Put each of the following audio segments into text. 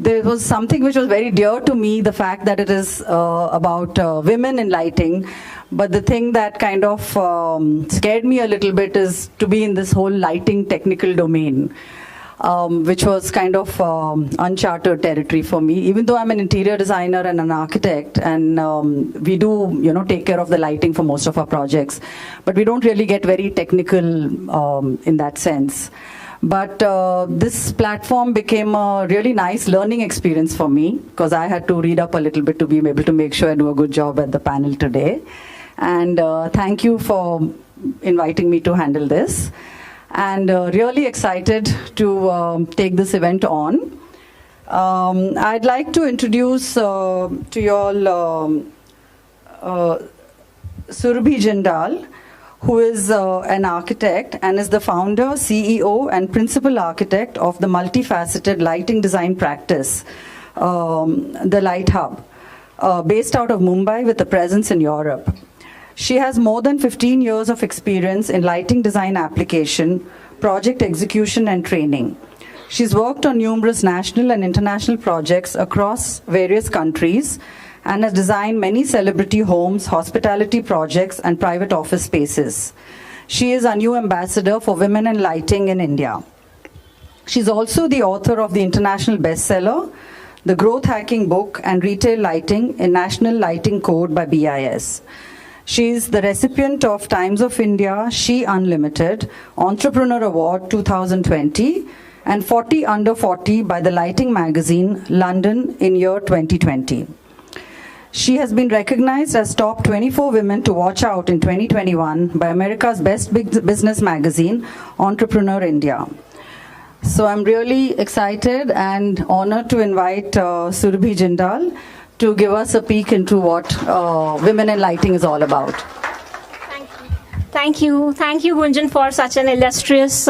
there was something which was very dear to me, the fact that it is about women in lighting. But the thing that kind of scared me a little bit is to be in this whole lighting technical domain, which was kind of uncharted territory for me. Even though I'm an interior designer and an architect, and we do, take care of the lighting for most of our projects, but we don't really get very technical in that sense. But this platform became a really nice learning experience for me, because I had to read up a little bit to be able to make sure I do a good job at the panel today. And thank you for inviting me to handle this. And really excited to take this event on. I'd like to introduce to you all Surbhi Jindal, who is an architect and is the founder, CEO, and principal architect of the multifaceted lighting design practice, the Light Hub, based out of Mumbai with a presence in Europe. She has more than 15 years of experience in lighting design application, project execution, and training. She's worked on numerous national and international projects across various countries and has designed many celebrity homes, hospitality projects, and private office spaces. She is a new ambassador for women in lighting in India. She's also the author of the international bestseller, The Growth Hacking Book and Retail Lighting in National Lighting Code by BIS. She is the recipient of Times of India She Unlimited Entrepreneur Award 2020 and 40 Under 40 by the Lighting Magazine, London, in year 2020. She has been recognized as top 24 women to watch out in 2021 by America's Best Business Magazine, Entrepreneur India. So I'm really excited and honored to invite Surbhi Jindal to give us a peek into what women in lighting is all about. Thank you, Gunjan, for such an illustrious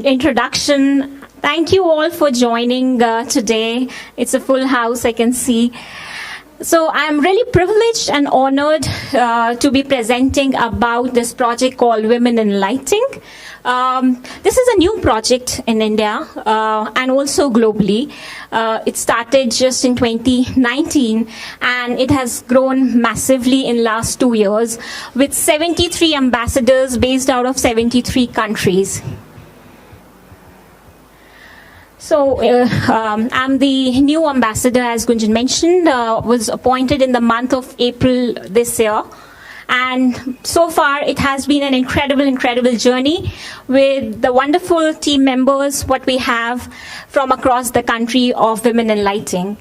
introduction. Thank you all for joining today. It's a full house, I can see. So I'm really privileged and honored to be presenting about this project called Women in Lighting. This is a new project in India and also globally. It started just in 2019 and it has grown massively in last 2 years with 73 ambassadors based out of 73 countries. So I'm the new ambassador, as Gunjan mentioned, was appointed in the month of April this year. And so far, it has been an incredible journey with the wonderful team members, what we have from across the country of Women in Lighting.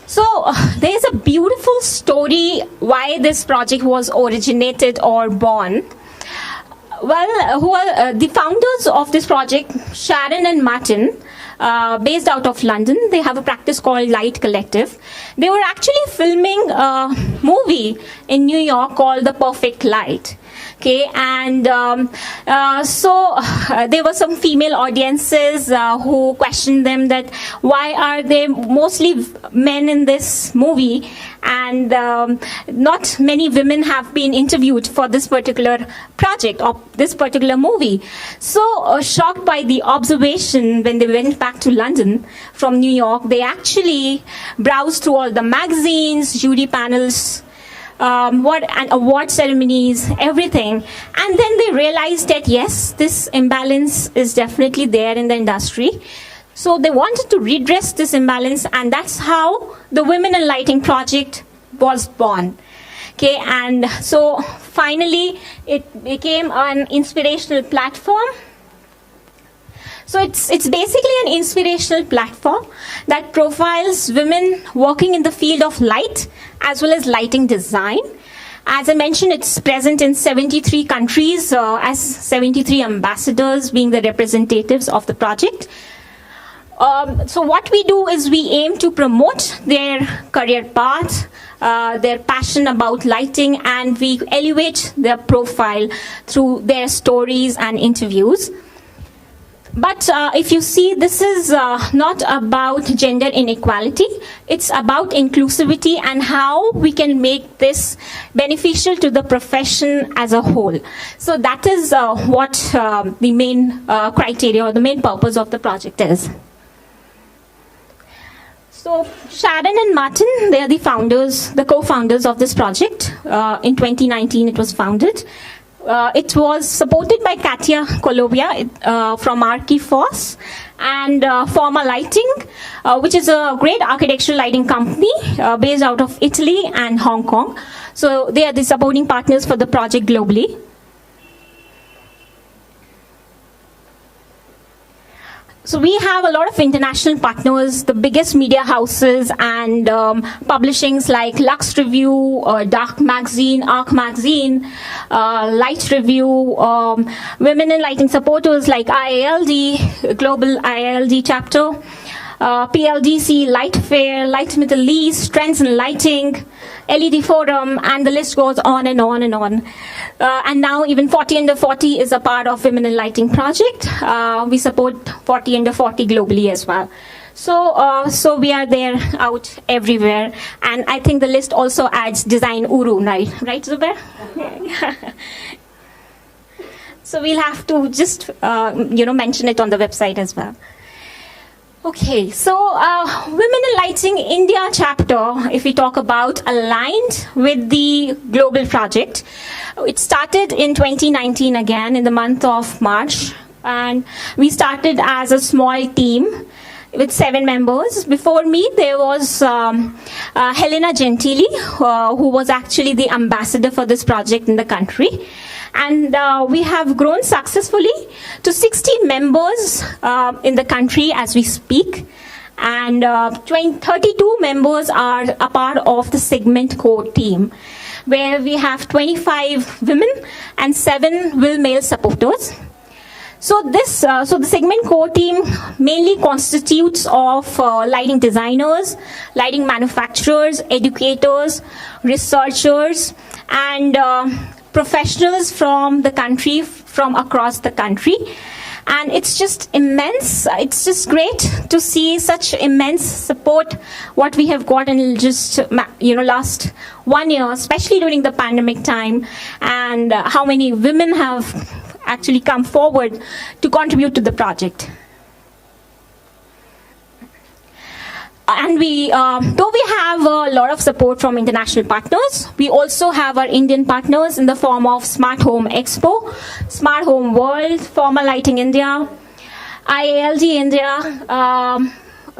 So there's a beautiful story why this project was originated or born. Well, who are the founders of this project, Sharon and Martin, based out of London. They have a practice called Light Collective. They were actually filming a movie in New York called The Perfect Light. Okay, and so there were some female audiences who questioned them that why are there mostly men in this movie and not many women have been interviewed for this particular project or this particular movie. So shocked by the observation, when they went back to London from New York, they actually browsed through all the magazines, jury panels, and award ceremonies, everything. And then they realized that, yes, this imbalance is definitely there in the industry. So they wanted to redress this imbalance, and that's how the Women in Lighting project was born. Okay, and so finally it became an inspirational platform. So it's basically an inspirational platform that profiles women working in the field of light as well as lighting design. As I mentioned, it's present in 73 countries as 73 ambassadors being the representatives of the project. So what we do is we aim to promote their career path, their passion about lighting, and we elevate their profile through their stories and interviews. But if you see, this is not about gender inequality. It's about inclusivity and how we can make this beneficial to the profession as a whole. So that is what the main criteria or the main purpose of the project is. So Sharon and Martin, they are the founders, the co-founders of this project. In 2019, it was founded. It was supported by Katia Kolovia from Archifos and Forma Lighting, which is a great architectural lighting company based out of Italy and Hong Kong. So they are the supporting partners for the project globally. So we have a lot of international partners, the biggest media houses and publishings like Lux Review, Dark Magazine, Arc Magazine, Light Review, women in lighting supporters like IALD, Global IALD chapter, PLDC, Light Fair, Light Middle East, Trends in Lighting, LED Forum, and the list goes on and on and on. And now even 40 Under 40 is a part of Women in Lighting project. We support 40 Under 40 globally as well. So we are there out everywhere. And I think the list also adds Designuru, right Zubair? So we'll have to just mention it on the website as well. Okay, so Women in Lighting India chapter, if we talk about, aligned with the global project. It started in 2019 again in the month of March, and we started as a small team with 7 members. Before me, there was Helena Gentili, who was actually the ambassador for this project in the country. And we have grown successfully to 60 members in the country as we speak. And 32 members are a part of the segment core team, where we have 25 women and 7 male supporters. So the segment core team mainly constitutes of lighting designers, lighting manufacturers, educators, researchers, and professionals from the country, from across the country. And it's just immense. It's just great to see such immense support what we have got in just last 1 year, especially during the pandemic time, and how many women have actually come forward to contribute to the project. And though we have a lot of support from international partners, we also have our Indian partners in the form of Smart Home Expo, Smart Home World, Forma Lighting India, IALD India,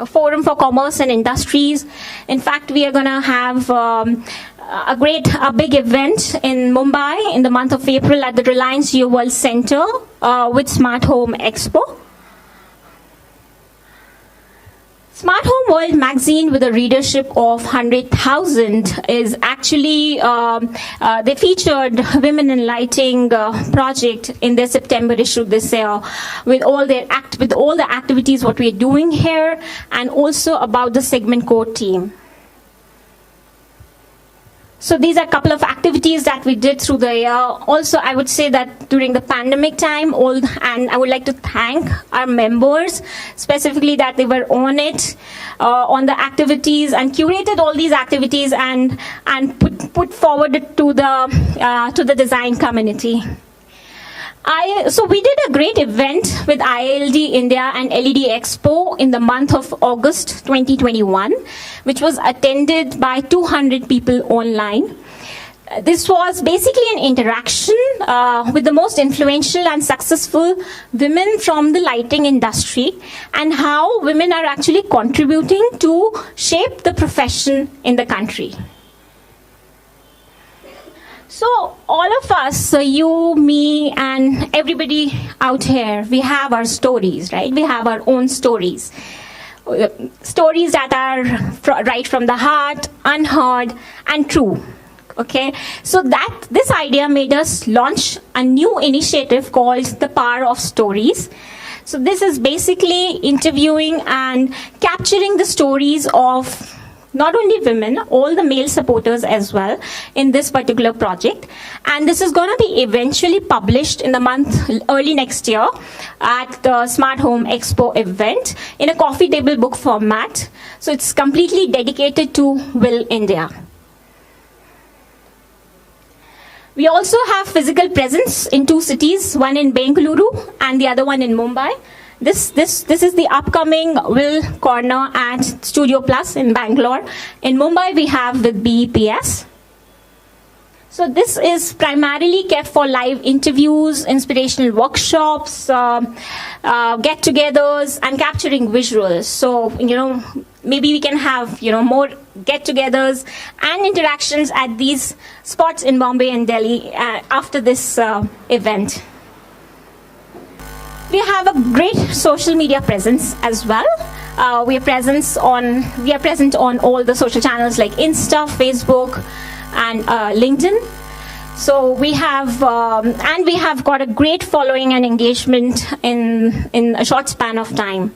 Forum for Commerce and Industries. In fact, we are going to have a big event in Mumbai in the month of April at the Reliance Jio World Center with Smart Home Expo. Smart Home World magazine, with a readership of 100,000, is actually, they featured Women in Lighting project in their September issue this year, with all the activities what we're doing here, and also about the segment core team. So these are a couple of activities that we did through the year. Also, I would say that during the pandemic time, and I would like to thank our members, specifically that they were on it, on the activities, and curated all these activities and put forward it to the design community. So we did a great event with IALD India and LED Expo in the month of August 2021, which was attended by 200 people online. This was basically an interaction with the most influential and successful women from the lighting industry, and how women are actually contributing to shape the profession in the country. So all of us, you, me, and everybody out here, we have our stories, right? We have our own stories. Stories that are right from the heart, unheard, and true. Okay, so this idea made us launch a new initiative called The Power of Stories. So this is basically interviewing and capturing the stories of not only women, all the male supporters as well in this particular project. And this is going to be eventually published in the month early next year at the Smart Home Expo event in a coffee table book format. So it's completely dedicated to Will India. We also have physical presence in 2 cities, one in Bengaluru and the other one in Mumbai. This is the upcoming Will Corner at Studio Plus in Bangalore. In Mumbai, we have with BEPS. So this is primarily kept for live interviews, inspirational workshops, get-togethers, and capturing visuals. So, maybe we can have, more get-togethers and interactions at these spots in Bombay and Delhi after this event. We have a great social media presence as well. We are present on all the social channels like Insta, Facebook, and LinkedIn. So we have got a great following and engagement in a short span of time.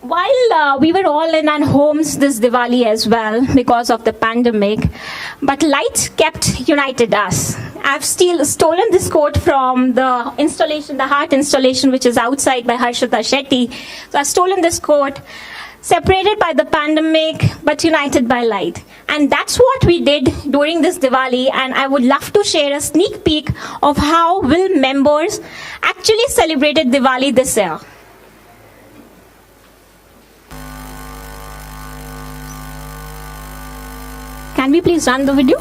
While we were all in our homes this Diwali as well because of the pandemic, but light kept united us. I've stolen this quote from the installation, the heart installation, which is outside by Harshita Shetty. So I've stolen this quote: separated by the pandemic, but united by light. And that's what we did during this Diwali, and I would love to share a sneak peek of how Will members actually celebrated Diwali this year. Can we please run the video?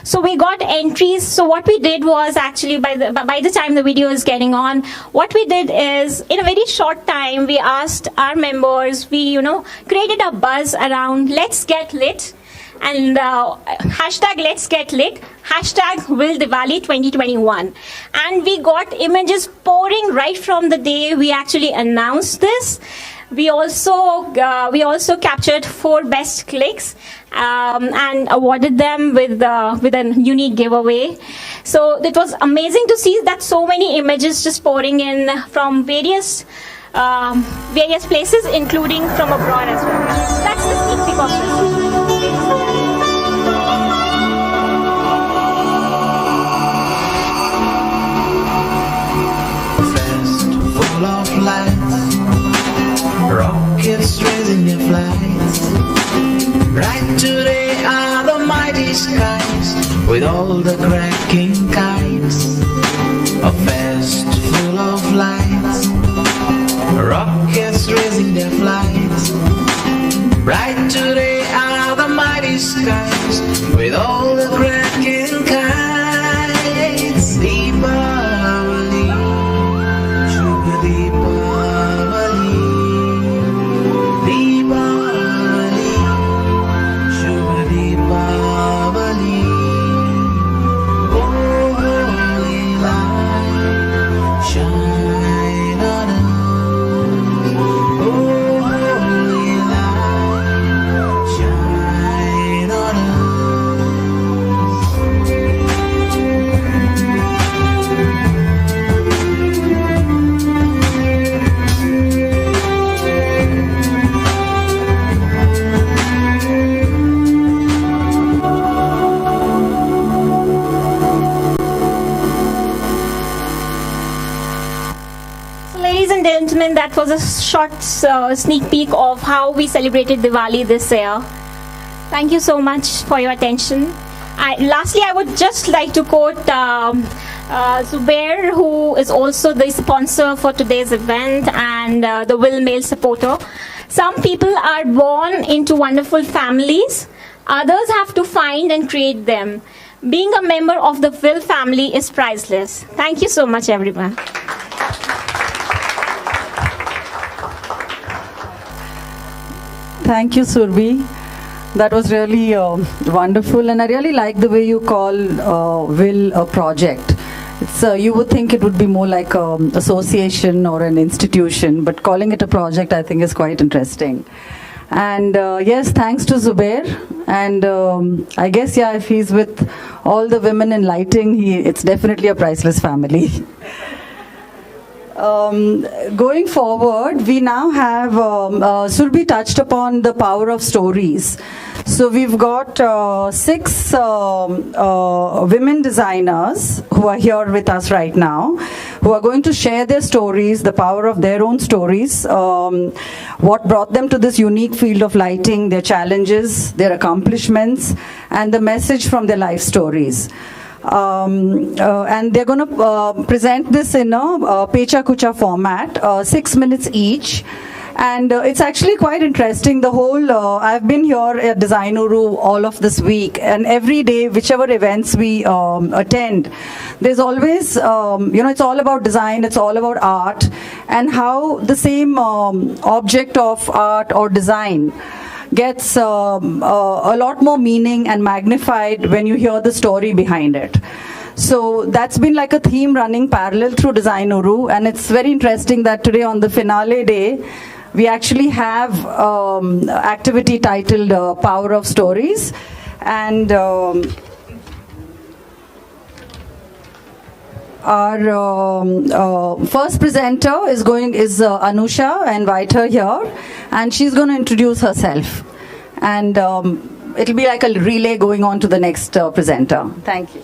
So we got entries. So what we did was actually by the time the video is getting on, what we did is in a very short time we asked our members, we created a buzz around let's get lit, and hashtag let's get lit, hashtag Will Diwali 2021, and we got images pouring right from the day we actually announced this. We also captured 4 best clicks and awarded them with a unique giveaway. So it was amazing to see that so many images just pouring in from various places, including from abroad as well. That's the sneak peek of this. Full of lights, rockets raising their flights. Bright today are the mighty skies, with all the cracking kites. A fest full of lights, rockets raising their flights. Bright today are the mighty skies, with all the cracking kites. Diwali, Shubh Diwali, Diwali, Shubh Diwali. Oh, holy light, shine on us. Oh, holy light, shine on us. So ladies and gentlemen, that was a short sneak peek of how we celebrated Diwali this year. Thank you so much for your attention. Lastly, I would just like to quote Zubair, who is also the sponsor for today's event and the Will Male supporter. Some people are born into wonderful families. Others have to find and create them. Being a member of the Will family is priceless. Thank you so much, everyone. Thank you, Surbhi. That was really wonderful, and I really like the way you call Will a project. It's you would think it would be more like an association or an institution, but calling it a project, I think, is quite interesting. And yes, thanks to Zubair. And I guess, yeah, if he's with all the women in lighting, it's definitely a priceless family. Going forward, we now have, Surbhi touched upon the power of stories. So we've got 6 women designers who are here with us right now, who are going to share their stories, the power of their own stories, what brought them to this unique field of lighting, their challenges, their accomplishments, and the message from their life stories. And they're going to present this in a Pecha Kucha format, 6 minutes each. And it's actually quite interesting. The whole, I've been here at Designuru all of this week, and every day, whichever events we attend, there's always, it's all about design, it's all about art, and how the same object of art or design gets a lot more meaning and magnified when you hear the story behind it. So that's been like a theme running parallel through Designuru, and it's very interesting that today on the finale day, we actually have activity titled Power of Stories. And our first presenter is Anusha. I invite her here, and she's going to introduce herself. And it'll be like a relay going on to the next presenter. Thank you.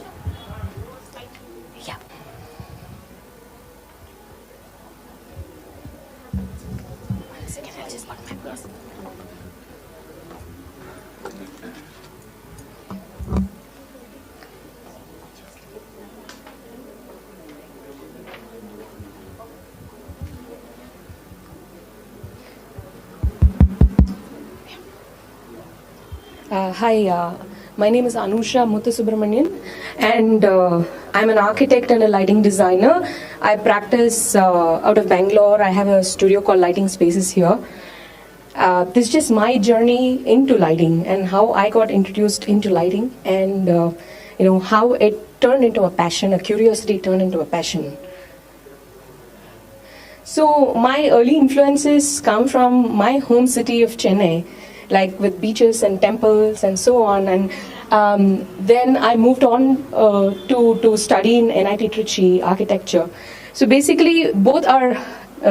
Hi, my name is Anusha Subramanian, and I'm an architect and a lighting designer. I practice out of Bangalore. I have a studio called Lighting Spaces here. This is just my journey into lighting and how I got introduced into lighting, and how it turned into a passion, a curiosity turned into a passion. So my early influences come from my home city of Chennai, like with beaches and temples and so on. And then I moved on to study in NIT Trichy architecture. So basically both are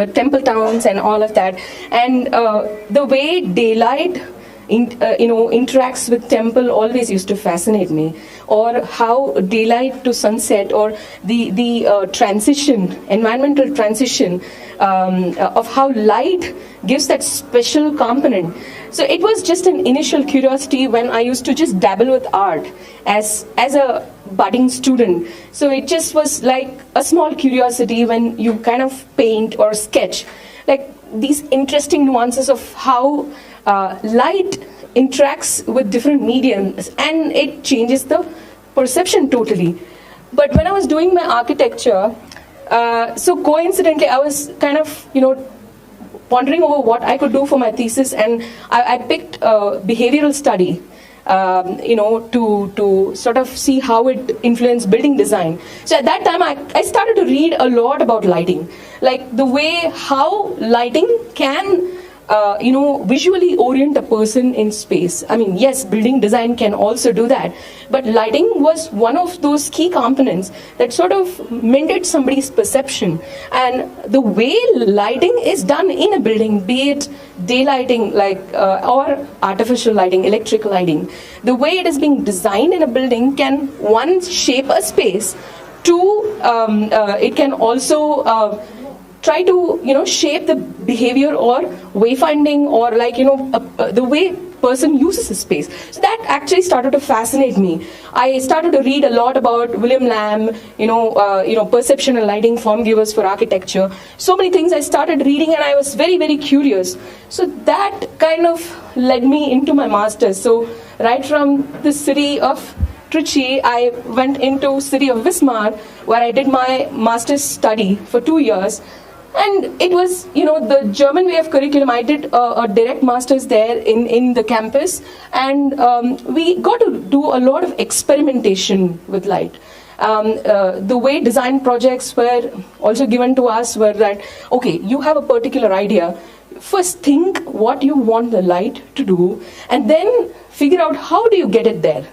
temple towns and all of that. And the way daylight interacts with temple always used to fascinate me, or how daylight to sunset, or the transition, environmental transition of how light gives that special component. So it was just an initial curiosity when I used to just dabble with art as a budding student. So it just was like a small curiosity when you kind of paint or sketch, like these interesting nuances of how light interacts with different mediums, and it changes the perception totally. But when I was doing my architecture, so coincidentally I was kind of pondering over what I could do for my thesis, and I picked behavioral study, to sort of see how it influenced building design. So at that time, I started to read a lot about lighting, like the way how lighting can visually orient a person in space. I mean, yes, building design can also do that, but lighting was one of those key components that sort of mended somebody's perception. And the way lighting is done in a building, be it daylighting, or artificial lighting, electric lighting, the way it is being designed in a building can, one, shape a space, two, it can also try to shape the behavior or wayfinding, or the way person uses a space. So that actually started to fascinate me. I started to read a lot about William Lamb, perception and lighting, form givers for architecture. So many things I started reading, and I was very, very curious. So that kind of led me into my master's. So right from the city of Trichy, I went into city of Wismar, where I did my master's study for 2 years. And it was, the German way of curriculum. I did a direct master's there in the campus, and we got to do a lot of experimentation with light. The way design projects were also given to us were that, okay, you have a particular idea. First think what you want the light to do, and then figure out how do you get it there.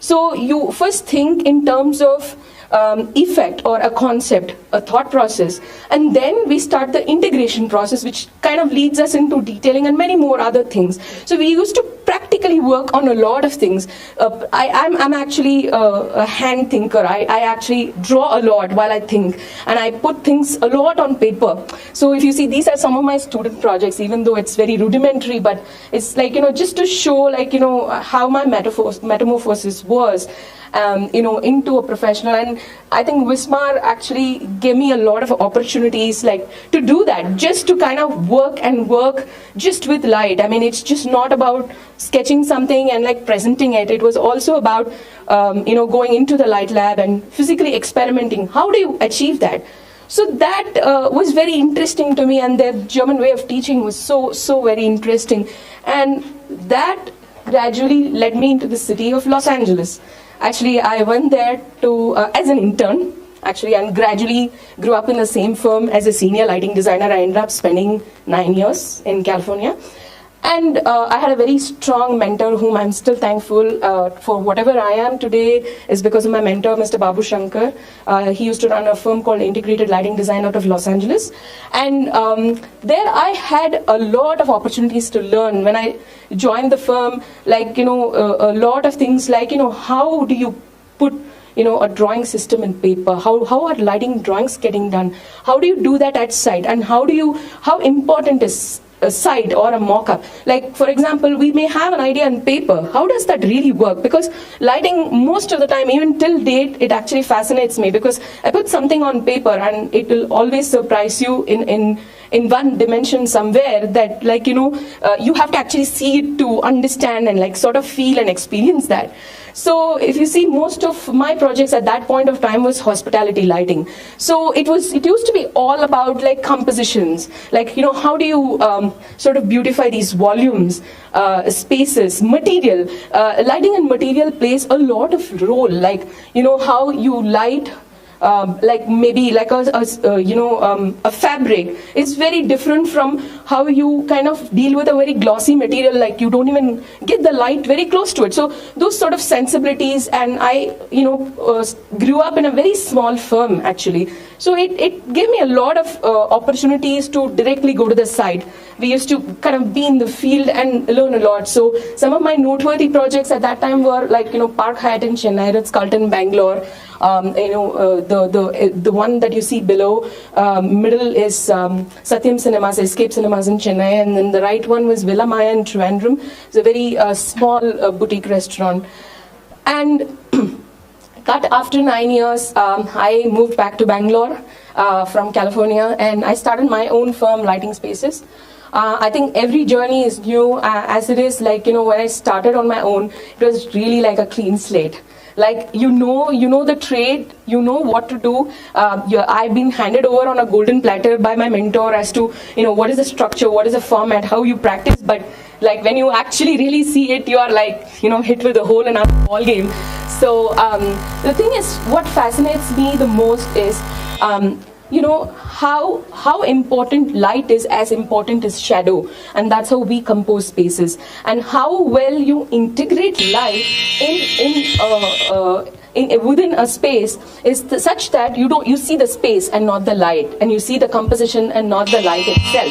So you first think in terms of effect or a concept, a thought process, and then we start the integration process, which kind of leads us into detailing and many more other things. So we used to practically work on a lot of things. I'm actually a hand thinker. I actually draw a lot while I think, and I put things a lot on paper. So if you see, these are some of my student projects, even though it's very rudimentary, but it's like, just to show, like, how my metamorphosis was. Into a professional, and I think Wismar actually gave me a lot of opportunities, like, to do that, just to kind of work just with light. I mean, it's just not about sketching something and like presenting it. It was also about going into the light lab and physically experimenting. How do you achieve that? So that was very interesting to me, and their German way of teaching was so very interesting, and that gradually led me into the city of Los Angeles. Actually, I went there to as an intern, actually, and gradually grew up in the same firm as a senior lighting designer. I ended up spending 9 years in California. And I had a very strong mentor whom I'm still thankful for. Whatever I am today is because of my mentor, Mr. Babu Shankar. He used to run a firm called Integrated Lighting Design out of Los Angeles. And there I had a lot of opportunities to learn. When I joined the firm, like, a lot of things like, how do you put a drawing system in paper? How are lighting drawings getting done? How do you do that at site? And how important is a site or a mock-up? Like, for example, we may have an idea on paper. How does that really work? Because lighting, most of the time, even till date, it actually fascinates me, because I put something on paper and it will always surprise you in one dimension somewhere that, like, you have to actually see it to understand and like sort of feel and experience that. So if you see, most of my projects at that point of time was hospitality lighting. So it used to be all about like compositions, like, how do you sort of beautify these volumes, spaces, material. Lighting and material plays a lot of role, like, how you light like maybe like a fabric. It's very different from how you kind of deal with a very glossy material, like you don't even get the light very close to it. So those sort of sensibilities, and I grew up in a very small firm actually. So it gave me a lot of opportunities to directly go to the site. We used to kind of be in the field and learn a lot. So some of my noteworthy projects at that time were like, Park Hyatt in Chennai, Ritz-Carlton, Bangalore. The one that you see below, middle is Satyam Cinemas, Escape Cinemas in Chennai, and then the right one was Villa Maya in Trivandrum. It's a very small boutique restaurant. And cut after 9 years, I moved back to Bangalore from California, and I started my own firm, Lighting Spaces. I think every journey is new, as it is like, when I started on my own, it was really like a clean slate. Like, you know the trade, you know what to do. I've been handed over on a golden platter by my mentor as to, what is the structure, what is the format, how you practice. But like when you actually really see it, you are like, hit with a hole in a ball game. So the thing is, what fascinates me the most is, how important light is as important as shadow, and that's how we compose spaces, and how well you integrate light within a space is such that you see the space and not the light, and you see the composition and not the light itself.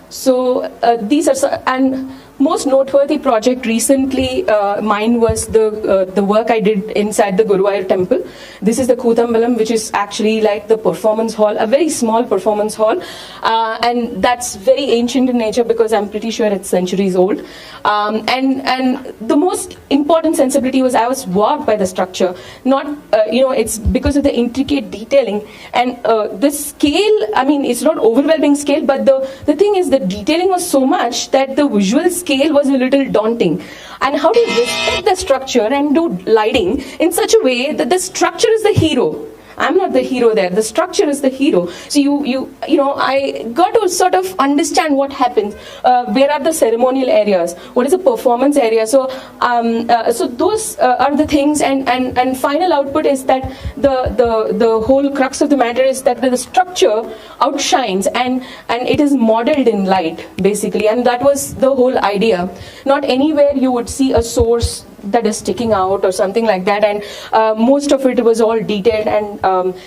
So these are and most noteworthy project recently mine was the work I did inside the Guruvayur temple. This is the Kootambalam, which is actually like the performance hall, a very small performance hall, and that's very ancient in nature because I'm pretty sure it's centuries old. And the most important sensibility was I was wowed by the structure. Not it's because of the intricate detailing and the scale. I mean, it's not overwhelming scale, but the thing is the detailing was so much that the visual scale was a little daunting. And how do you respect the structure and do lighting in such a way that the structure is the hero? I'm not the hero there. The structure is the hero. So I got to sort of understand what happens. Where are the ceremonial areas? What is the performance area? So those are the things. And final output is that the whole crux of the matter is that the structure outshines and it is modeled in light, basically. And that was the whole idea. Not anywhere you would see a source that is sticking out or something like that, and most of it was all detailed, and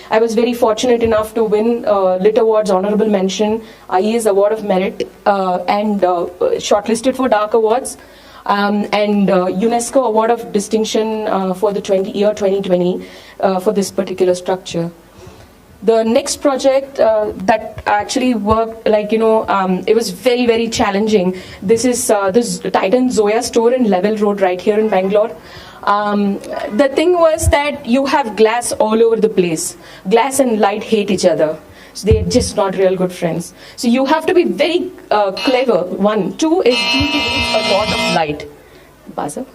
I was very fortunate enough to win Lit Awards Honorable Mention, IES Award of Merit, and shortlisted for Dark Awards, and UNESCO Award of Distinction for the year 2020 for this particular structure. The next project that actually worked, it was very, very challenging. This is this Titan Zoya store in Level Road right here in Bangalore. The thing was that you have glass all over the place. Glass and light hate each other. So they're just not real good friends. So you have to be very clever. 1. 2 is you need a lot of light. Buzzer.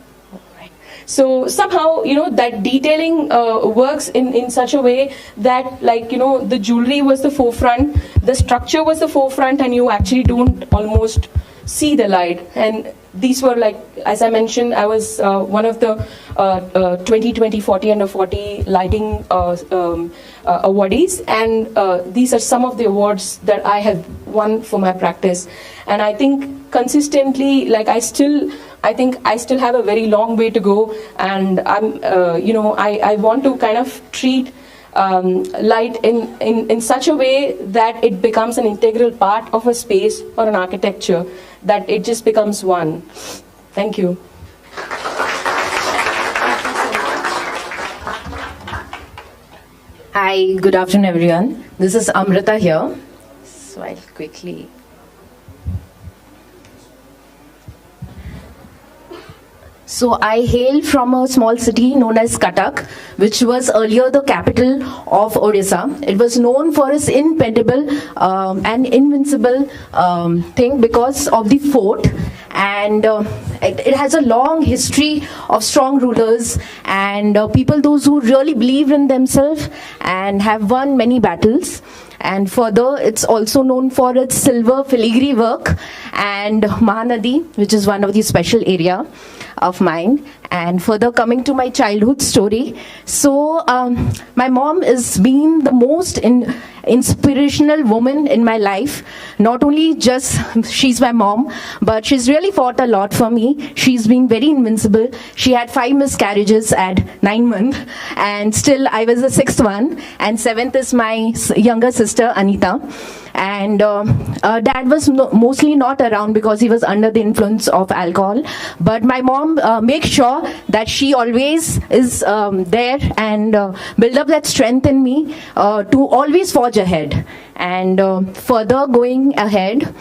So somehow, that detailing works in such a way that, the jewelry was the forefront, the structure was the forefront, and you actually don't almost see the light. And these were, as I mentioned, I was one of the 2020 40 under 40 lighting awardees, and these are some of the awards that I have won for my practice. And I think consistently, I think I still have a very long way to go, and I want to kind of treat light in such a way that it becomes an integral part of a space or an architecture, that it just becomes one. Thank you. Hi, good afternoon everyone. This is Amrita here. So I'll quickly... So I hail from a small city known as Cuttack, which was earlier the capital of Odisha. It was known for its impenetrable and invincible thing because of the fort, and it has a long history of strong rulers and people those who really believed in themselves and have won many battles. And further, it's also known for its silver filigree work and Mahanadi, which is one of the special area of mine. And further, coming to my childhood story, so my mom has been the most inspirational woman in my life. Not only just she's my mom, but she's really fought a lot for me. She's been very invincible. She had 5 miscarriages at 9 months, and still I was the 6th one, and 7th is my younger sister Anita. And dad was mostly not around because he was under the influence of alcohol, but my mom makes sure that she always is there and build up that strength in me to always forge ahead. And further going ahead,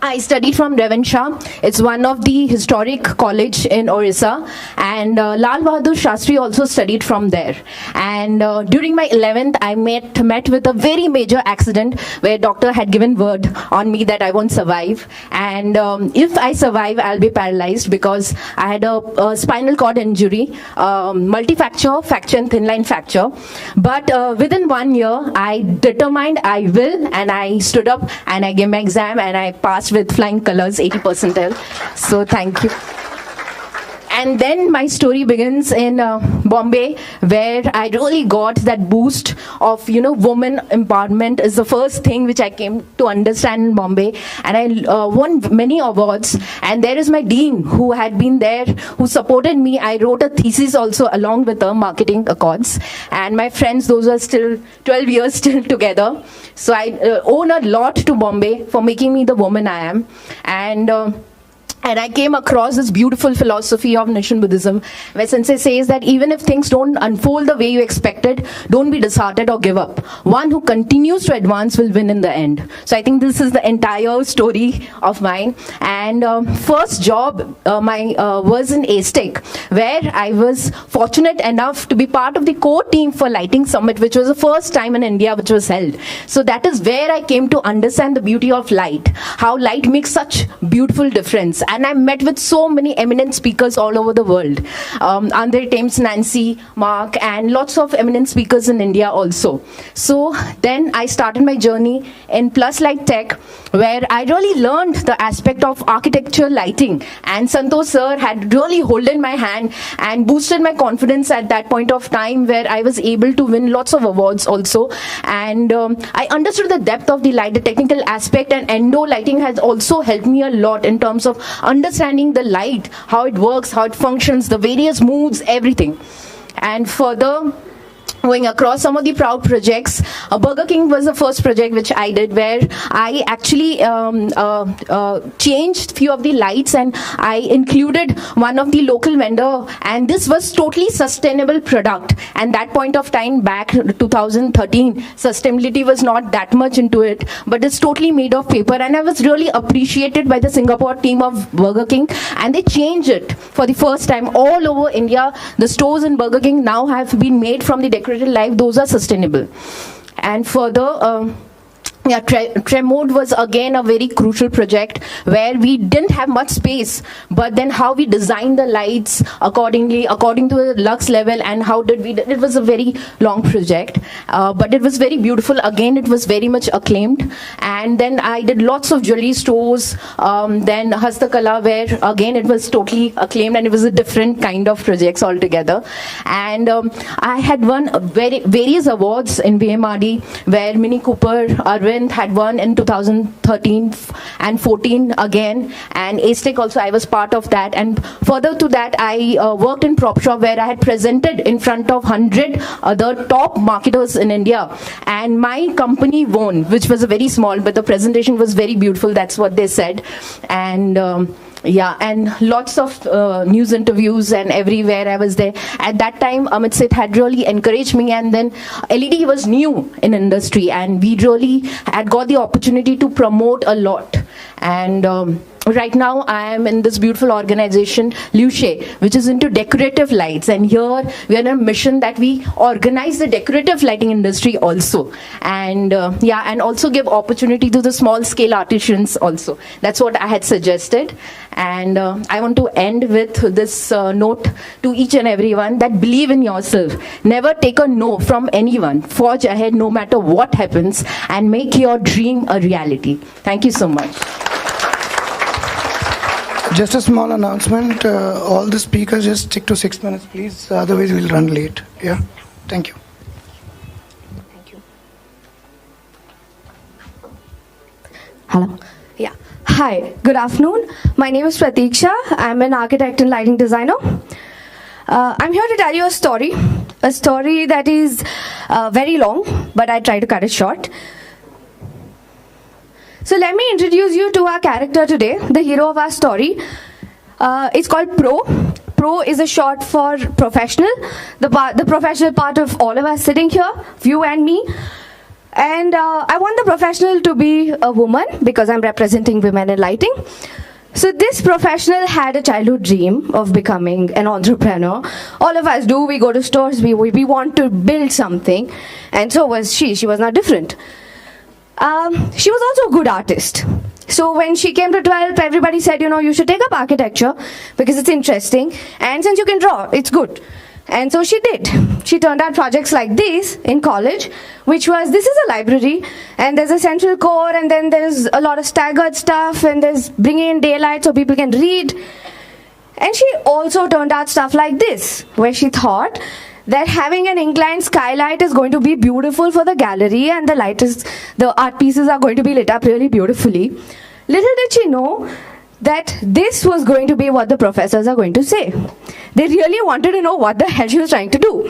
I studied from Devonshire. It's one of the historic college in Orissa, and Lal Bahadur Shastri also studied from there. And during my 11th, I met with a very major accident where doctor had given word on me that I won't survive, and if I survive, I'll be paralyzed because I had a spinal cord injury, multifracture, fracture and thin line fracture. But within 1 year, I determined I will, and I stood up and I gave my exam and I passed with flying colors, 80 percentile. So thank you. And then my story begins in Bombay, where I really got that boost of, woman empowerment is the first thing which I came to understand in Bombay. And I won many awards. And there is my dean who had been there, who supported me. I wrote a thesis also along with the marketing accords. And my friends, those are still 12 years still together. So I owe a lot to Bombay for making me the woman I am. And I came across this beautiful philosophy of Nishan Buddhism, where Sensei says that even if things don't unfold the way you expected, don't be disheartened or give up. One who continues to advance will win in the end. So I think this is the entire story of mine. And first job was in ASTEC, where I was fortunate enough to be part of the core team for Lighting Summit, which was the first time in India which was held. So that is where I came to understand the beauty of light, how light makes such beautiful difference. and I met with so many eminent speakers all over the world. Andre Thames, Nancy, Mark, and lots of eminent speakers in India also. So then I started my journey in Plus Light Tech, where I really learned the aspect of architecture lighting. And Santosh sir had really holding my hand and boosted my confidence at that point of time, where I was able to win lots of awards also. And I understood the depth of the light, the technical aspect, and endo lighting has also helped me a lot in terms of understanding the light, how it works, how it functions, the various moods, everything. And further, going across some of the proud projects, Burger King was the first project which I did, where I actually changed few of the lights and I included one of the local vendor, and this was totally sustainable product. And that point of time back 2013, sustainability was not that much into it, but it's totally made of paper, and I was really appreciated by the Singapore team of Burger King, and they changed it for the first time all over India. The stores in Burger King now have been made from the decorative life, those are sustainable. And further, Tremode was again a very crucial project, where we didn't have much space, but then how we designed the lights accordingly, according to the lux level, and how did we, it was a very long project, but it was very beautiful. Again, it was very much acclaimed. And then I did lots of jewelry stores, then Hastakala, where again it was totally acclaimed, and it was a different kind of projects altogether. And I had won various awards in BMRD, where Mini Cooper, Arvind had won in 2013 and 14 again, and ASTEC also I was part of that. And further to that, I worked in Prop Shop, where I had presented in front of 100 other top marketers in India, and my company won, which was a very small, but the presentation was very beautiful, that's what they said. And yeah, and lots of news interviews, and everywhere I was there. At that time, Amit Seth had really encouraged me, and then LED was new in industry, and we really had got the opportunity to promote a lot. And right now, I am in this beautiful organization, Luce, which is into decorative lights. And here, we are on a mission that we organize the decorative lighting industry also. And yeah, and also give opportunity to the small-scale artisans also. That's what I had suggested. And I want to end with this note to each and everyone, that believe in yourself. Never take a no from anyone. Forge ahead no matter what happens, and make your dream a reality. Thank you so much. Just a small announcement. All the speakers just stick to 6 minutes, please. Otherwise, we'll run late. Yeah. Thank you. Thank you. Hello. Yeah. Hi. Good afternoon. My name is Pratiksha. I'm an architect and lighting designer. I'm here to tell you a story that is very long, but I try to cut it short. So let me introduce you to our character today, the hero of our story. It's called Pro. Pro is a short for professional, the professional part of all of us sitting here, you and me. And I want the professional to be a woman, because I'm representing women in lighting. So this professional had a childhood dream of becoming an entrepreneur. All of us do. We go to stores, we want to build something. And so was she. She was not different. She was also a good artist. So when she came to 12th, everybody said, you know, you should take up architecture because it's interesting. And since you can draw, it's good. And so she did. She turned out projects like this in college, which was, this is a library, and there's a central core, and then there's a lot of staggered stuff, and there's bringing in daylight so people can read. And she also turned out stuff like this, where she thought that having an inclined skylight is going to be beautiful for the gallery, and the art pieces are going to be lit up really beautifully. Little did she know that this was going to be what the professors are going to say. They really wanted to know what the hell she was trying to do.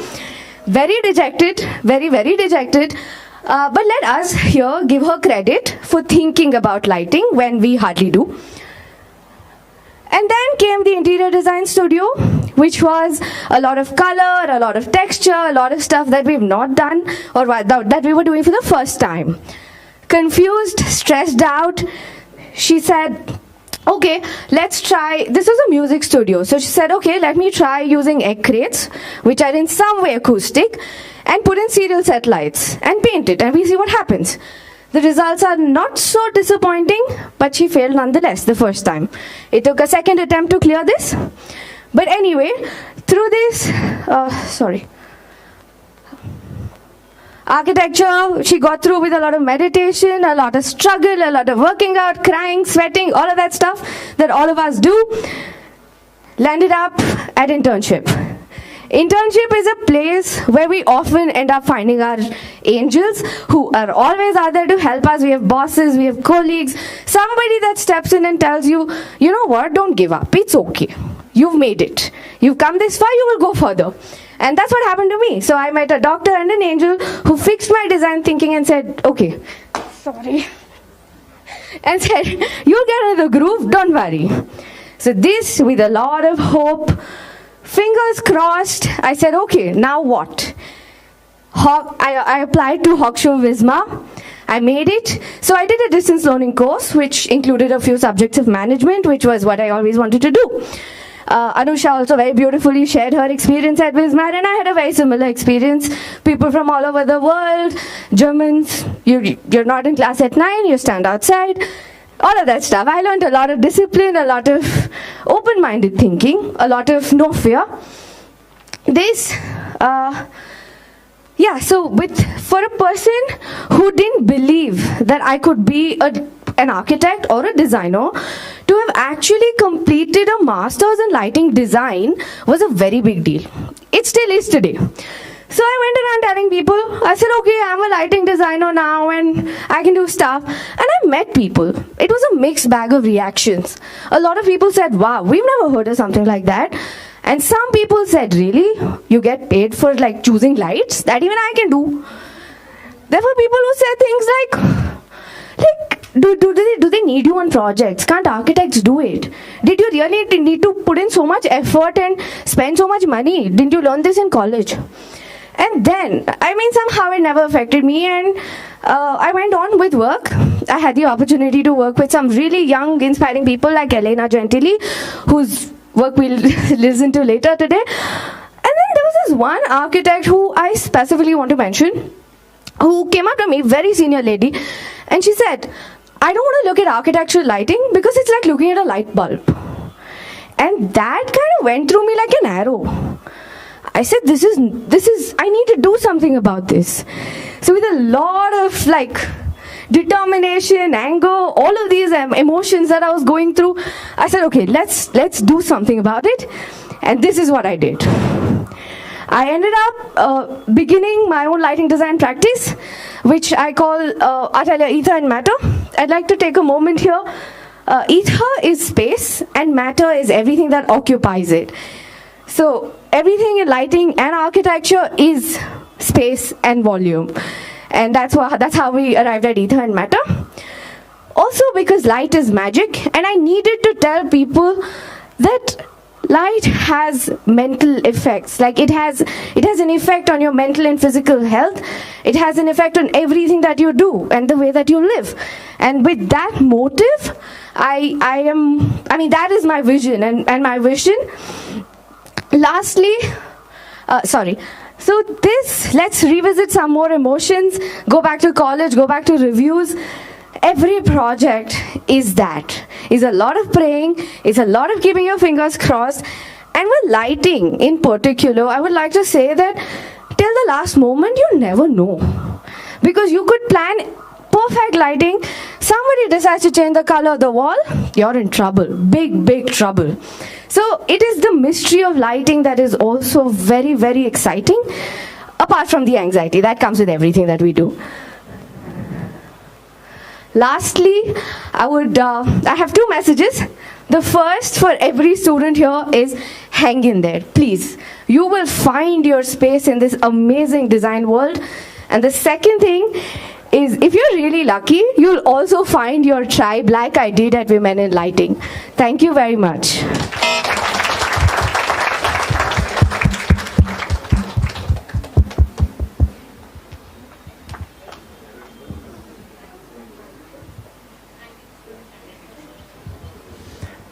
Very dejected, very, very dejected. But let us here give her credit for thinking about lighting when we hardly do. And then came the interior design studio, which was a lot of color, a lot of texture, a lot of stuff that we've not done, or that we were doing for the first time. Confused, stressed out, she said, okay, let's try, this is a music studio. So she said, okay, let me try using egg crates, which are in some way acoustic, and put in serial set lights, and paint it, and we see what happens. The results are not so disappointing, but she failed nonetheless the first time. It took a second attempt to clear this. But anyway, through this, architecture, she got through with a lot of meditation, a lot of struggle, a lot of working out, crying, sweating, all of that stuff that all of us do. Landed up at internship. Internship is a place where we often end up finding our angels who are always out there to help us. We have bosses, we have colleagues, somebody that steps in and tells you, you know what, don't give up, it's okay. You've made it. You've come this far, you will go further. And that's what happened to me. So I met a doctor and an angel who fixed my design thinking and said, okay, sorry. And said, you'll get in the groove, don't worry. So this, with a lot of hope, fingers crossed, I said, okay, now what? I applied to Hochschule Wismar. I made it. So I did a distance learning course, which included a few subjects of management, which was what I always wanted to do. Anusha also very beautifully shared her experience at Wismar, and I had a very similar experience. People from all over the world, Germans, you're not in class at 9, you stand outside. All of that stuff. I learned a lot of discipline, a lot of open-minded thinking, a lot of no fear. For a person who didn't believe that I could be an architect or a designer, to have actually completed a master's in lighting design was a very big deal. It still is today. So I went around telling people, I said, okay, I'm a lighting designer now and I can do stuff. And I met people. It was a mixed bag of reactions. A lot of people said, wow, we've never heard of something like that. And some people said, really? You get paid for like choosing lights? That even I can do. There were people who said things like do they need you on projects? Can't architects do it? Did you really need to put in so much effort and spend so much money? Didn't you learn this in college? And then, somehow it never affected me, and I went on with work. I had the opportunity to work with some really young, inspiring people like Helena, whose work we'll listen to later today. And then there was this one architect who I specifically want to mention, who came up to me, very senior lady, and she said, I don't want to look at architectural lighting because it's like looking at a light bulb. And that kind of went through me like an arrow. I said, this is, I need to do something about this. So with a lot of determination, anger, all of these emotions that I was going through, I said, okay, let's do something about it. And this is what I did. I ended up beginning my own lighting design practice, which I call Atelier Ether and Matter. I'd like to take a moment here. Ether is space and matter is everything that occupies it. So everything in lighting and architecture is space and volume. And that's how we arrived at ether and matter. Also because light is magic, and I needed to tell people that light has mental effects. Like it has an effect on your mental and physical health. It has an effect on everything that you do and the way that you live. And with that motive, that is my vision and my vision. Lastly, so let's revisit some more emotions, go back to college, go back to reviews. Every project is a lot of praying, is a lot of keeping your fingers crossed. And with lighting in particular, I would like to say that till the last moment, you never know. Because you could plan perfect lighting, somebody decides to change the color of the wall, you're in trouble, big trouble. So it is the mystery of lighting that is also very, very exciting, apart from the anxiety that comes with everything that we do. Lastly, I have two messages. The first for every student here is hang in there, please. You will find your space in this amazing design world. And the second thing is, if you're really lucky, you'll also find your tribe like I did at Women in Lighting. Thank you very much.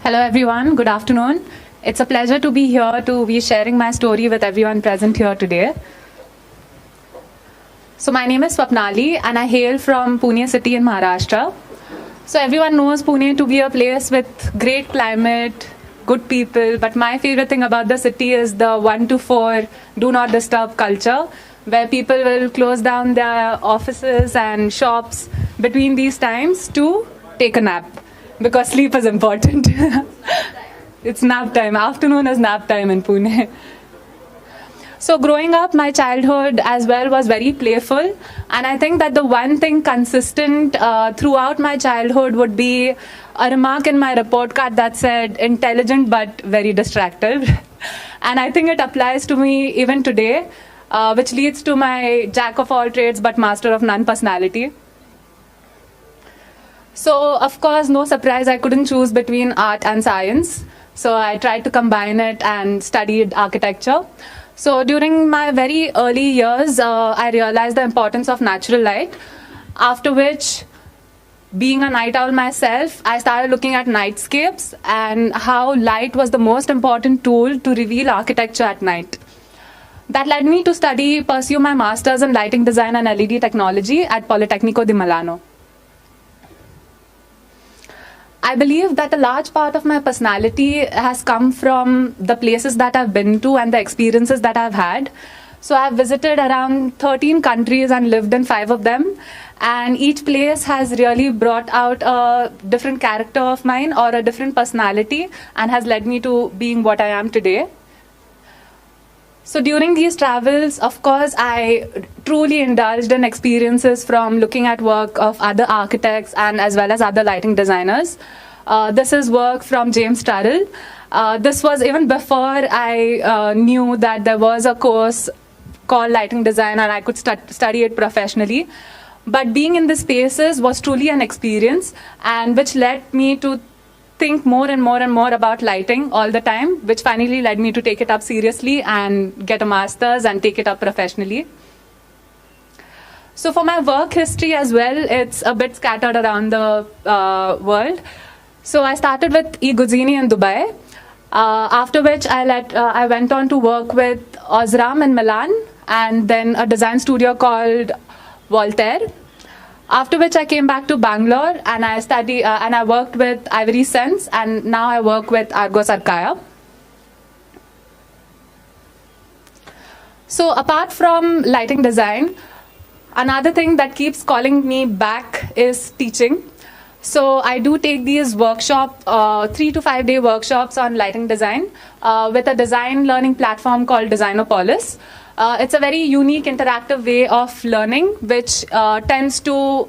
Hello everyone, good afternoon. It's a pleasure to be here to be sharing my story with everyone present here today. So my name is Swapnali and I hail from Pune city in Maharashtra. So everyone knows Pune to be a place with great climate, good people, but my favorite thing about the city is the 1 to 4 do not disturb culture, where people will close down their offices and shops between these times to take a nap, because sleep is important. It's nap time. Afternoon is nap time in Pune. So growing up, my childhood as well was very playful, and I think that the one thing consistent throughout my childhood would be a remark in my report card that said intelligent but very distracted. And I think it applies to me even today, which leads to my jack of all trades but master of none personality. So of course, no surprise, I couldn't choose between art and science. So I tried to combine it and studied architecture. So during my very early years, I realized the importance of natural light, after which, being a night owl myself, I started looking at nightscapes and how light was the most important tool to reveal architecture at night. That led me to pursue my master's in lighting design and LED technology at Politecnico di Milano. I believe that a large part of my personality has come from the places that I've been to and the experiences that I've had. So I've visited around 13 countries and lived in 5 of them. And each place has really brought out a different character of mine or a different personality and has led me to being what I am today. So during these travels, of course, I truly indulged in experiences from looking at work of other architects and as well as other lighting designers. This is work from James Turrell. This was even before I knew that there was a course called lighting design and I could study it professionally. But being in the spaces was truly an experience, and which led me to think more and more and more about lighting all the time, which finally led me to take it up seriously and get a master's and take it up professionally. So for my work history as well, it's a bit scattered around the world. So I started with Guzzini in Dubai, after which I went on to work with Osram in Milan, and then a design studio called Voltaire. After which I came back to Bangalore and I worked with Ivory Sense, and now I work with Argos Archaea. So apart from lighting design, another thing that keeps calling me back is teaching. So I do take these 3 to 5 day workshops on lighting design with a design learning platform called Designuru. It's a very unique interactive way of learning, which tends to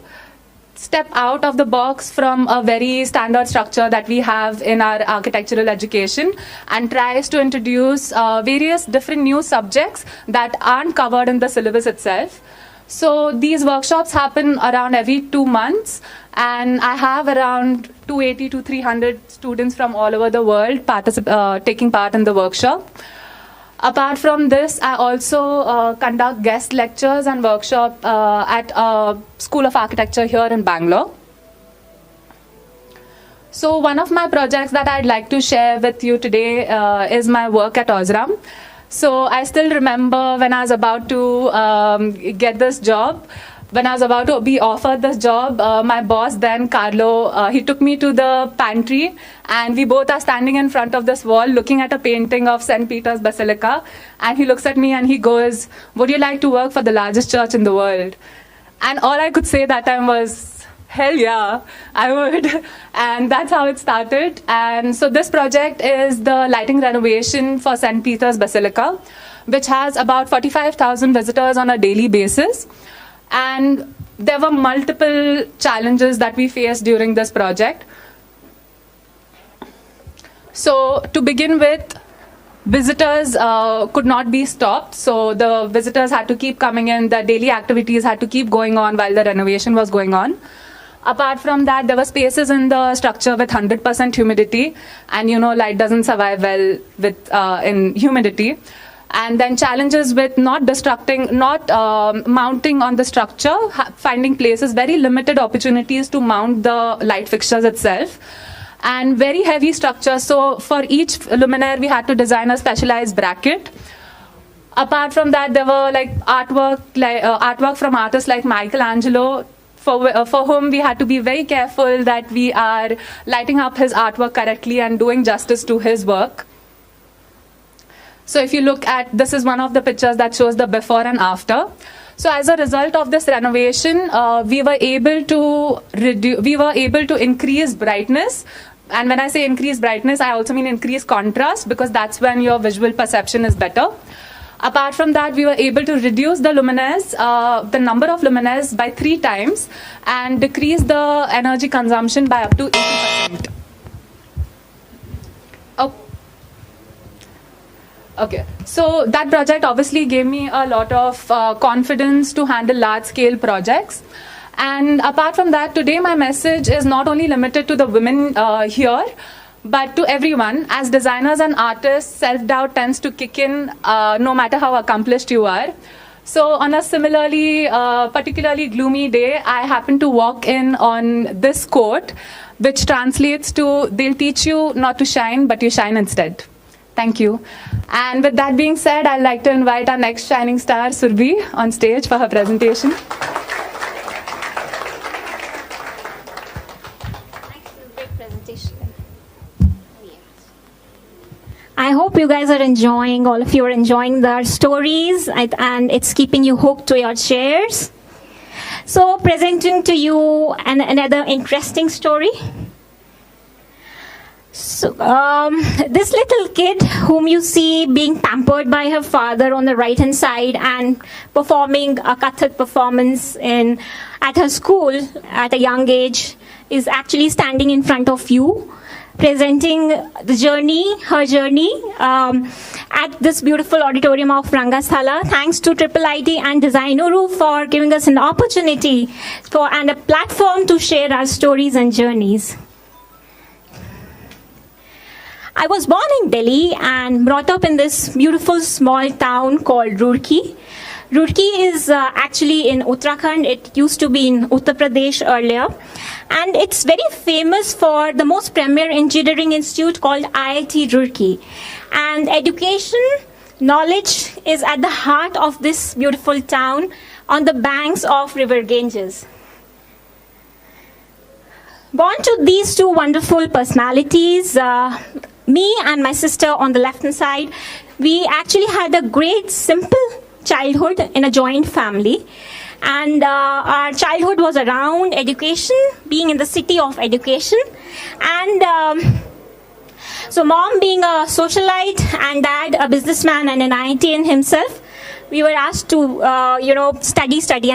step out of the box from a very standard structure that we have in our architectural education and tries to introduce various different new subjects that aren't covered in the syllabus itself. So these workshops happen around every 2 months, and I have around 280 to 300 students from all over the world taking part in the workshop. Apart from this, I also conduct guest lectures and workshops at a School of Architecture here in Bangalore. So one of my projects that I'd like to share with you today is my work at Osram. So I still remember when I was about to get this job. When I was about to be offered this job, my boss then, Carlo, he took me to the pantry, and we both are standing in front of this wall looking at a painting of St. Peter's Basilica, and he looks at me and he goes, "Would you like to work for the largest church in the world?" And all I could say that time was, "Hell yeah, I would." And that's how it started. And so this project is the lighting renovation for St. Peter's Basilica, which has about 45,000 visitors on a daily basis. And there were multiple challenges that we faced during this project. So to begin with, visitors could not be stopped. So the visitors had to keep coming in. The daily activities had to keep going on while the renovation was going on. Apart from that, there were spaces in the structure with 100% humidity. And light doesn't survive well with in humidity. And then challenges with not mounting on the structure, finding places, very limited opportunities to mount the light fixtures itself, and very heavy structure. So for each luminaire, we had to design a specialized bracket. Apart from that, there were like artwork from artists like Michelangelo, for whom we had to be very careful that we are lighting up his artwork correctly and doing justice to his work. So if you look at, this is one of the pictures that shows the before and after. So as a result of this renovation, we were able to increase brightness. And when I say increase brightness, I also mean increase contrast, because that's when your visual perception is better. Apart from that, we were able to reduce the luminaires, the number of luminaires by 3 times, and decrease the energy consumption by up to 80%. Oh. Okay, so that project obviously gave me a lot of confidence to handle large-scale projects. And apart from that, today my message is not only limited to the women here, but to everyone. As designers and artists, self-doubt tends to kick in no matter how accomplished you are. So on a similarly, particularly gloomy day, I happened to walk in on this quote, which translates to, they'll teach you not to shine, but you shine instead. Thank you. And with that being said, I'd like to invite our next shining star, Surbhi, on stage for her presentation. I hope you guys are enjoying, all of you are enjoying the stories, and it's keeping you hooked to your chairs. So presenting to you another interesting story. So, this little kid whom you see being pampered by her father on the right hand side and performing a Kathak performance at her school at a young age is actually standing in front of you, presenting her journey at this beautiful auditorium of Rangasthala. Thanks to IIIT and Designuru for giving us an opportunity and a platform to share our stories and journeys. I was born in Delhi and brought up in this beautiful small town called Roorkee. Roorkee is actually in Uttarakhand. It used to be in Uttar Pradesh earlier. And it's very famous for the most premier engineering institute called IIT Roorkee. And education, knowledge is at the heart of this beautiful town on the banks of River Ganges. Born to these two wonderful personalities, me and my sister on the left-hand side, we actually had a great, simple childhood in a joint family. And our childhood was around education, being in the city of education. And so mom being a socialite and dad a businessman and an IITian himself, we were asked to,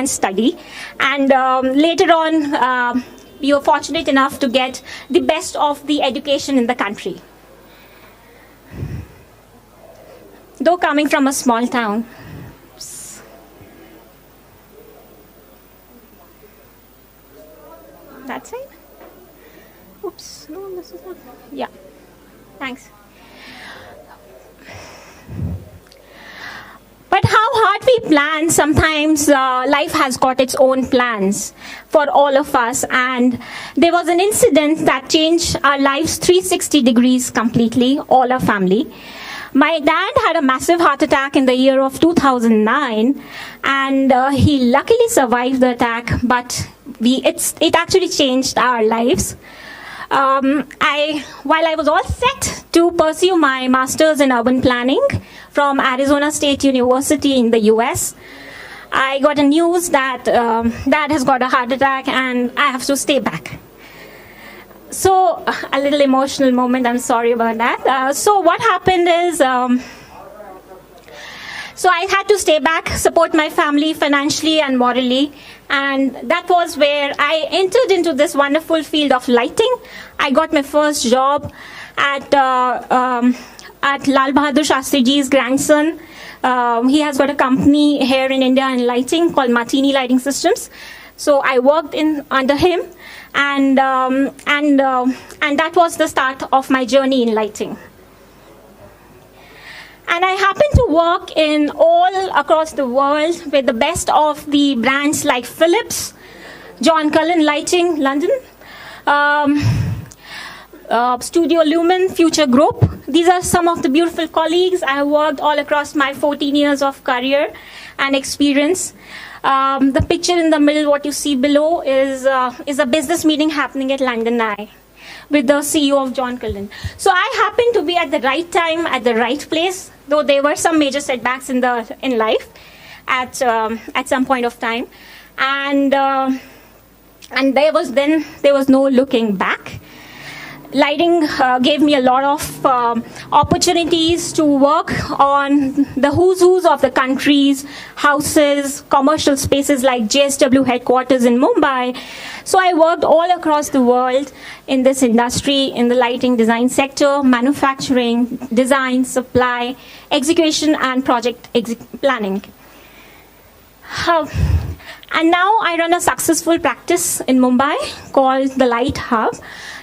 study. And later on, we were fortunate enough to get the best of the education in the country. Though coming from a small town. Oops. That's it? Oops, no, this is not. Yeah, thanks. But how hard we plan, sometimes life has got its own plans for all of us. And there was an incident that changed our lives 360 degrees completely, all our family. My dad had a massive heart attack in the year of 2009, and he luckily survived the attack, but it actually changed our lives. While I was all set to pursue my master's in urban planning from Arizona State University in the US, I got a news that dad has got a heart attack and I have to stay back. So, a little emotional moment, I'm sorry about that. So what happened is, so I had to stay back, support my family financially and morally. And that was where I entered into this wonderful field of lighting. I got my first job at Lal Bahadur Shastri Ji's grandson. He has got a company here in India in lighting called Martini Lighting Systems. So I worked under him, and that was the start of my journey in lighting. And I happened to work in all across the world with the best of the brands like Philips, John Cullen Lighting, London, Studio Lumen Future Group. These are some of the beautiful colleagues I have worked all across my 14 years of career and experience. The picture in the middle, what you see below, is a business meeting happening at London Eye with the CEO of John Cullen. So I happened to be at the right time, at the right place, though there were some major setbacks in life at some point of time, and there was no looking back. Lighting gave me a lot of opportunities to work on the who's of the country's houses, commercial spaces like JSW headquarters in Mumbai. So I worked all across the world in this industry, in the lighting design sector, manufacturing, design, supply, execution, and project planning. And now I run a successful practice in Mumbai called the Light Hub.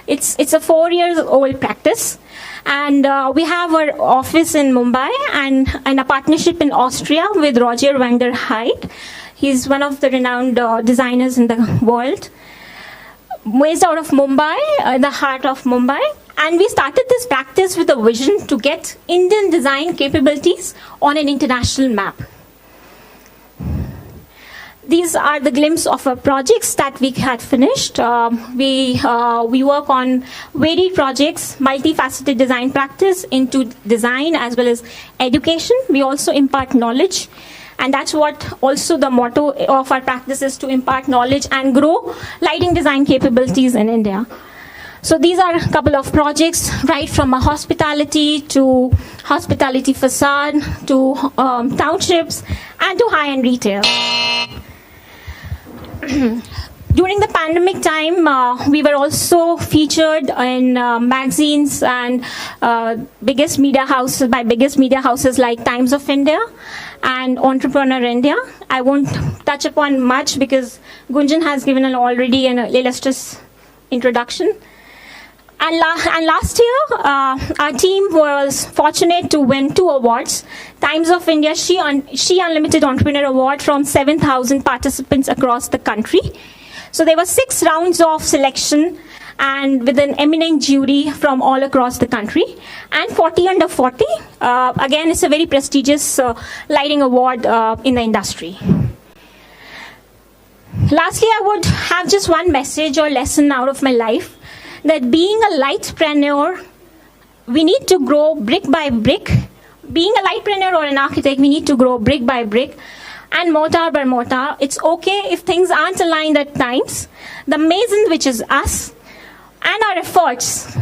It's a 4-year-old practice, and we have our office in Mumbai and a partnership in Austria with Roger van der Heijden. He's one of the renowned designers in the world. Based out of Mumbai, in the heart of Mumbai. And we started this practice with a vision to get Indian design capabilities on an international map. These are the glimpses of our projects that we had finished. We work on varied projects, multifaceted design practice into design as well as education. We also impart knowledge. And that's what also the motto of our practice is, to impart knowledge and grow lighting design capabilities in India. So these are a couple of projects, right from a hospitality to hospitality facade to townships and to high-end retail. During the pandemic time, we were also featured in magazines and biggest media houses like Times of India and Entrepreneur India. I won't touch upon much because Gunjan has given already an illustrious introduction. And last year, our team was fortunate to win 2 awards. Times of India She Unlimited Entrepreneur Award from 7,000 participants across the country. So there were 6 rounds of selection and with an eminent jury from all across the country. And 40 under 40, again, it's a very prestigious lighting award in the industry. Lastly, I would have just one message or lesson out of my life, that being a lightpreneur, we need to grow brick by brick. Being a lightpreneur or an architect, we need to grow brick by brick and mortar by mortar. It's okay if things aren't aligned at times. The mason, which is us, and our efforts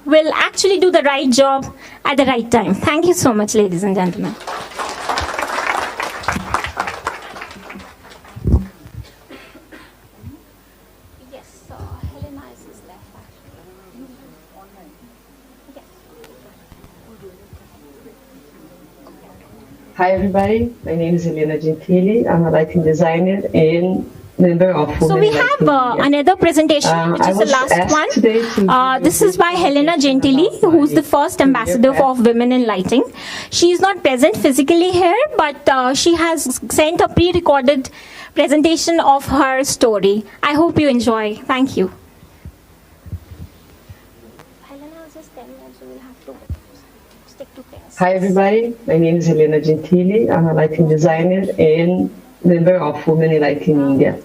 will actually do the right job at the right time. Thank you so much, ladies and gentlemen. Yes, Helena is his left. Hi everybody, my name is Helena. I'm a lighting designer and member of So we have another presentation, which is the last one. This is by Helena Gentili, who's the first ambassador of women in lighting. She is not present physically here, but she has sent a pre-recorded presentation of her story. I hope you enjoy. Thank you. Helena, just 10 minutes, so we'll have to stick to things. Hi everybody, my name is Helena Gentili. I'm a lighting designer and member of Women in Lighting in India.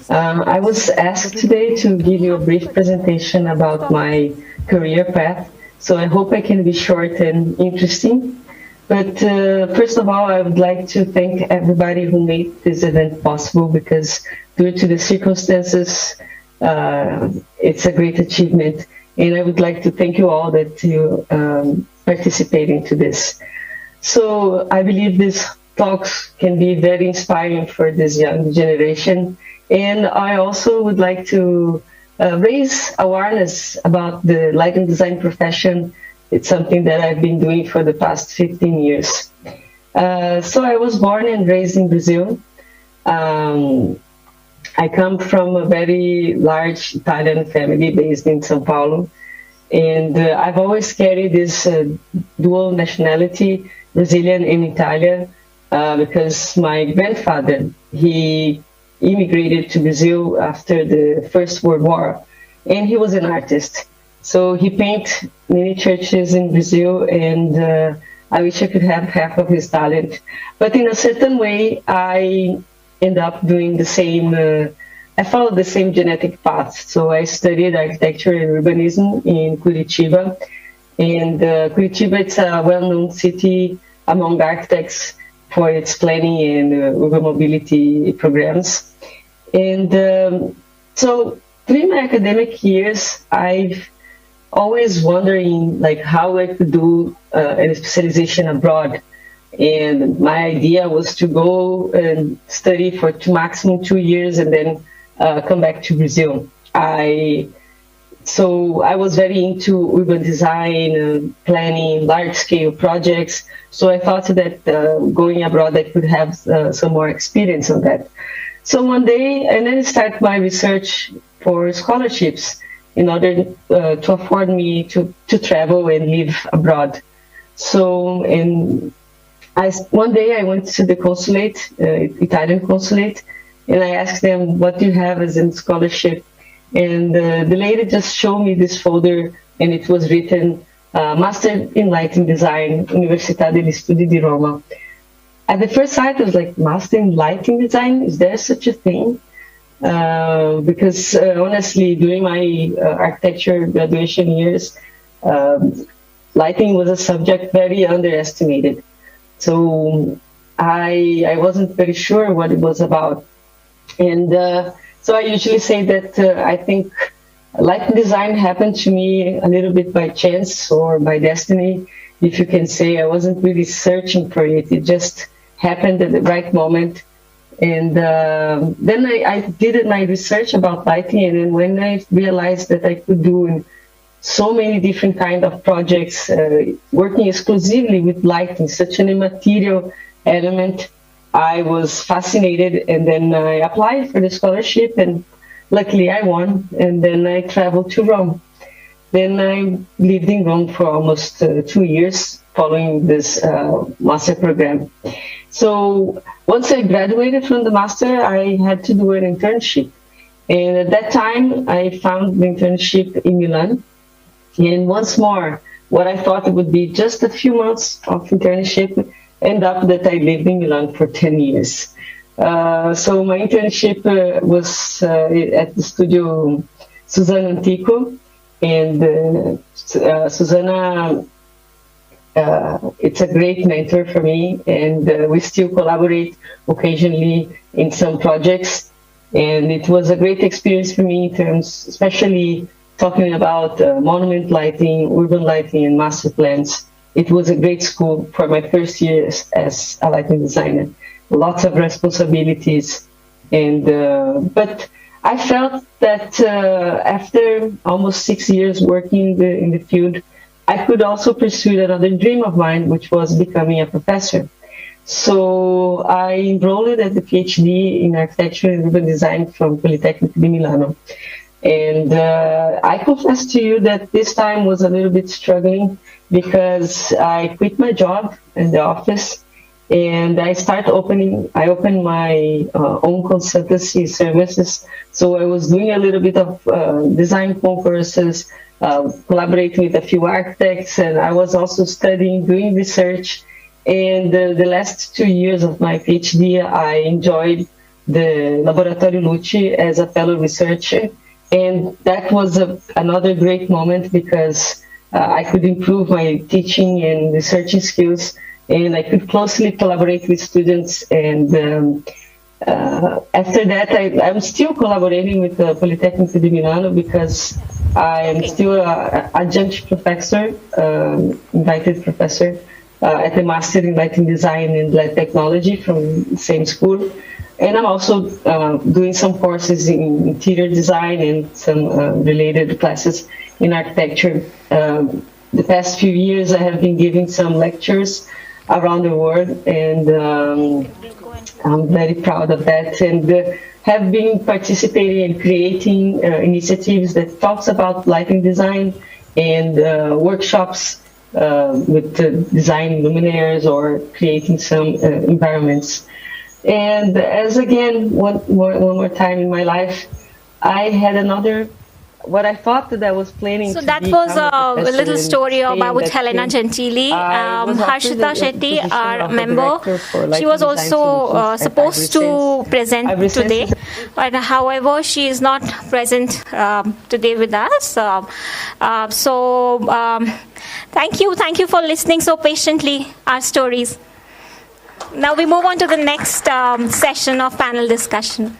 I was asked today to give you a brief presentation about my career path, so I hope I can be short and interesting. But first of all, I would like to thank everybody who made this event possible, because due to the circumstances, it's a great achievement. And I would like to thank you all that you participating to this. So I believe these talks can be very inspiring for this young generation. And I also would like to raise awareness about the lighting design profession. It's something that I've been doing for the past 15 years. So I was born and raised in Brazil. I come from a very large Italian family based in São Paulo. And I've always carried this dual nationality, Brazilian and Italian, because my grandfather, he immigrated to Brazil after the First World War, and he was an artist. So he paints many churches in Brazil, and I wish I could have half of his talent. But in a certain way, I end up doing the same. I followed the same genetic path. So I studied architecture and urbanism in Curitiba. And Curitiba, it's a well-known city among architects for its planning and urban mobility programs. And so during my academic years, I've always wondering like how I could do a specialization abroad. And my idea was to go and study for maximum 2 years and then come back to Brazil. So I was very into urban design, planning, large-scale projects. So I thought that going abroad, I could have some more experience on that. So one day, and then I started my research for scholarships in order to afford me to travel and live abroad. So one day I went to the consulate, Italian consulate, and I asked them, what do you have as a scholarship? And the lady just showed me this folder, and it was written, Master in Lighting Design, Università degli Studi di Roma. At the first sight, I was like, Master in Lighting Design? Is there such a thing? Because honestly, during my architecture graduation years, lighting was a subject very underestimated. So I wasn't very sure what it was about. And so I usually say that I think lighting design happened to me a little bit by chance or by destiny, if you can say. I wasn't really searching for it. It just happened at the right moment. And then I did my research about lighting, and then when I realized that I could do so many different kind of projects, working exclusively with lighting, such an immaterial element, I was fascinated, and then I applied for the scholarship, and luckily I won, and then I traveled to Rome. Then I lived in Rome for almost 2 years following this master program. So once I graduated from the master, I had to do an internship. And at that time, I found the internship in Milan. And once more, what I thought it would be just a few months of internship ended up that I lived in Milan for 10 years. So my internship was at the studio Susanna Antico. And Susanna, it's a great mentor for me, and we still collaborate occasionally in some projects. And it was a great experience for me in terms, especially talking about monument lighting, urban lighting, and master plans. It was a great school for my first years as a lighting designer. Lots of responsibilities, and but I felt that after almost 6 years working in the field, I could also pursue another dream of mine, which was becoming a professor. So I enrolled at the PhD in architecture and urban design from Politecnico di Milano. And I confess to you that this time was a little bit struggling because I quit my job in the office, and I opened my own consultancy services. So I was doing a little bit of design concourses, collaborating with a few architects, and I was also studying, doing research. And the last 2 years of my PhD, I enjoyed the Laboratorio Lucci as a fellow researcher. And that was another great moment because I could improve my teaching and researching skills, and I could closely collaborate with students. And after that, I'm still collaborating with the Politecnico di Milano because I am still an adjunct professor, invited professor at the Master in Lighting Design and Light Technology from the same school. And I'm also doing some courses in interior design and some related classes in architecture. The past few years, I have been giving some lectures around the world, and I'm very proud of that. And have been participating in creating initiatives that talks about lighting design and workshops with design luminaires or creating some environments. And as again, one more time in my life, I had another what I thought that I was planning So to that become was a a professor little in story Spain, about that Helena came- Gentili. I was offered Harshita the Shetty, position our of a member, director for she lighting was design also solutions, and supposed to present I've recently- today, but however, she is not present today with us. Thank you for listening so patiently our stories. Now we move on to the next session of panel discussion.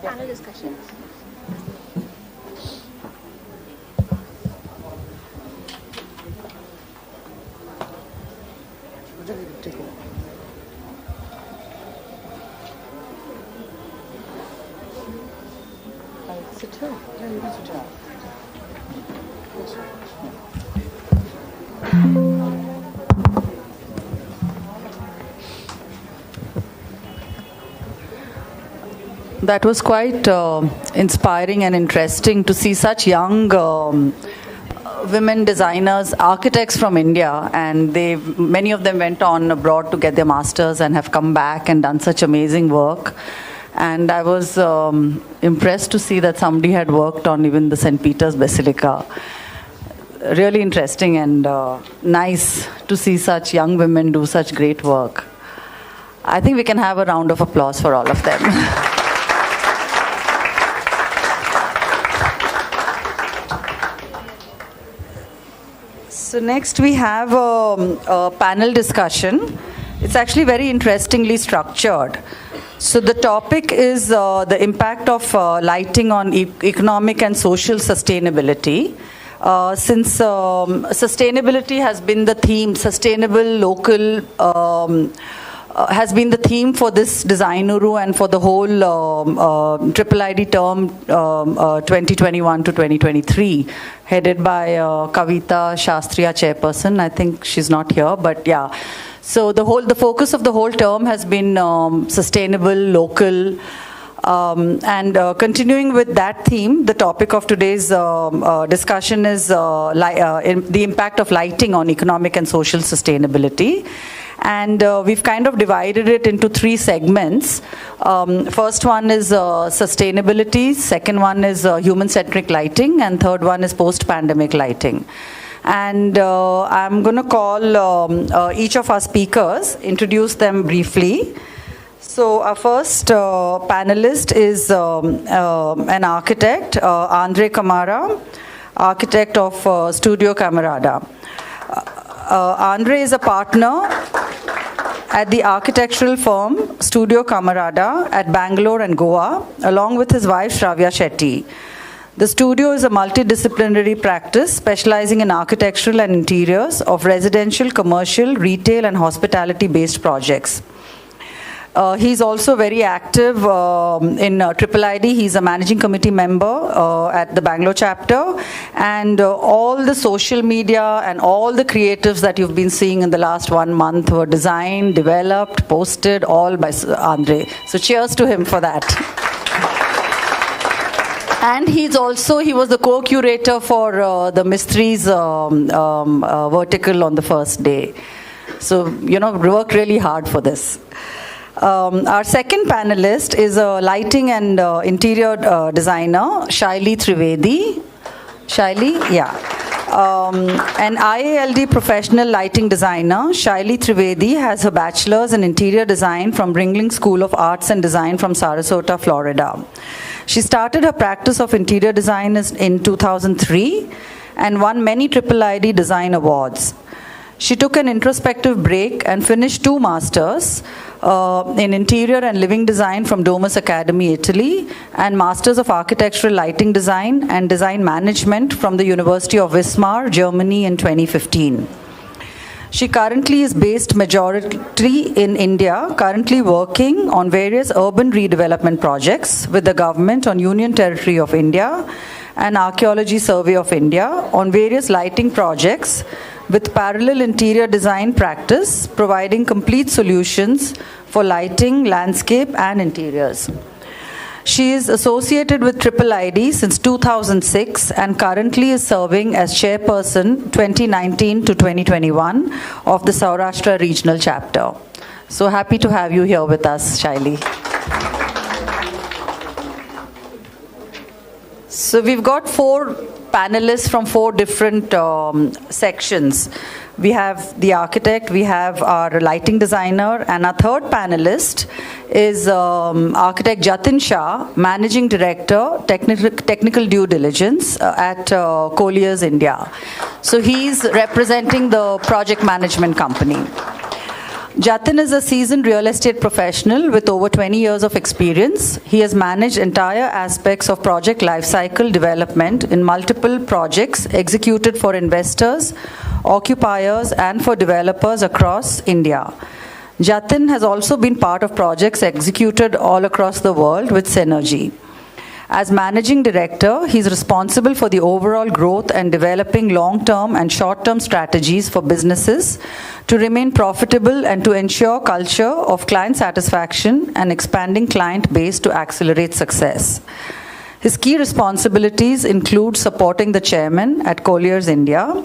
Panel discussion. That was quite inspiring and interesting to see such young women designers, architects from India, and many of them went on abroad to get their masters and have come back and done such amazing work. And I was impressed to see that somebody had worked on even the St. Peter's Basilica. Really interesting and nice to see such young women do such great work. I think we can have a round of applause for all of them. So next we have a panel discussion. It's actually very interestingly structured. So the topic is the impact of lighting on economic and social sustainability. Since sustainability has been the theme, sustainable local has been the theme for this Designuru and for the whole IIID term 2021 to 2023, headed by Kavita Shastriya chairperson. I think she's not here, but yeah. So the focus of the whole term has been sustainable, local, and continuing with that theme, the topic of today's discussion is the impact of lighting on economic and social sustainability. And we've kind of divided it into three segments. First one is sustainability, second one is human-centric lighting, and third one is post-pandemic lighting. And I'm going to call each of our speakers, introduce them briefly. So our first panelist is an architect, Andre Camara, architect of Studio Camerata. Andre is a partner at the architectural firm Studio Camerata at Bangalore and Goa, along with his wife Shravya Shetty. The studio is a multidisciplinary practice specializing in architectural and interiors of residential, commercial, retail, and hospitality-based projects. He's also very active in IIID. He's a managing committee member at the Bangalore chapter, and all the social media and all the creatives that you've been seeing in the last 1 month were designed, developed, posted, all by Andre. So cheers to him for that. And he was the co-curator for the Mistri's vertical on the first day. So, worked really hard for this. Our second panelist is a lighting and interior designer, Shaili Trivedi. Shaili? Yeah. An IALD professional lighting designer, Shaili Trivedi has her bachelor's in interior design from Ringling School of Arts and Design from Sarasota, Florida. She started her practice of interior design in 2003 and won many IIID design awards. She took an introspective break and finished 2 masters in interior and living design from Domus Academy, Italy, and masters of architectural lighting design and design management from the University of Wismar, Germany in 2015. She currently is based majority in India, currently working on various urban redevelopment projects with the government on Union Territory of India and Archaeology Survey of India on various lighting projects with parallel interior design practice, providing complete solutions for lighting, landscape, and interiors. She is associated with IIID since 2006 and currently is serving as chairperson 2019 to 2021 of the Saurashtra Regional Chapter. So happy to have you here with us, Shaili. So we've got 4 panelists from 4 different sections. We have the architect, we have our lighting designer, and our third panelist is architect Jatin Shah, Managing Director, Technical Due Diligence at Colliers India. So he's representing the project management company. Jatin is a seasoned real estate professional with over 20 years of experience. He has managed entire aspects of project lifecycle development in multiple projects executed for investors, occupiers, and for developers across India. Jatin has also been part of projects executed all across the world with synergy. As managing director, he is responsible for the overall growth and developing long-term and short-term strategies for businesses to remain profitable and to ensure culture of client satisfaction and expanding client base to accelerate success. His key responsibilities include supporting the chairman at Colliers India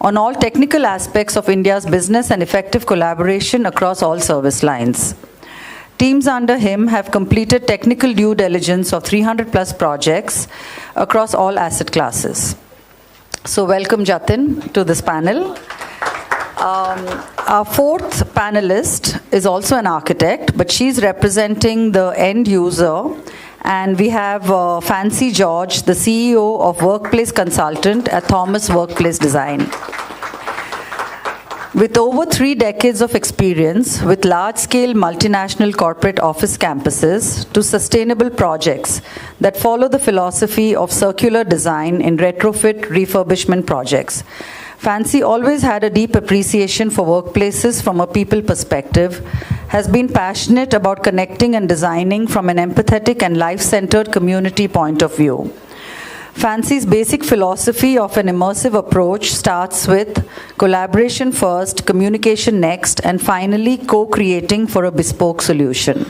on all technical aspects of India's business and effective collaboration across all service lines. Teams under him have completed technical due diligence of 300 plus projects across all asset classes. So welcome Jatin to this panel. Our fourth panelist is also an architect, but she's representing the end user. And we have Fancy George, the CEO of Workplace Consultant at Thomas Workplace Design. With over 3 decades of experience with large-scale multinational corporate office campuses to sustainable projects that follow the philosophy of circular design in retrofit refurbishment projects, Fancy always had a deep appreciation for workplaces from a people perspective, has been passionate about connecting and designing from an empathetic and life-centered community point of view. Fancy's basic philosophy of an immersive approach starts with collaboration first, communication next, and finally co-creating for a bespoke solution.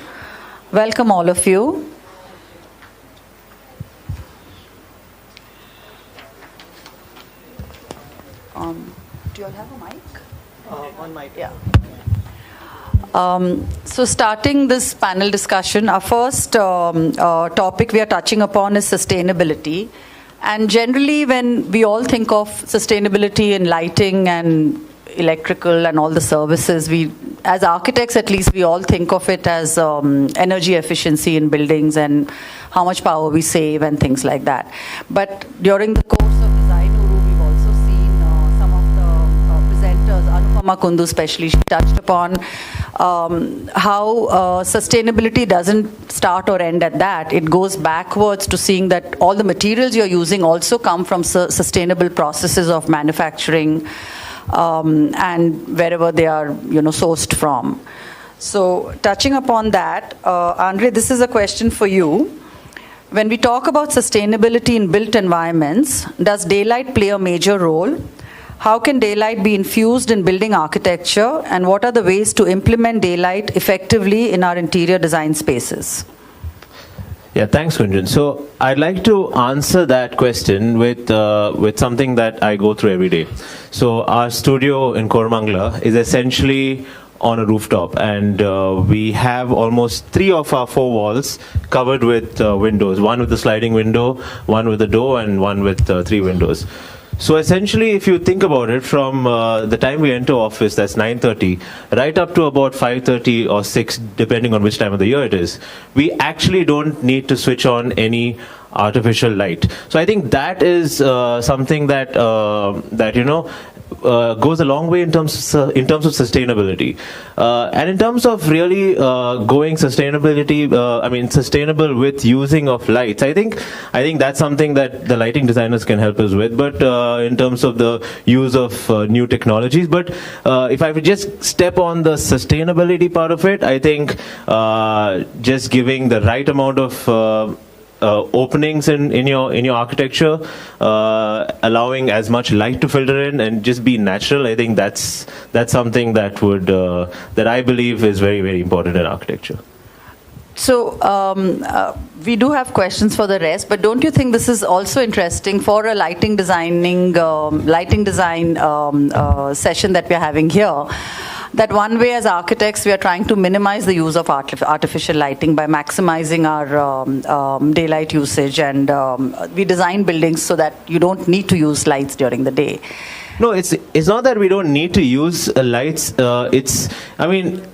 Welcome all of you. Do you all have a mic? One mic. Yeah. So starting this panel discussion, our first topic we are touching upon is sustainability. And generally when we all think of sustainability in lighting and electrical and all the services, we, as architects at least, we all think of it as energy efficiency in buildings and how much power we save and things like that. But during the course of Designuru, we've also seen some of the presenters, Anupama Kundu especially, she touched upon how sustainability doesn't start or end at that. It goes backwards to seeing that all the materials you're using also come from sustainable processes of manufacturing and wherever they are, sourced from. So touching upon that, Andre, this is a question for you. When we talk about sustainability in built environments, does daylight play a major role? How can daylight be infused in building architecture, and what are the ways to implement daylight effectively in our interior design spaces? Yeah, thanks, Kunjan. So I'd like to answer that question with something that I go through every day. So our studio in Koramangala is essentially on a rooftop, and we have almost 3 of our 4 walls covered with windows, one with a sliding window, one with a door, and one with 3 windows. So essentially, if you think about it, from the time we enter office, that's 9:30, right up to about 5:30 or 6, depending on which time of the year it is, we actually don't need to switch on any artificial light. So I think that is something that goes a long way in terms of sustainability, and in terms of really going sustainable with using of lights. I think that's something that the lighting designers can help us with. But in terms of the use of new technologies, but if I would just step on the sustainability part of it, I think just giving the right amount of openings in your architecture, allowing as much light to filter in and just be natural. I think that's something that I believe is very, very important in architecture. So we do have questions for the rest, but don't you think this is also interesting for a lighting design session that we're having here? That one way as architects we are trying to minimize the use of artificial lighting by maximizing our daylight usage, and we design buildings so that you don't need to use lights during the day. No, it's not that we don't need to use lights.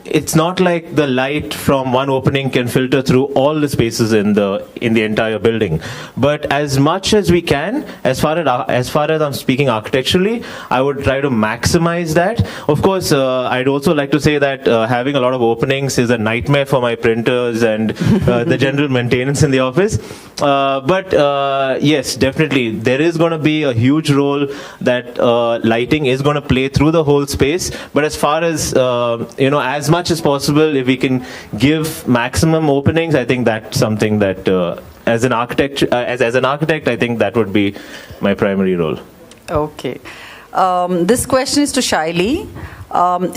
It's not like the light from one opening can filter through all the spaces in the entire building. But as much as we can, as far as I'm speaking architecturally, I would try to maximize that. Of course, I'd also like to say that having a lot of openings is a nightmare for my printers and the general maintenance in the office. But yes, definitely, there is going to be a huge role that lighting is going to play through the whole space. But as far as as much as possible, if we can give maximum openings, I think that's something that as an architect, I think that would be my primary role. Okay. This question is to Shaili.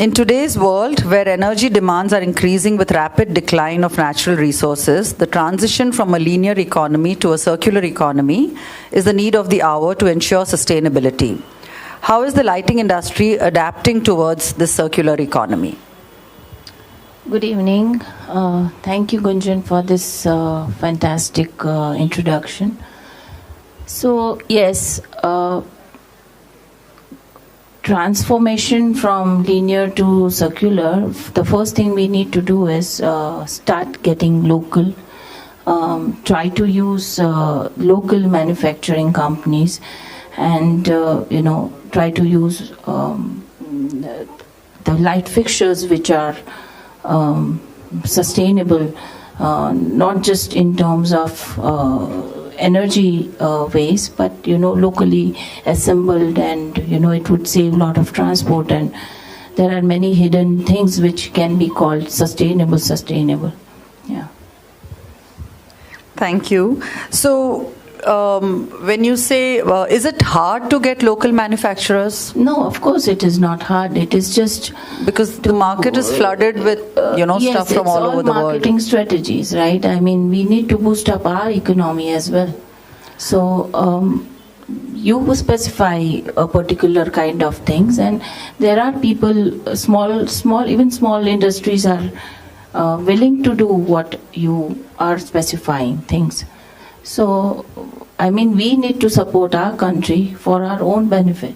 In today's world, where energy demands are increasing with rapid decline of natural resources, the transition from a linear economy to a circular economy is the need of the hour to ensure sustainability. How is the lighting industry adapting towards this circular economy? Good evening. Thank you, Gunjan, for this fantastic introduction. So, yes, transformation from linear to circular, the first thing we need to do is start getting local, try to use local manufacturing companies, and try to use the light fixtures which are sustainable, not just in terms of energy waste, but locally assembled, and it would save a lot of transport, and there are many hidden things which can be called sustainable. Yeah. Thank you. So when you say, is it hard to get local manufacturers? No, of course it is not hard. It is just because the market is flooded with yes, stuff from all over the world. Marketing strategies, right? I mean, we need to boost up our economy as well. So you specify a particular kind of things, and there are people, even small industries are willing to do what you are specifying things. So, I mean, we need to support our country for our own benefit,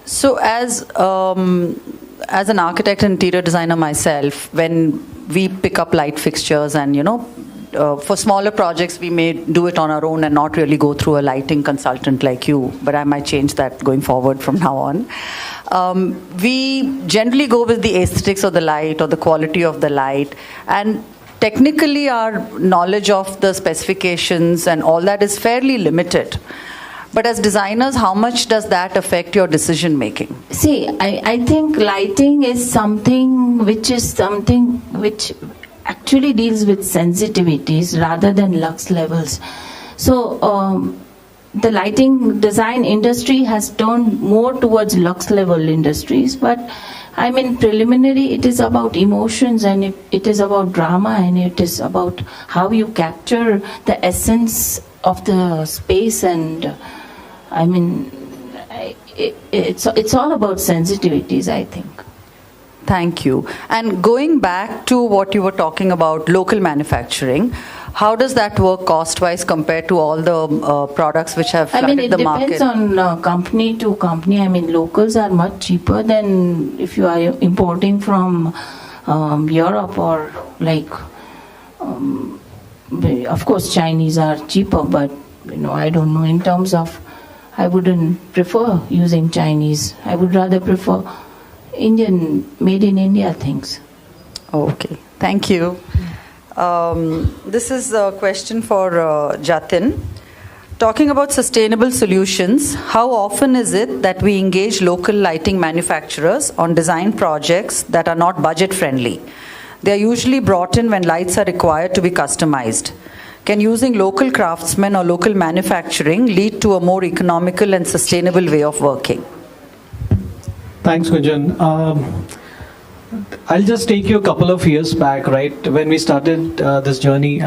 So, as an architect and interior designer myself, when we pick up light fixtures and, for smaller projects, we may do it on our own and not really go through a lighting consultant like you, but I might change that going forward from now on. We generally go with the aesthetics of the light or the quality of the light, and technically our knowledge of the specifications and all that is fairly limited. But as designers, how much does that affect your decision making? See, I think lighting is something which actually deals with sensitivities rather than lux levels. So the lighting design industry has turned more towards lux level industries, but I mean, preliminary, it is about emotions, and it is about drama, and it is about how you capture the essence of the space, and I mean, it's all about sensitivities, I think. Thank you. And going back to what you were talking about, local manufacturing, how does that work cost-wise compared to all the products which have flooded the market? It depends on company to company. I mean, locals are much cheaper than if you are importing from Europe or of course, Chinese are cheaper, but I don't know in terms of. I wouldn't prefer using Chinese. I would rather prefer Indian, made in India things. Okay, thank you. This is a question for Jatin. Talking about sustainable solutions, how often is it that we engage local lighting manufacturers on design projects that are not budget friendly? They are usually brought in when lights are required to be customized. Can using local craftsmen or local manufacturing lead to a more economical and sustainable way of working? Thanks, Gunjan. I'll just take you a couple of years back, right? When we started this journey,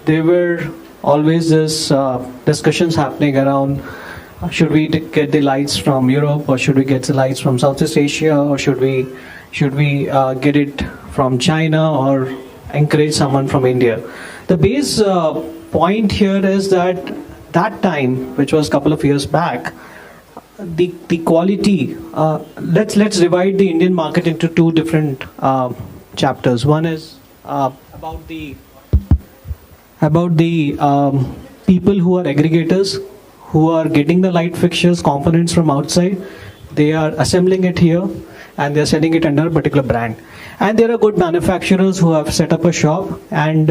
there were always this discussions happening around should we get the lights from Europe, or should we get the lights from Southeast Asia, or should we get it from China, or encourage someone from India. The base point here is that time, which was a couple of years back, the quality, let's divide the Indian market into two different chapters. One is about the people who are aggregators, who are getting the light fixtures components from outside. They are assembling it here and they're selling it under a particular brand. And there are good manufacturers who have set up a shop and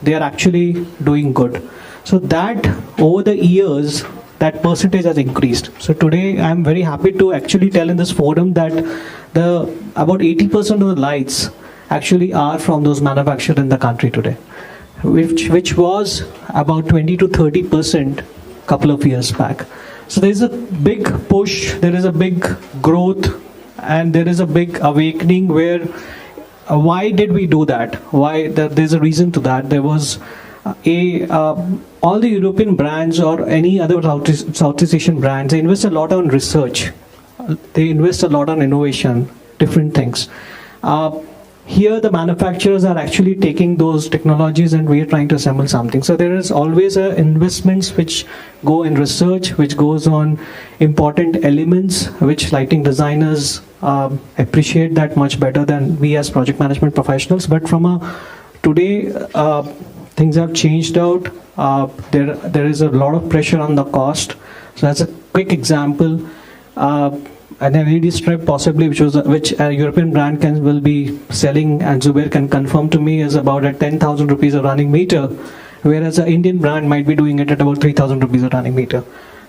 they are actually doing good. So that over the years, that percentage has increased. So today I'm very happy to actually tell in this forum that about 80% of the lights actually are from those manufactured in the country today, which was about 20 to 30% couple of years back. So there is a big push, there is a big growth, and there is a big awakening where why did we do that? Why? There's a reason to that. There was all the European brands or any other Southeast Asian brands, they invest a lot on research. They invest a lot on innovation, different things. Here the manufacturers are actually taking those technologies and we are trying to assemble something. So there is always investments which go in research, which goes on important elements, which lighting designers appreciate that much better than we as project management professionals. But today, things have changed out. There is a lot of pressure on the cost. So that's a quick example. An LED strip possibly which a European brand will be selling, and Zubair can confirm to me, is about at 10,000 rupees a running meter, whereas an Indian brand might be doing it at about 3,000 rupees a running meter.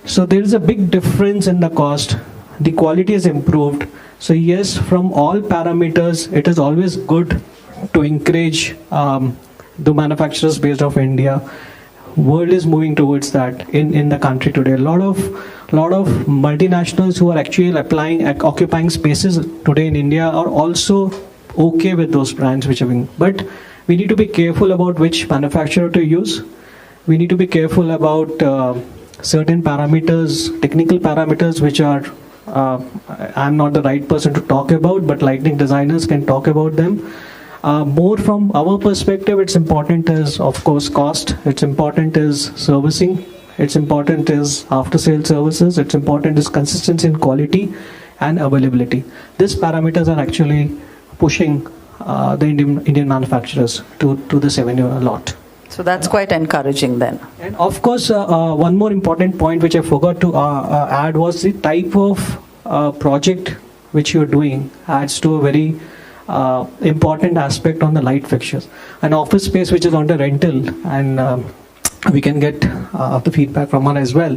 So there is a big difference in the cost. The quality is improved. So yes, from all parameters, it is always good to encourage the manufacturers based off India. World is moving towards that in the country today. A lot of multinationals who are actually occupying spaces today in India are also okay with those brands which are being. But we need to be careful about which manufacturer to use. We need to be careful about certain parameters, technical parameters, which are I'm not the right person to talk about, but lighting designers can talk about them. More from our perspective, it's important is, of course, cost. It's important is servicing. It's important is after-sale services. It's important is consistency in quality and availability. These parameters are actually pushing the Indian manufacturers to this avenue a lot. So that's quite encouraging then. And of course, one more important point which I forgot to add was the type of project which you're doing adds to a very important aspect on the light fixtures. An office space which is under rental, and we can get the feedback from her as well.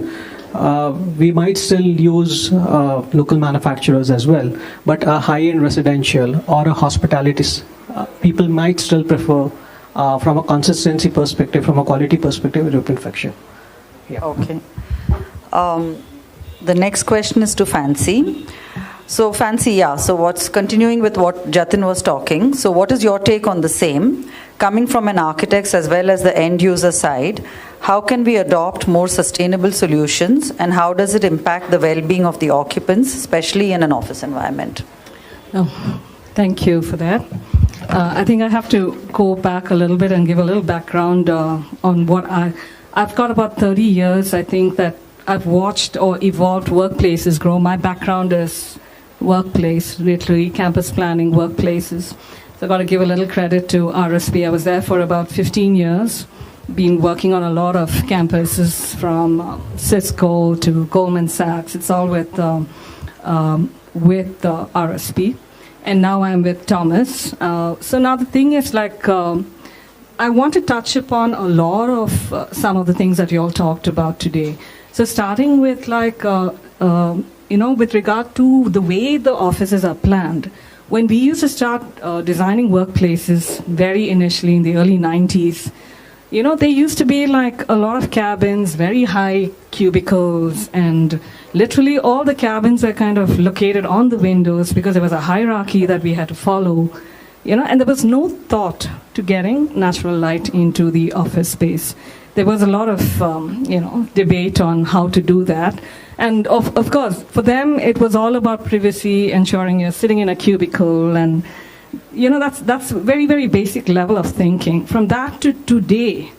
We might still use local manufacturers as well, but a high-end residential or a hospitality, people might still prefer from a consistency perspective, from a quality perspective, European fixture. Yeah. Okay. The next question is to Fancy. So Fancy, so what's continuing with what Jatin was talking. So what is your take on the same? Coming from an architect's as well as the end user side, how can we adopt more sustainable solutions, and how does it impact the well-being of the occupants, especially in an office environment? Oh, thank you for that. I think I have to go back a little bit and give a little background on what I've got about 30 years. I think that I've watched or evolved workplaces grow. My background is workplace, literally campus planning, workplaces. So I've got to give a little credit to RSP. I was there for about 15 years, been working on a lot of campuses from Cisco to Goldman Sachs. It's all with RSP. And now I'm with Thomas. So now the thing is I want to touch upon a lot of some of the things that you all talked about today. So starting with with regard to the way the offices are planned. When we used to start designing workplaces very initially in the early 90s, they used to be like a lot of cabins, very high cubicles, and literally all the cabins are kind of located on the windows because there was a hierarchy that we had to follow, and there was no thought to getting natural light into the office space. There was a lot of, debate on how to do that. And of course, for them, it was all about privacy, ensuring you're sitting in a cubicle, and that's very, very basic level of thinking. From that to today,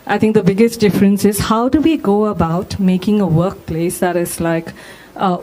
I think the biggest difference is how do we go about making a workplace that is like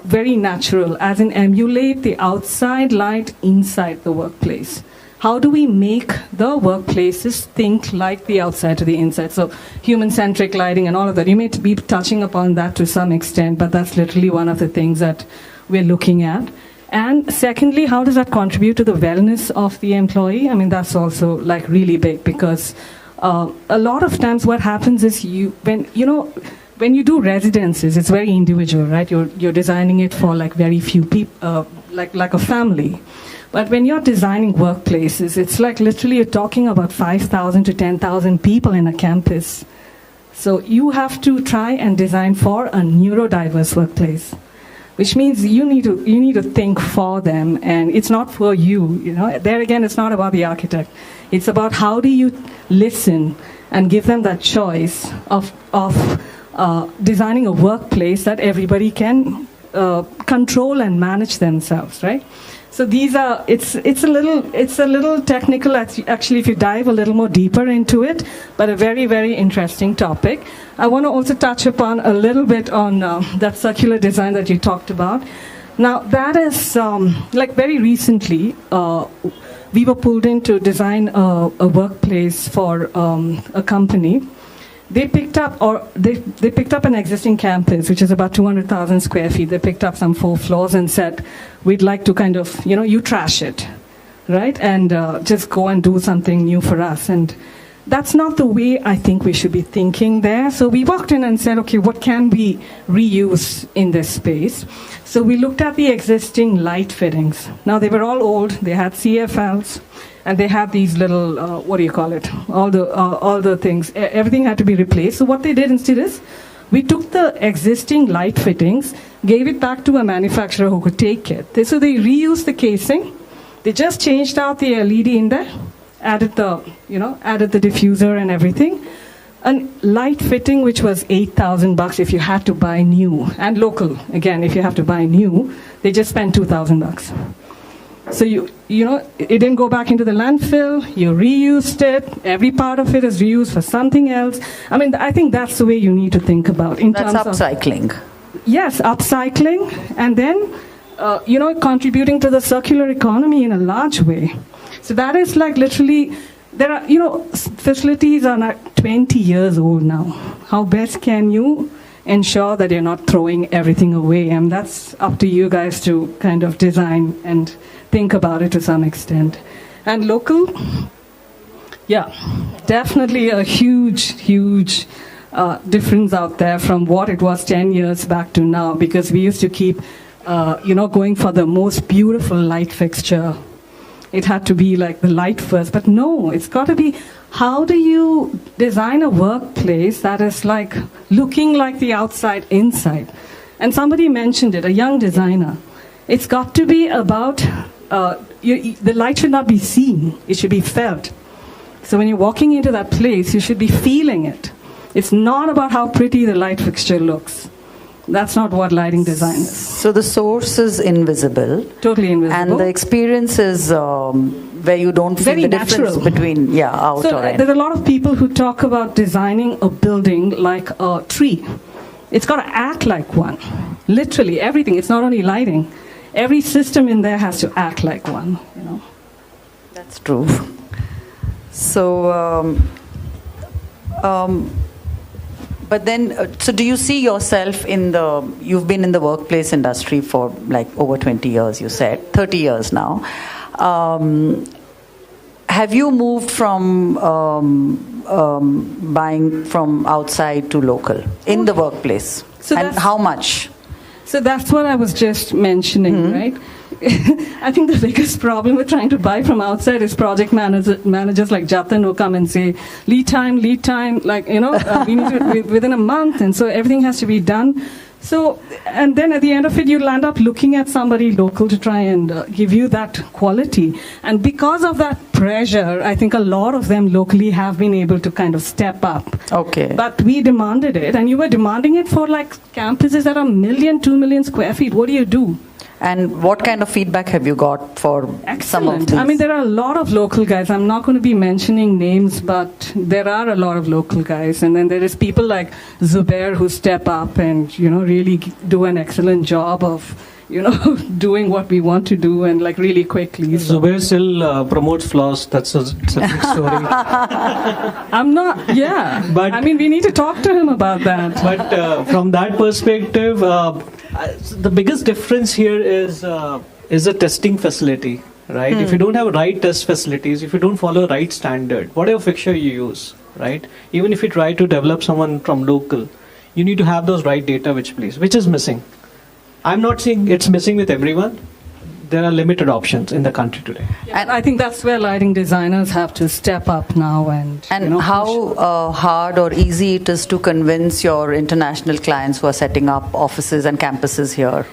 very natural, as in emulate the outside light inside the workplace. How do we make the workplaces think like the outside to the inside? So human-centric lighting and all of that. You may be touching upon that to some extent, but that's literally one of the things that we're looking at. And secondly, how does that contribute to the wellness of the employee? I mean, that's also like really big, because a lot of times what happens is when you do residences, it's very individual, right? You're designing it for like very few people, like a family. But when you're designing workplaces, it's like literally you're talking about 5,000 to 10,000 people in a campus. So you have to try and design for a neurodiverse workplace, which means you need to think for them, and it's not for you. There again, it's not about the architect. It's about how do you listen and give them that choice of designing a workplace that everybody can control and manage themselves, right? So these are, it's a little technical actually if you dive a little more deeper into it, but a very, very interesting topic. I want to also touch upon a little bit on that circular design that you talked about. Now that is, like very recently, we were pulled in to design a workplace for a company. They picked up an existing campus, which is about 200,000 square feet. They picked up some 4 floors and said, we'd like to kind of, you trash it, right? And just go and do something new for us. And that's not the way I think we should be thinking there. So we walked in and said, okay, what can we reuse in this space? So we looked at the existing light fittings. Now they were all old. They had CFLs. And they had these little, all the things. Everything had to be replaced. So what they did instead is, we took the existing light fittings, gave it back to a manufacturer who could take it. So they reused the casing. They just changed out the LED in there, added the diffuser and everything. And light fitting, which was $8,000 if you had to buy new, and local, again, if you have to buy new, they just spent $2,000. So it didn't go back into the landfill, you reused it, every part of it is reused for something else. I mean, I think that's the way you need to think about in terms of upcycling. Yes, upcycling, and then, contributing to the circular economy in a large way. So that is like literally, there are, facilities are like 20 years old now. How best can you ensure that you're not throwing everything away? And that's up to you guys to kind of design and think about it to some extent. And local, yeah, definitely a huge difference out there from what it was 10 years back to now, because we used to keep, going for the most beautiful light fixture. It had to be like the light first, but no, it's got to be, how do you design a workplace that is like looking like the outside inside? And somebody mentioned it, a young designer. It's got to be about, the light should not be seen, it should be felt. So when you're walking into that place, you should be feeling it. It's not about how pretty the light fixture looks. That's not what lighting design is. So the source is invisible. Totally invisible. And the experience is where you don't feel very the natural difference between out so or in. There's a lot of people who talk about designing a building like a tree. It's got to act like one. Literally everything. It's not only lighting. Every system in there has to act like one. That's true. So, but then, so do you see yourself you've been in the workplace industry for like over 20 years, you said, 30 years now. Have you moved from buying from outside to local in the workplace? And how much? So that's what I was just mentioning, right? I think the biggest problem with trying to buy from outside is project managers like Jatin who come and say, lead time, like, we need to within a month. And so everything has to be done So, and then at the end of it, you'll end up looking at somebody local to try and give you that quality. And because of that pressure, I think a lot of them locally have been able to kind of step up. Okay. But we demanded it, and you were demanding it for like campuses that are 1 million, 2 million square feet. What do you do? And what kind of feedback have you got for some of these? I mean, there are a lot of local guys. I'm not going to be mentioning names, but there are a lot of local guys. And then there is people like Zubair who step up and, really do an excellent job of, doing what we want to do and like really quickly. So. Zubair still promotes flaws. That's a different story. I'm not, yeah. But I mean, we need to talk to him about that. But from that perspective, the biggest difference here is a testing facility, right? If you don't have right test facilities, if you don't follow right standard, whatever fixture you use, right? Even if you try to develop someone from local, you need to have those right data which is missing. I'm not saying it's missing with everyone. There are limited options in the country today. And I think that's where lighting designers have to step up now and how hard or easy it is to convince your international clients who are setting up offices and campuses here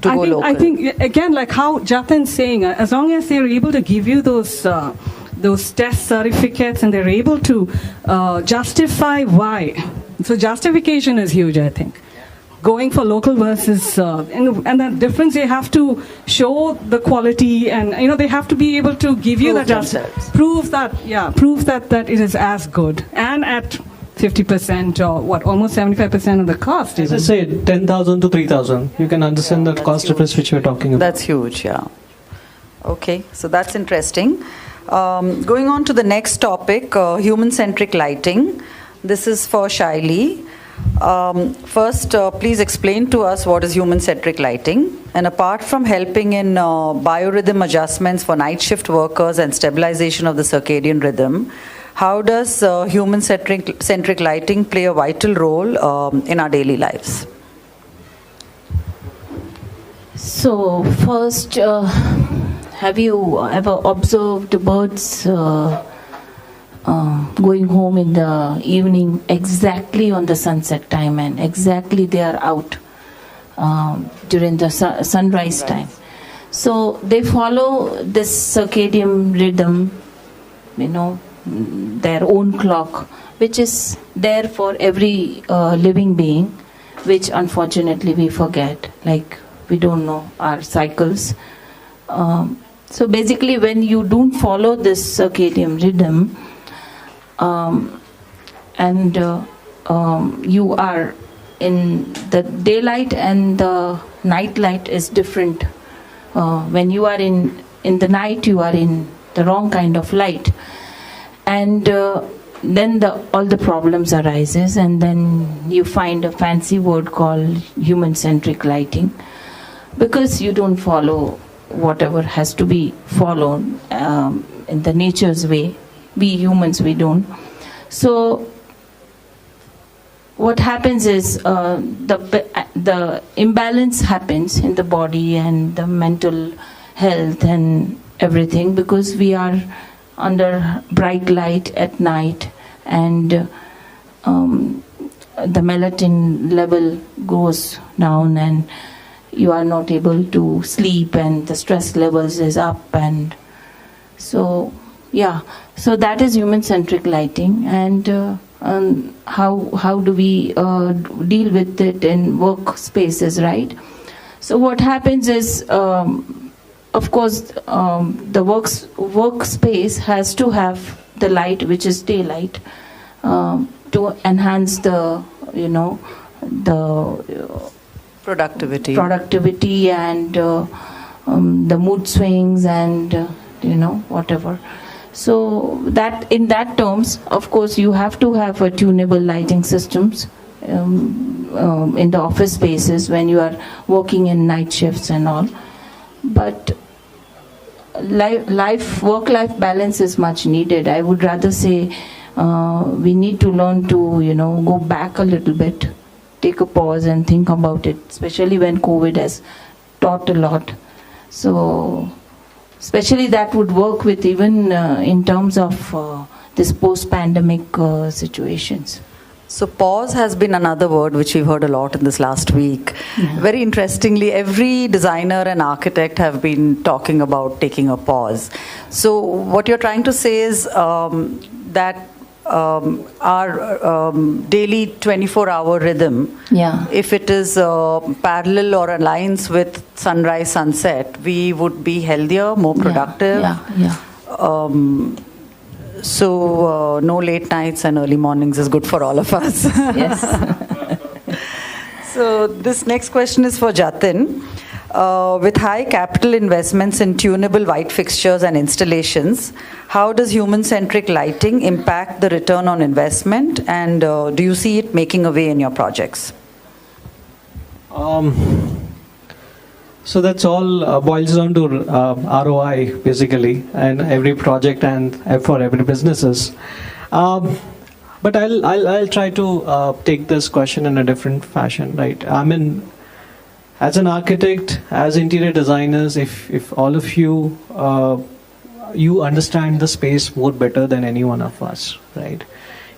to go local? I think, again, like how Jatin's saying, as long as they're able to give you those test certificates and they're able to justify why. So justification is huge, I think. Going for local versus, and the difference, they have to show the quality and, they have to be able to give you prove that it is as good and at 50% or almost 75% of the cost. As I say, 10,000 to 3,000. You can understand the cost difference which we're talking about. That's huge, yeah. Okay, so that's interesting. Going on to the next topic, human-centric lighting. This is for Shaili. First, please explain to us what is human-centric lighting. And apart from helping in biorhythm adjustments for night shift workers and stabilization of the circadian rhythm, how does human-centric lighting play a vital role in our daily lives? So, first, have you ever observed birds going home in the evening exactly on the sunset time, and exactly they are out during the sunrise time? So they follow this circadian rhythm, their own clock, which is there for every living being, which unfortunately we forget, like we don't know our cycles. So basically, when you don't follow this circadian rhythm, and you are in the daylight and the night light is different. When you are in the night, you are in the wrong kind of light, and then all the problems arises, and then you find a fancy word called human-centric lighting, because you don't follow whatever has to be followed in the nature's way. We humans, we don't. So what happens is the imbalance happens in the body and the mental health and everything, because we are under bright light at night, and the melatonin level goes down and you are not able to sleep, and the stress levels is up, and so so that is human-centric lighting. And how do we deal with it in workspaces, right? So what happens is, of course, the workspace has to have the light, which is daylight, to enhance the productivity and the mood swings and whatever. So that in that terms, of course, you have to have a tunable lighting systems in the office spaces when you are working in night shifts and all. But work-life balance is much needed. I would rather say we need to learn to go back a little bit, take a pause and think about it, especially when COVID has taught a lot. So especially that would work with even in terms of this post-pandemic situations. So pause has been another word which we've heard a lot in this last week. Very interestingly, every designer and architect have been talking about taking a pause. So what you're trying to say is that our daily 24-hour rhythm, if it is parallel or aligns with sunrise, sunset, we would be healthier, more productive. So no late nights and early mornings is good for all of us. Yes. So this next question is for Jatin. With high capital investments in tunable white fixtures and installations, how does human-centric lighting impact the return on investment, and do you see it making a way in your projects? So that's all boils down to ROI basically, and every project and for every businesses. But I'll try to take this question in a different fashion, right? I mean, as an architect, as interior designers, if all of you you understand the space more better than any one of us, right?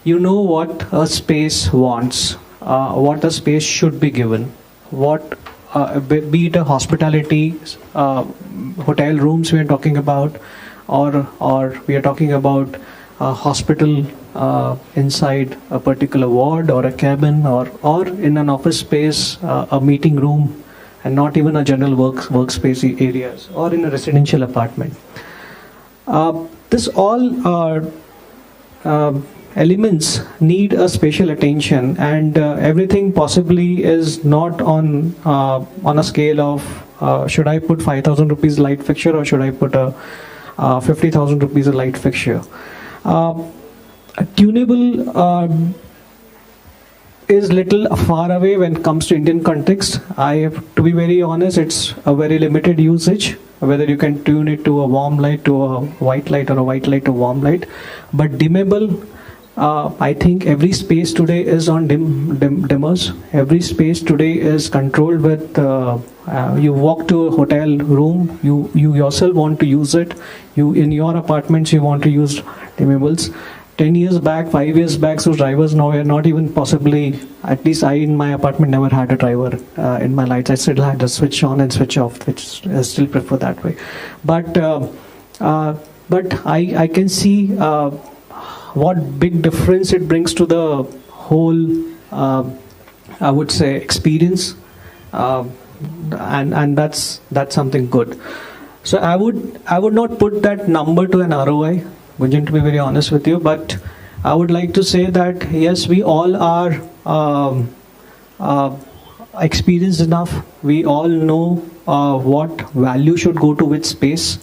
You know what a space wants, what a space should be given, what be it a hospitality, hotel rooms we are talking about, or we are talking about a hospital inside a particular ward or a cabin, or in an office space, a meeting room, and not even a general workspace areas, or in a residential apartment. This all elements need a special attention, and everything possibly is not on a scale of should I put 5,000 rupees light fixture or should I put a 50,000 rupees light fixture. Tunable is little far away when it comes to Indian context. I have to be very honest, it's a very limited usage, whether you can tune it to a warm light to a white light or a white light to warm light. But dimmable, I think every space today is on dimmers. Every space today is controlled with, you walk to a hotel room, you yourself want to use it. You in your apartments, you want to use dimmables. 10 years back, 5 years back, so drivers now are not even possibly, at least I in my apartment never had a driver in my lights. I still had a switch on and switch off, which I still prefer that way. But I can see what big difference it brings to the whole, I would say, experience, and that's something good. So I would not put that number to an ROI, Gunjan, to be very honest with you, but I would like to say that yes, we all are experienced enough. We all know what value should go to which space.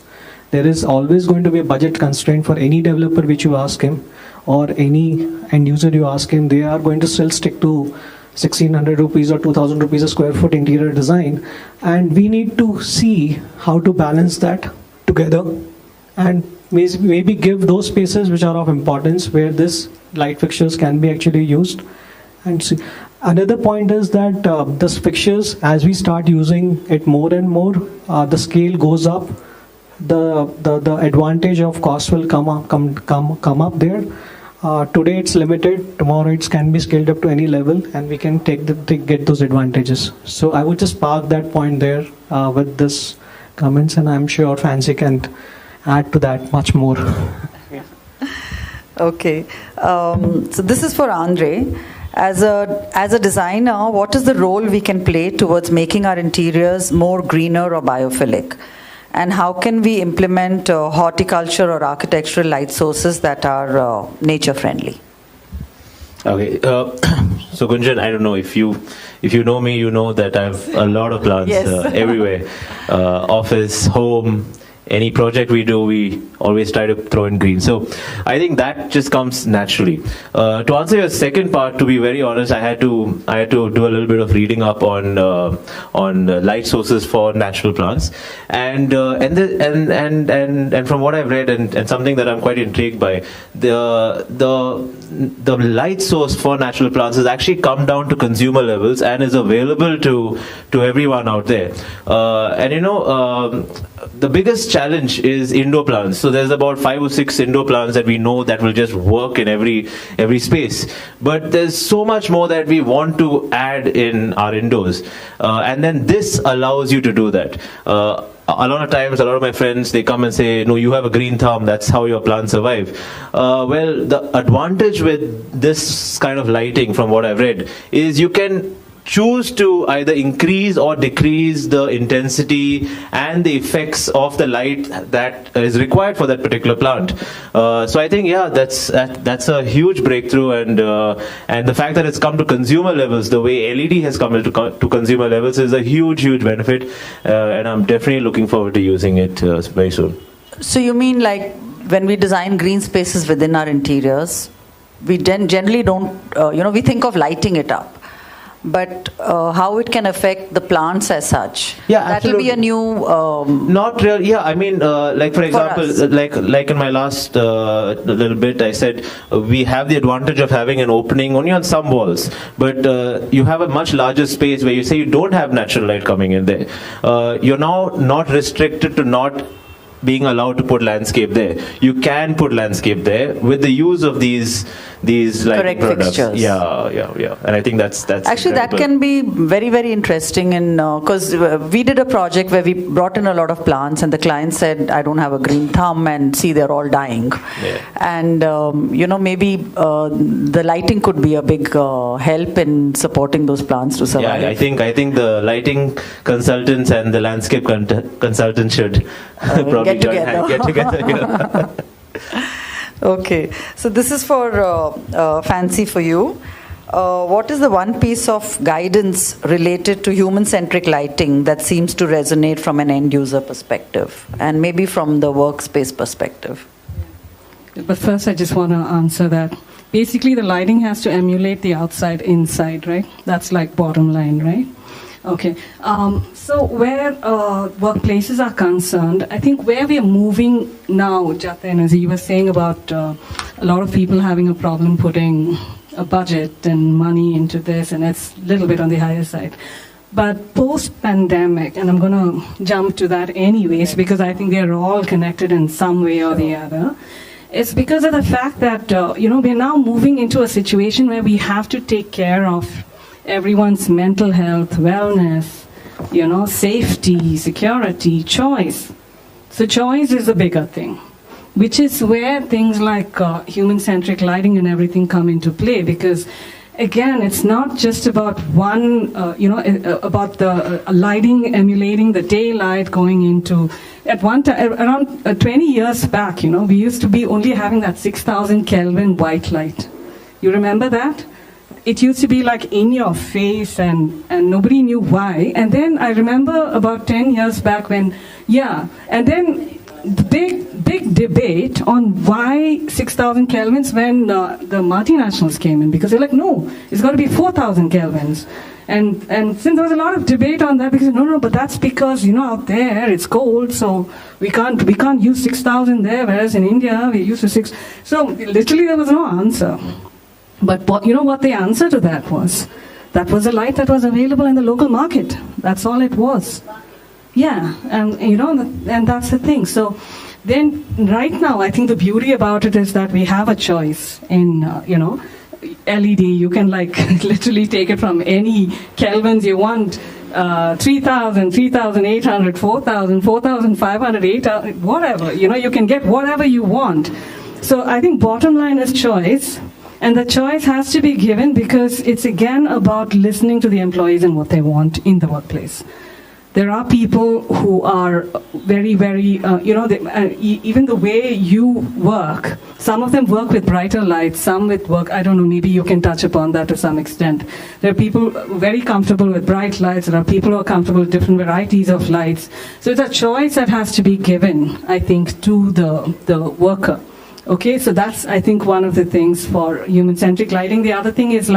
There is always going to be a budget constraint for any developer which you ask him, or any end user you ask him. They are going to still stick to 1,600 rupees or 2,000 rupees a square foot interior design, and we need to see how to balance that together, and maybe give those spaces which are of importance where this light fixtures can be actually used. And see, another point is that this fixtures, as we start using it more and more, the scale goes up. The advantage of cost will come up there. Today it's limited. Tomorrow it can be scaled up to any level, and we can get those advantages. So I would just park that point there with this comments, and I'm sure Fancy can add to that much more. Okay, so this is for Andre. As a designer, what is the role we can play towards making our interiors more greener or biophilic? And how can we implement horticulture or architectural light sources that are nature friendly? Okay, so Gunjan, I don't know if you know me, you know that I have a lot of plants everywhere, office, home. Any project we do, we always try to throw in green. So I think that just comes naturally. To answer your second part, to be very honest, I had to do a little bit of reading up on light sources for natural plants, and from what I've read and something that I'm quite intrigued by, the light source for natural plants has actually come down to consumer levels and is available to everyone out there. And the biggest challenge is indoor plants. So there's about 5 or 6 indoor plants that we know that will just work in every space. But there's so much more that we want to add in our indoors. And then this allows you to do that. A lot of times, a lot of my friends, they come and say, no, you have a green thumb, that's how your plants survive. Well, the advantage with this kind of lighting, from what I've read, is you can choose to either increase or decrease the intensity and the effects of the light that is required for that particular plant. So I think, yeah, that's a huge breakthrough, and the fact that it's come to consumer levels, the way LED has come to consumer levels, is a huge benefit, and I'm definitely looking forward to using it very soon. So you mean like when we design green spaces within our interiors, we generally don't, we think of lighting it up. But how it can affect the plants as such? Yeah, that will be a new. Not really. Yeah, I mean, like for example, like in my last little bit, I said we have the advantage of having an opening only on some walls, but you have a much larger space where you say you don't have natural light coming in there. You're now not restricted to not being allowed to put landscape there. You can put landscape there with the use of these lighting products. Fixtures. Yeah. And I think that's actually incredible. That can be very, very interesting, in because we did a project where we brought in a lot of plants, and the client said, I don't have a green thumb, and see, they're all dying. Yeah. And maybe the lighting could be a big help in supporting those plants to survive. Yeah, I think the lighting consultants and the landscape consultants should probably get together here. Okay, so this is for Fancy for you. What is the one piece of guidance related to human-centric lighting that seems to resonate from an end-user perspective, and maybe from the workspace perspective? But first, I just want to answer that. Basically, the lighting has to emulate the outside inside, right? That's like bottom line, right? Okay. So where workplaces are concerned, I think where we are moving now, Jatin, as you were saying about a lot of people having a problem putting a budget and money into this, and it's a little bit on the higher side. But post-pandemic, and I'm going to jump to that anyways, because I think they're all connected in some way or the other. It's because of the fact that, we're now moving into a situation where we have to take care of everyone's mental health, wellness, safety, security, choice. So choice is a bigger thing, which is where things like human-centric lighting and everything come into play, because again, it's not just about about the lighting emulating the daylight going into. At one time, around 20 years back, we used to be only having that 6,000 Kelvin white light. You remember that? It used to be like in your face, and nobody knew why. And then I remember about 10 years back when, and then the big debate on why 6,000 Kelvins when the multinationals came in, because they're like, no, it's got to be 4,000 Kelvins. And since there was a lot of debate on that, because no, but that's because out there it's cold, so we can't use 6,000 there, whereas in India we used to 6. So literally there was no answer. But what the answer to that was? That was a light that was available in the local market. That's all it was. Yeah, and and that's the thing. So then right now, I think the beauty about it is that we have a choice in LED. You can literally take it from any Kelvins you want. 3,000, 3,800, 4,000, 4,500, 8,000, whatever. You can get whatever you want. So I think bottom line is choice. And the choice has to be given because it's again about listening to the employees and what they want in the workplace. There are people who are very, very, even the way you work, some of them work with brighter lights, some with work, I don't know, maybe you can touch upon that to some extent. There are people very comfortable with bright lights, there are people who are comfortable with different varieties of lights. So it's a choice that has to be given, I think, to the worker. Okay, so that's, I think, one of the things for human-centric lighting. The other thing is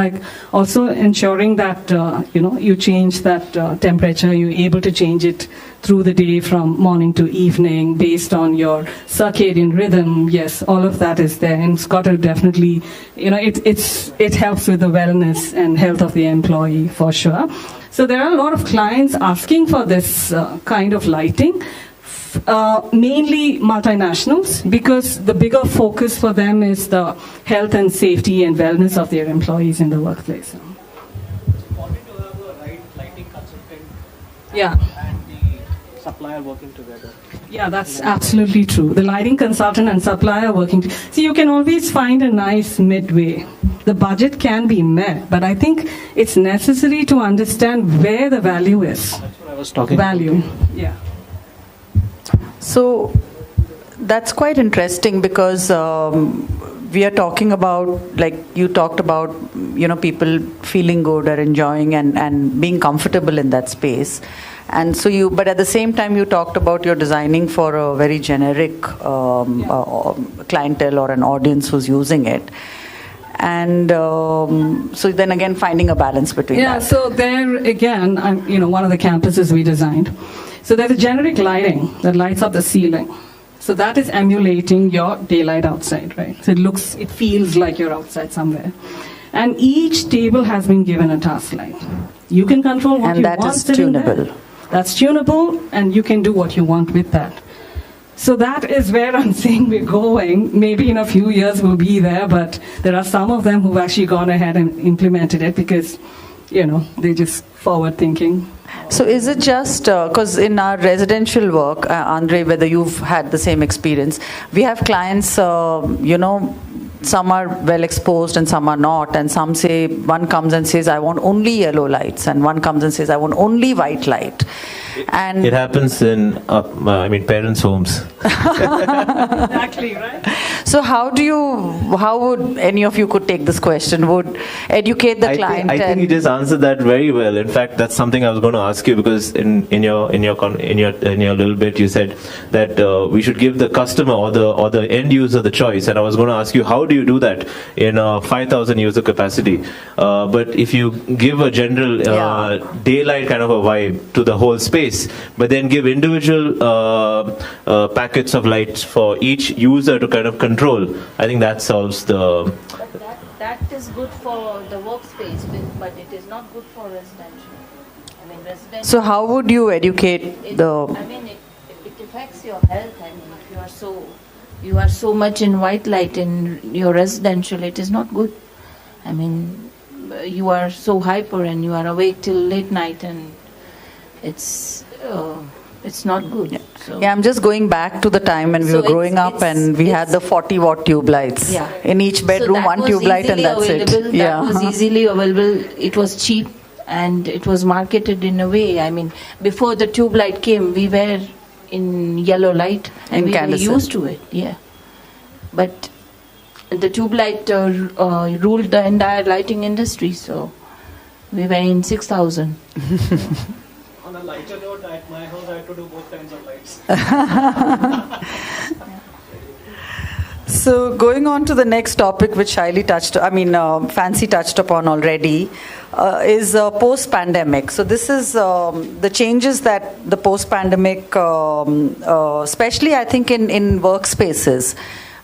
also ensuring that, you change that temperature. You're able to change it through the day from morning to evening based on your circadian rhythm. Yes, all of that is there. And it's got to definitely, it helps with the wellness and health of the employee for sure. So there are a lot of clients asking for this kind of lighting Mainly multinationals, because the bigger focus for them is the health and safety and wellness of their employees in the workplace. Yeah. And the supplier working together. Yeah, that's absolutely true. The lighting consultant and supplier working. See, you can always find a nice midway. The budget can be met, but I think it's necessary to understand where the value is. That's what I was talking value. about. Yeah. So that's quite interesting because we are talking about, like you talked about, people feeling good or enjoying and being comfortable in that space. And so but at the same time you talked about you're designing for a very generic clientele or an audience who's using it. And so then again finding a balance between that. So there again, one of the campuses we designed. So there's a generic lighting that lights up the ceiling. So that is emulating your daylight outside, right? So it feels like you're outside somewhere. And each table has been given a task light. You can control what you want. And that is tunable. That's tunable, and you can do what you want with that. So that is where I'm saying we're going. Maybe in a few years we'll be there, but there are some of them who've actually gone ahead and implemented it because, they're just forward thinking. So is it just, because in our residential work, Andre, whether you've had the same experience, we have clients, some are well exposed and some are not, and some say, one comes and says, I want only yellow lights, and one comes and says, I want only white light. And it happens in, parents' homes. Exactly, right? So how would any of you could take this question? Would educate the client? I think you just answered that very well. In fact, that's something I was going to ask you, because in your little bit you said that we should give the customer or the end user the choice, and I was going to ask you, how do you do that in a 5,000 user capacity? But if you give a general daylight kind of a vibe to the whole space, but then give individual packets of lights for each user to kind of control, I think that solves the... That is good for the workspace, but it is not good for residential. Residential... So how would you educate it affects your health. If you are so much in white light in your residential, it is not good. You are so hyper and you are awake till late night, and it's not good. Yeah. So I'm just going back to the time when we were growing up and we had the 40-watt tube lights. Yeah. In each bedroom, so one tube light and that's available. it. That was easily available. It was cheap and it was marketed in a way. Before the tube light came, we were in yellow light and we were used to it. Yeah. But the tube light ruled the entire lighting industry, so we were in 6,000. On a lighter note, at my house I had to do both kinds of lights. So going on to the next topic, which Fancy touched upon already, is post-pandemic. So this is the changes that the post-pandemic, especially I think in workspaces,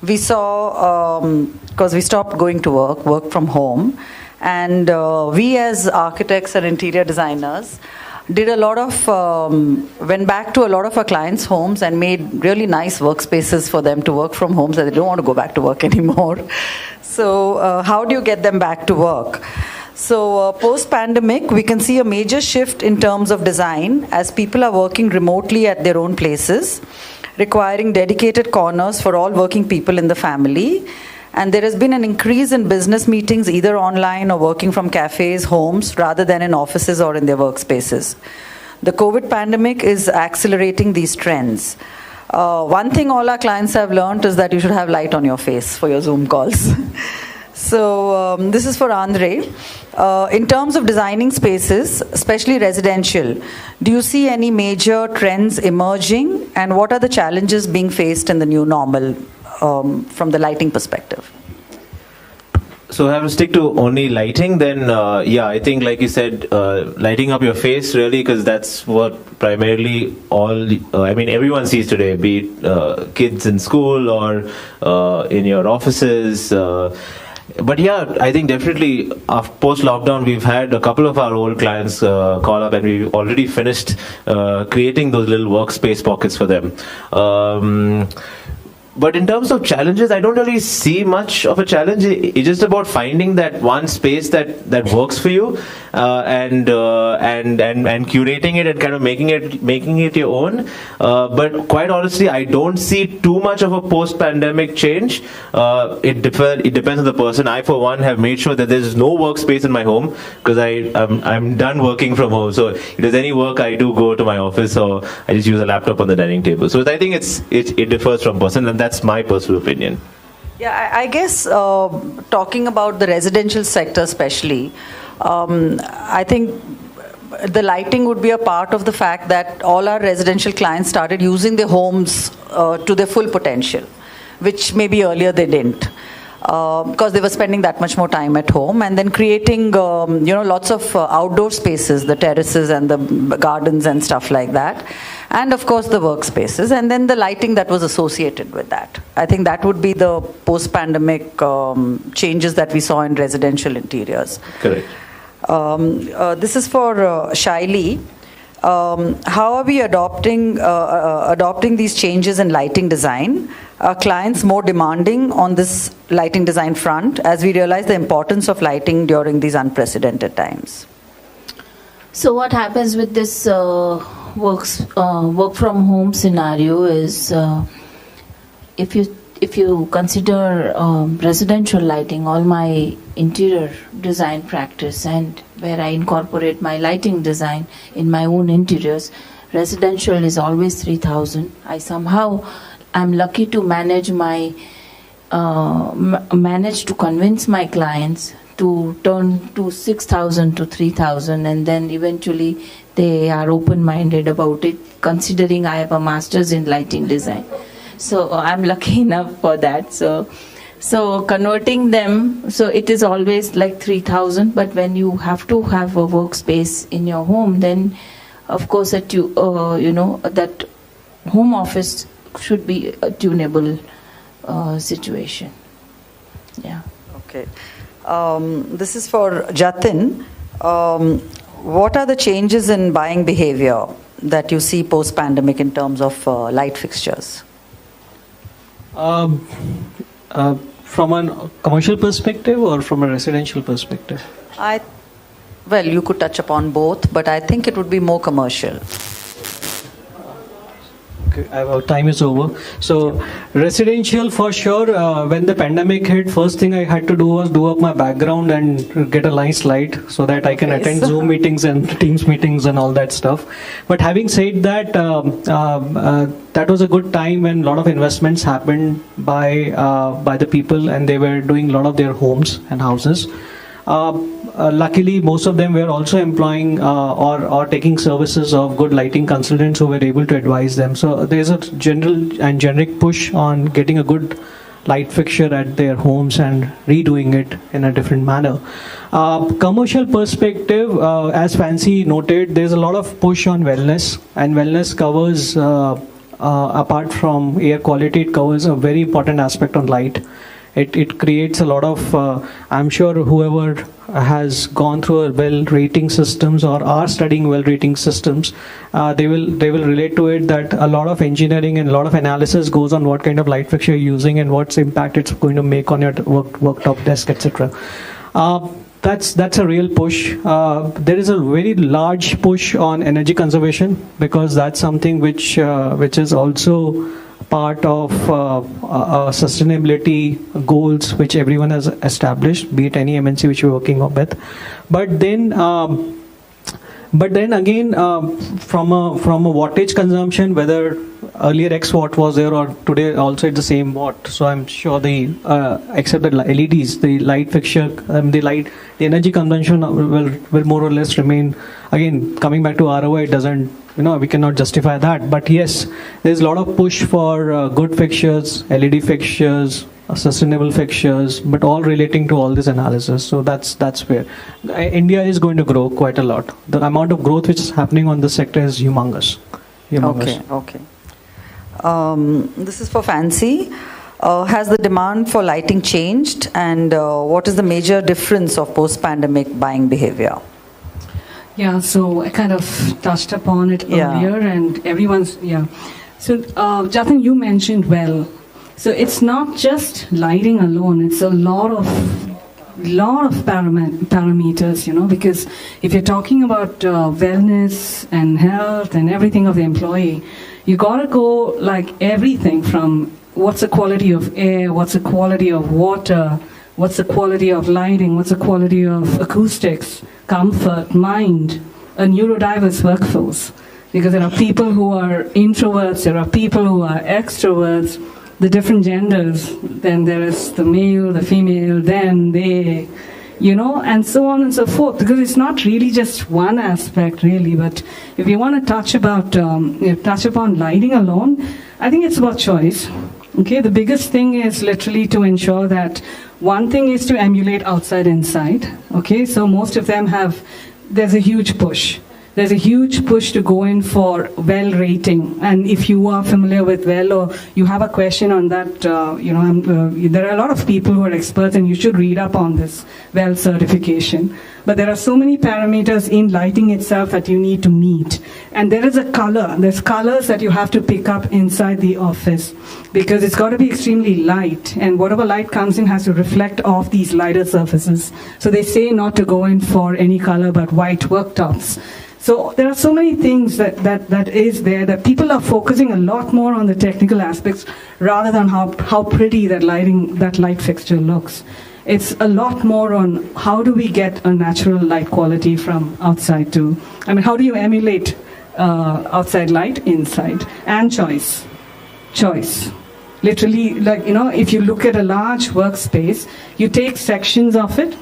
we saw, because we stopped going to work from home, and we as architects and interior designers did a lot of, went back to a lot of our clients' homes and made really nice workspaces for them to work from home, so they don't want to go back to work anymore. So how do you get them back to work? So post-pandemic, we can see a major shift in terms of design as people are working remotely at their own places, requiring dedicated corners for all working people in the family. And there has been an increase in business meetings either online or working from cafes, homes, rather than in offices or in their workspaces. The COVID pandemic is accelerating these trends. One thing all our clients have learned is that you should have light on your face for your Zoom calls. So this is for Andre. In terms of designing spaces, especially residential, do you see any major trends emerging, and what are the challenges being faced in the new normal from the lighting perspective? So I have to stick to only lighting, then I think like you said, lighting up your face really, because that's what primarily everyone sees today, be it kids in school or in your offices. But yeah, I think definitely post lockdown we've had a couple of our old clients call up, and we've already finished creating those little workspace pockets for them. But in terms of challenges, I don't really see much of a challenge. It's just about finding that one space that works for you, and curating it and kind of making it your own. But quite honestly, I don't see too much of a post-pandemic change. It depends on the person. I, for one, have made sure that there's no workspace in my home because I'm done working from home. So if there's any work, I do go to my office, or I just use a laptop on the dining table. So I think it differs from person, and that's my personal opinion. Yeah, I guess talking about the residential sector especially, I think the lighting would be a part of the fact that all our residential clients started using their homes to their full potential, which maybe earlier they didn't. Because they were spending that much more time at home, and then creating lots of outdoor spaces, the terraces and the gardens and stuff like that, and of course the workspaces, and then the lighting that was associated with that. I think that would be the post-pandemic changes that we saw in residential interiors. Correct. This is for Shaili. How are we adopting these changes in lighting design? Are clients more demanding on this lighting design front as we realize the importance of lighting during these unprecedented times? So what happens with this work from home scenario is if you consider residential lighting, all my interior design practice, and where I incorporate my lighting design in my own interiors, residential is always 3,000. I'm lucky to manage to convince my clients to turn to 6,000 to 3,000, and then eventually they are open-minded about it, considering I have a master's in lighting design. So I'm lucky enough for that. So converting them, so it is always like 3,000. But when you have to have a workspace in your home, then of course that that home office should be a tunable situation. Yeah. Okay. This is for Jatin. What are the changes in buying behavior that you see post-pandemic in terms of light fixtures? From a commercial perspective or from a residential perspective? Well, you could touch upon both, but I think it would be more commercial. Okay, our time is over. So residential for sure, when the pandemic hit, first thing I had to do was do up my background and get a nice light so that I can attend Zoom meetings and Teams meetings and all that stuff. But having said that, that was a good time when a lot of investments happened by the people, and they were doing a lot of their homes and houses. Luckily, most of them were also employing or taking services of good lighting consultants who were able to advise them. So there's a general and generic push on getting a good light fixture at their homes and redoing it in a different manner. Commercial perspective, as Fancy noted, there's a lot of push on wellness, and wellness covers, apart from air quality, it covers a very important aspect on light. It creates a lot of, I'm sure whoever has gone through a well rating systems or are studying well rating systems, they will relate to it that a lot of engineering and a lot of analysis goes on what kind of light fixture you're using and what's impact it's going to make on your worktop desk, etc. That's a real push. There is a very large push on energy conservation, because that's something which is also part of sustainability goals which everyone has established, be it any MNC which you're working with. But then again, from a wattage consumption, whether earlier X watt was there or today also it's the same watt. So I'm sure except the LEDs, the light fixture, the energy consumption will more or less remain. Again, coming back to ROI, it doesn't, we cannot justify that. But yes, there's a lot of push for good fixtures, LED fixtures, sustainable fixtures, but all relating to all this analysis. So that's where India is going to grow quite a lot. The amount of growth which is happening on this sector is humongous. Okay. This is for Fancy. Has the demand for lighting changed, and what is the major difference of post-pandemic buying behavior? Yeah, so I kind of touched upon it earlier, and everyone's, So, Jatin, you mentioned well. So it's not just lighting alone, it's a lot of parameters, because if you're talking about wellness and health and everything of the employee, you got to go like everything from what's the quality of air, what's the quality of water, what's the quality of lighting, what's the quality of acoustics, comfort, mind, a neurodiverse workforce. Because there are people who are introverts, there are people who are extroverts, the different genders, then there is the male, the female, them, they, and so on and so forth. Because it's not really just one aspect, really. But if you want to touch upon lighting alone, I think it's about choice. Okay, the biggest thing is literally to ensure that one thing is to emulate outside inside. Okay, so most of them there's a huge push. There's a huge push to go in for well rating, and if you are familiar with well or you have a question on that, there are a lot of people who are experts, and you should read up on this well certification. But there are so many parameters in lighting itself that you need to meet, and there's colors that you have to pick up inside the office, because it's got to be extremely light, and whatever light comes in has to reflect off these lighter surfaces. So they say not to go in for any color but white worktops. So there are so many things that is there that people are focusing a lot more on the technical aspects rather than how pretty that light fixture looks. It's a lot more on how do we get a natural light quality from outside to, how do you emulate outside light inside? And choice. Literally, if you look at a large workspace, you take sections of it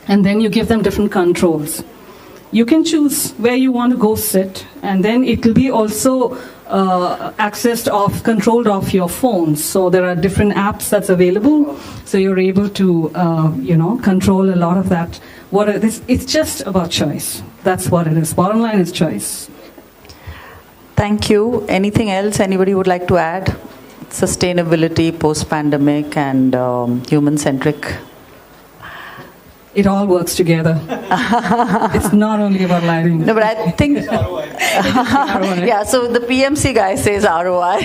and then you give them different controls. You can choose where you want to go sit, and then it will be also controlled off your phones. So there are different apps that's available, so you're able to control a lot of that. It's just about choice. That's what it is. Bottom line is choice. Thank you. Anything else anybody would like to add? Sustainability, post-pandemic, and human-centric. It all works together. It's not only about lighting. No, but I think... yeah, so the PMC guy says ROI.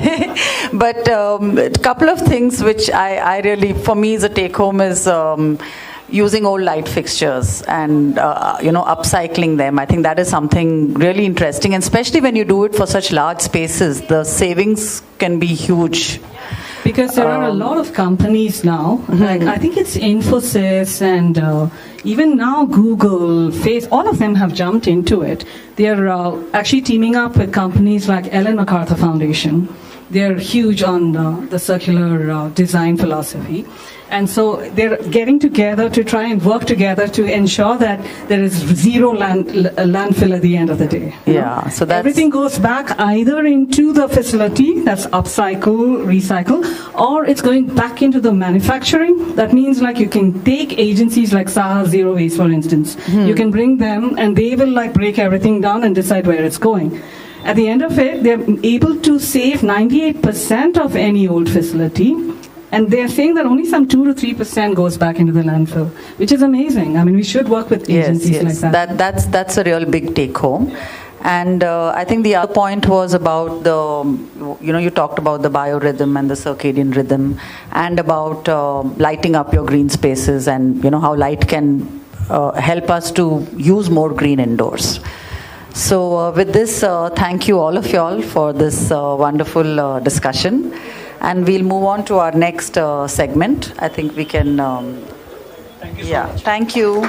But a couple of things which I really, for me, as a take-home is using old light fixtures and, upcycling them. I think that is something really interesting. And especially when you do it for such large spaces, the savings can be huge. Because there are a lot of companies now, like I think it's Infosys and even now Google, all of them have jumped into it. They're actually teaming up with companies like Ellen MacArthur Foundation. They're huge on the circular design philosophy. And so they're getting together to try and work together to ensure that there is zero landfill at the end of the day. Yeah, so that's... Everything goes back either into the facility, that's upcycle, recycle, or it's going back into the manufacturing. That means like you can take agencies like Saha Zero Waste, for instance. You can bring them and they will like break everything down and decide where it's going. At the end of it, they're able to save 98% of any old facility. And they're saying that only some 2 to 3% goes back into the landfill, which is amazing. We should work with agencies like that. That's a real big take home. And I think the other point was about you talked about the biorhythm and the circadian rhythm and about lighting up your green spaces and, how light can help us to use more green indoors. So with this, thank you all of y'all for this wonderful discussion. And we'll move on to our next segment. I think we can... Thank you so much. Thank you.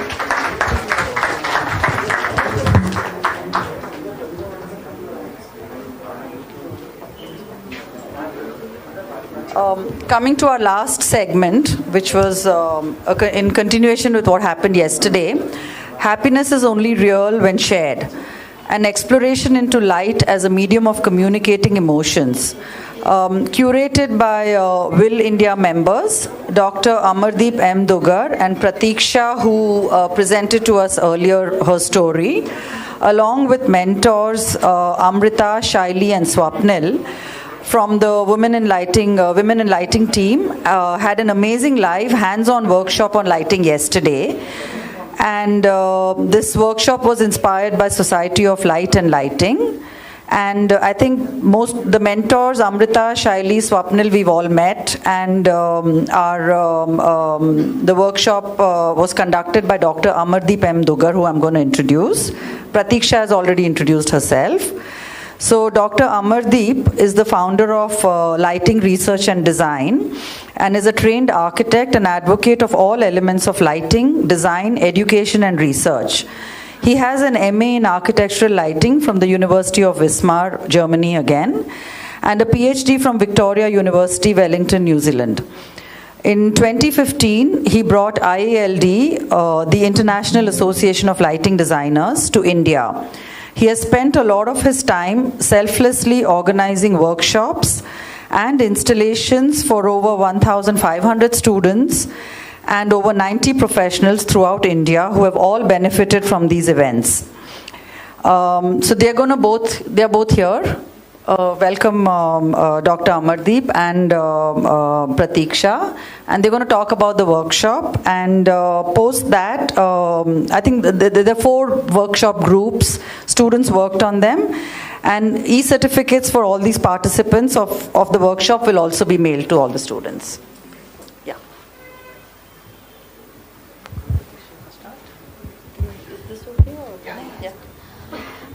Coming to our last segment, which was in continuation with what happened yesterday, happiness is only real when shared. An exploration into light as a medium of communicating emotions. Curated by Will India members, Dr. Amardeep M. Dugar and Pratiksha, who presented to us earlier her story, along with mentors Amrita, Shaili and Swapnali, from the Women in Lighting team had an amazing live hands-on workshop on lighting yesterday. And this workshop was inspired by Society of Light and Lighting. And I think the mentors, Amrita, Shaili, Swapnali, we've all met. And the workshop was conducted by Dr. Amardeep M. Dugar, who I'm going to introduce. Pratiksha has already introduced herself. So Dr. Amardeep is the founder of Lighting Research and Design and is a trained architect and advocate of all elements of lighting, design, education and research. He has an MA in Architectural Lighting from the University of Wismar, Germany again, and a PhD from Victoria University, Wellington, New Zealand. In 2015, he brought IALD, the International Association of Lighting Designers, to India. He has spent a lot of his time selflessly organizing workshops and installations for over 1,500 students and over 90 professionals throughout India who have all benefited from these events. So they're both here. Welcome Dr. Amardeep and Pratiksha, and they're going to talk about the workshop, and post that I think there are 4 workshop groups, students worked on them, and e-certificates for all these participants of the workshop will also be mailed to all the students. Yeah.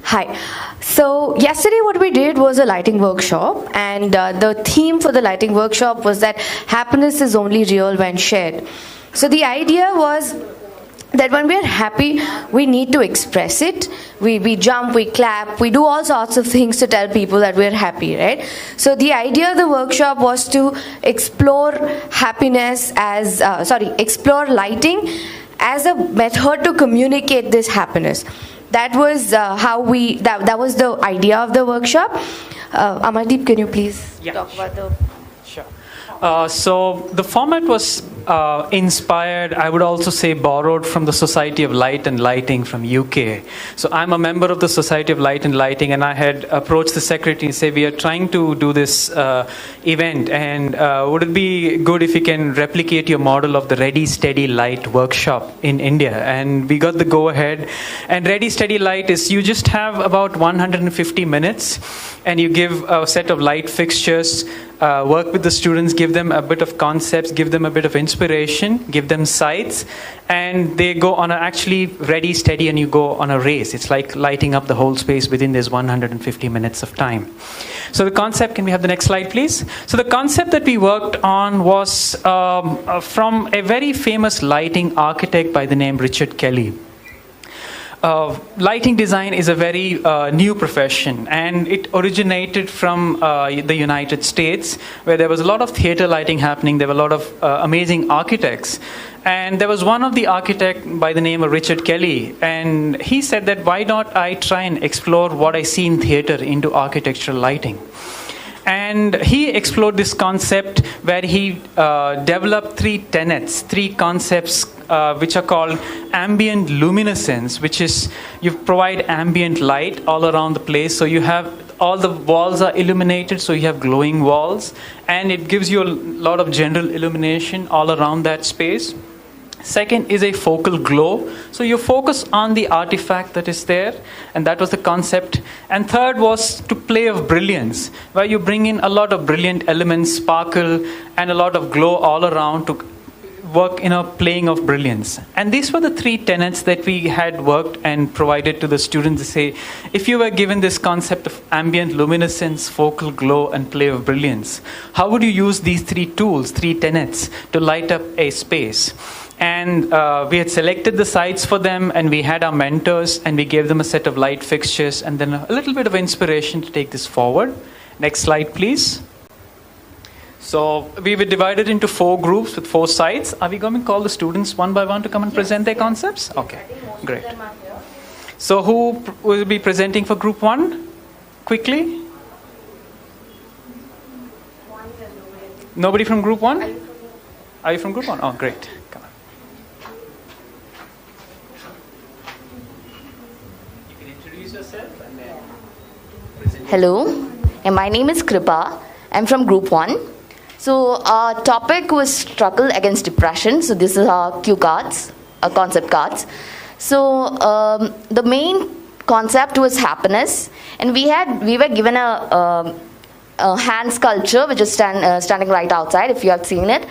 Hi. So yesterday what we did was a lighting workshop, and the theme for the lighting workshop was that happiness is only real when shared. So the idea was that when we are happy, we need to express it. We jump, we clap, we do all sorts of things to tell people that we're happy, right? So the idea of the workshop was to explore happiness as, explore lighting as a method to communicate this happiness. That was that was the idea of the workshop. Amardeep, can you please talk about the... Sure. So the format was inspired, I would also say borrowed from the Society of Light and Lighting from UK. So I'm a member of the Society of Light and Lighting, and I had approached the secretary and said, we are trying to do this event, and would it be good if you can replicate your model of the Ready Steady Light workshop in India? And we got the go ahead. And Ready Steady Light is you just have about 150 minutes and you give a set of light fixtures, work with the students, give them a bit of concepts, give them a bit of inspiration, give them sights, and they go on a actually ready, steady, and you go on a race. It's like lighting up the whole space within this 150 minutes of time. So the concept, can we have the next slide, please? So the concept that we worked on was from a very famous lighting architect by the name Richard Kelly. Lighting design is a very new profession, and it originated from the United States, where there was a lot of theater lighting happening. There were a lot of amazing architects, and there was one of the architect by the name of Richard Kelly, and he said that why not I try and explore what I see in theater into architectural lighting. And he explored this concept where he developed 3 tenets, 3 concepts which are called ambient luminescence, which is you provide ambient light all around the place. So you have all the walls are illuminated, so you have glowing walls, and it gives you a lot of general illumination all around that space. Second is a focal glow. So you focus on the artifact that is there, and that was the concept. And third was to play of brilliance, where you bring in a lot of brilliant elements, sparkle, and a lot of glow all around to work in a playing of brilliance. And these were the 3 tenets that we had worked and provided to the students to say, if you were given this concept of ambient luminescence, focal glow, and play of brilliance, how would you use these 3 tools, 3 tenets, to light up a space? And we had selected the sites for them, and we had our mentors, and we gave them a set of light fixtures and then a little bit of inspiration to take this forward. Next slide, please. So we were divided into 4 groups with 4 sites. Are we going to call the students one by one to come and present their concepts? Okay, great. So who will be presenting for group 1? Quickly. Nobody from group 1? Are you from group 1? Oh, great. Come on. You can introduce yourself and then present. Hello, and my name is Kripa, I'm from Group 1. So our topic was struggle against depression. So this is our cue cards, our concept cards. So the main concept was happiness, and we were given a hand sculpture which is standing right outside. If you have seen it,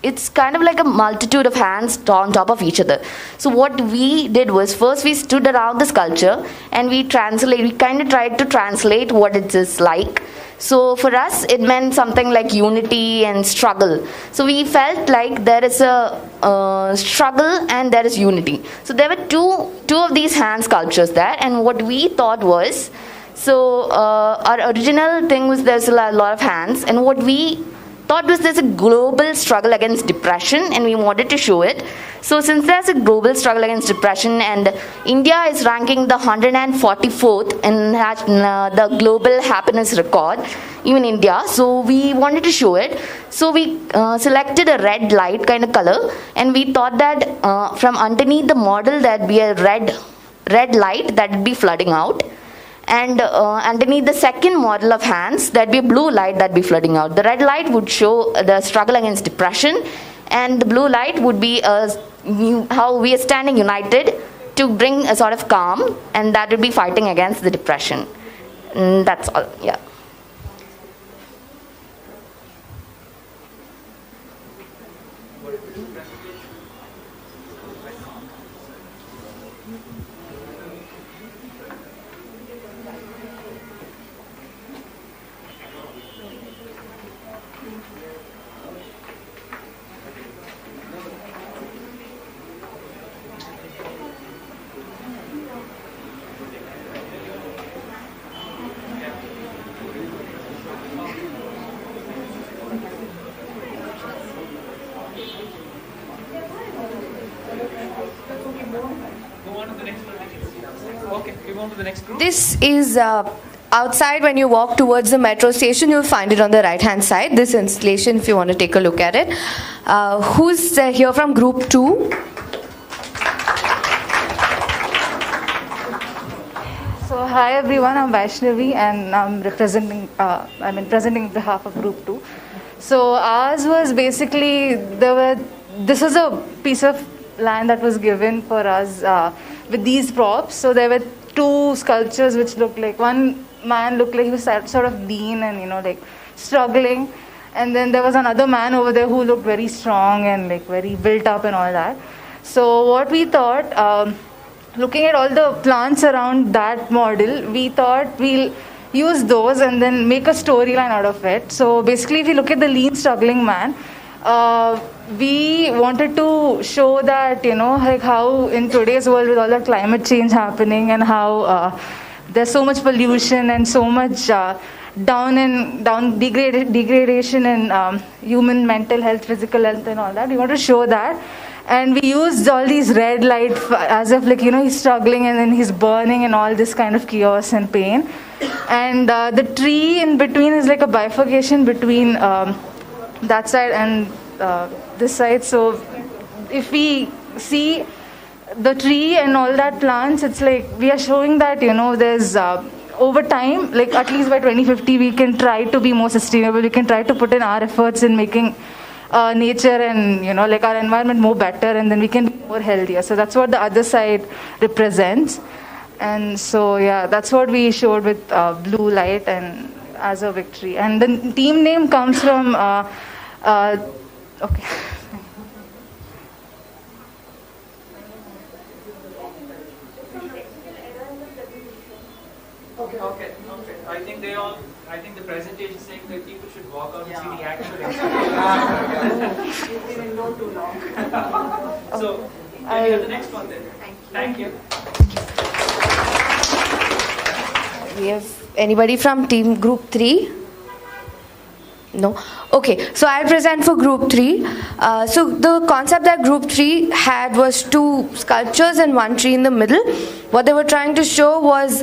it's kind of like a multitude of hands on top of each other. So what we did was, first we stood around the sculpture and we kind of tried to translate what it is like. So for us, it meant something like unity and struggle. So we felt like there is a struggle and there is unity. So there were two of these hand sculptures there, and what we thought was, so our original thing was there's a lot of hands, and what we thought was there's a global struggle against depression, and we wanted to show it. So since there's a global struggle against depression, and India is ranking the 144th in the global happiness record, even India, so we wanted to show it. So we selected a red light kind of color, and we thought that from underneath the model there'd be a red light that would be flooding out. And underneath the second model of hands, there'd be a blue light that'd be flooding out. The red light would show the struggle against depression, and the blue light would be how we are standing united to bring a sort of calm, and that would be fighting against the depression. And that's all, yeah. This is outside. When you walk towards the metro station, you'll find it on the right hand side, this installation, if you want to take a look at it. Who's here from Group 2? So hi everyone, I'm Vaishnavi and I'm presenting on behalf of Group 2. So ours was basically, this was a piece of land that was given for us with these props. So there were two sculptures which looked like, one man looked like he was sort of lean and like struggling, and then there was another man over there who looked very strong and like very built up and all that. So what we thought, looking at all the plants around that model, we thought we'll use those and then make a storyline out of it. So basically, if you look at the lean struggling man, we wanted to show that, like how in today's world with all the climate change happening and how there's so much pollution and so much degradation in human mental health, physical health and all that. We want to show that. And we used all these red light as if like, he's struggling and then he's burning and all this kind of chaos and pain. And the tree in between is like a bifurcation between that side and this side. So if we see the tree and all that plants, it's like we are showing that, there's over time, like at least by 2050, we can try to be more sustainable. We can try to put in our efforts in making nature and, like our environment more better, and then we can be more healthier. So that's what the other side represents. And so, yeah, that's what we showed with blue light and as a victory. And the team name comes from, okay. Okay. I think the presentation is saying that people should walk out and see the actual experience. We didn't go too long. So, can we have the next one then? Thank you. We have anybody from team Group 3? No? Okay, so I'll present for Group 3. So the concept that Group 3 had was two sculptures and one tree in the middle. What they were trying to show was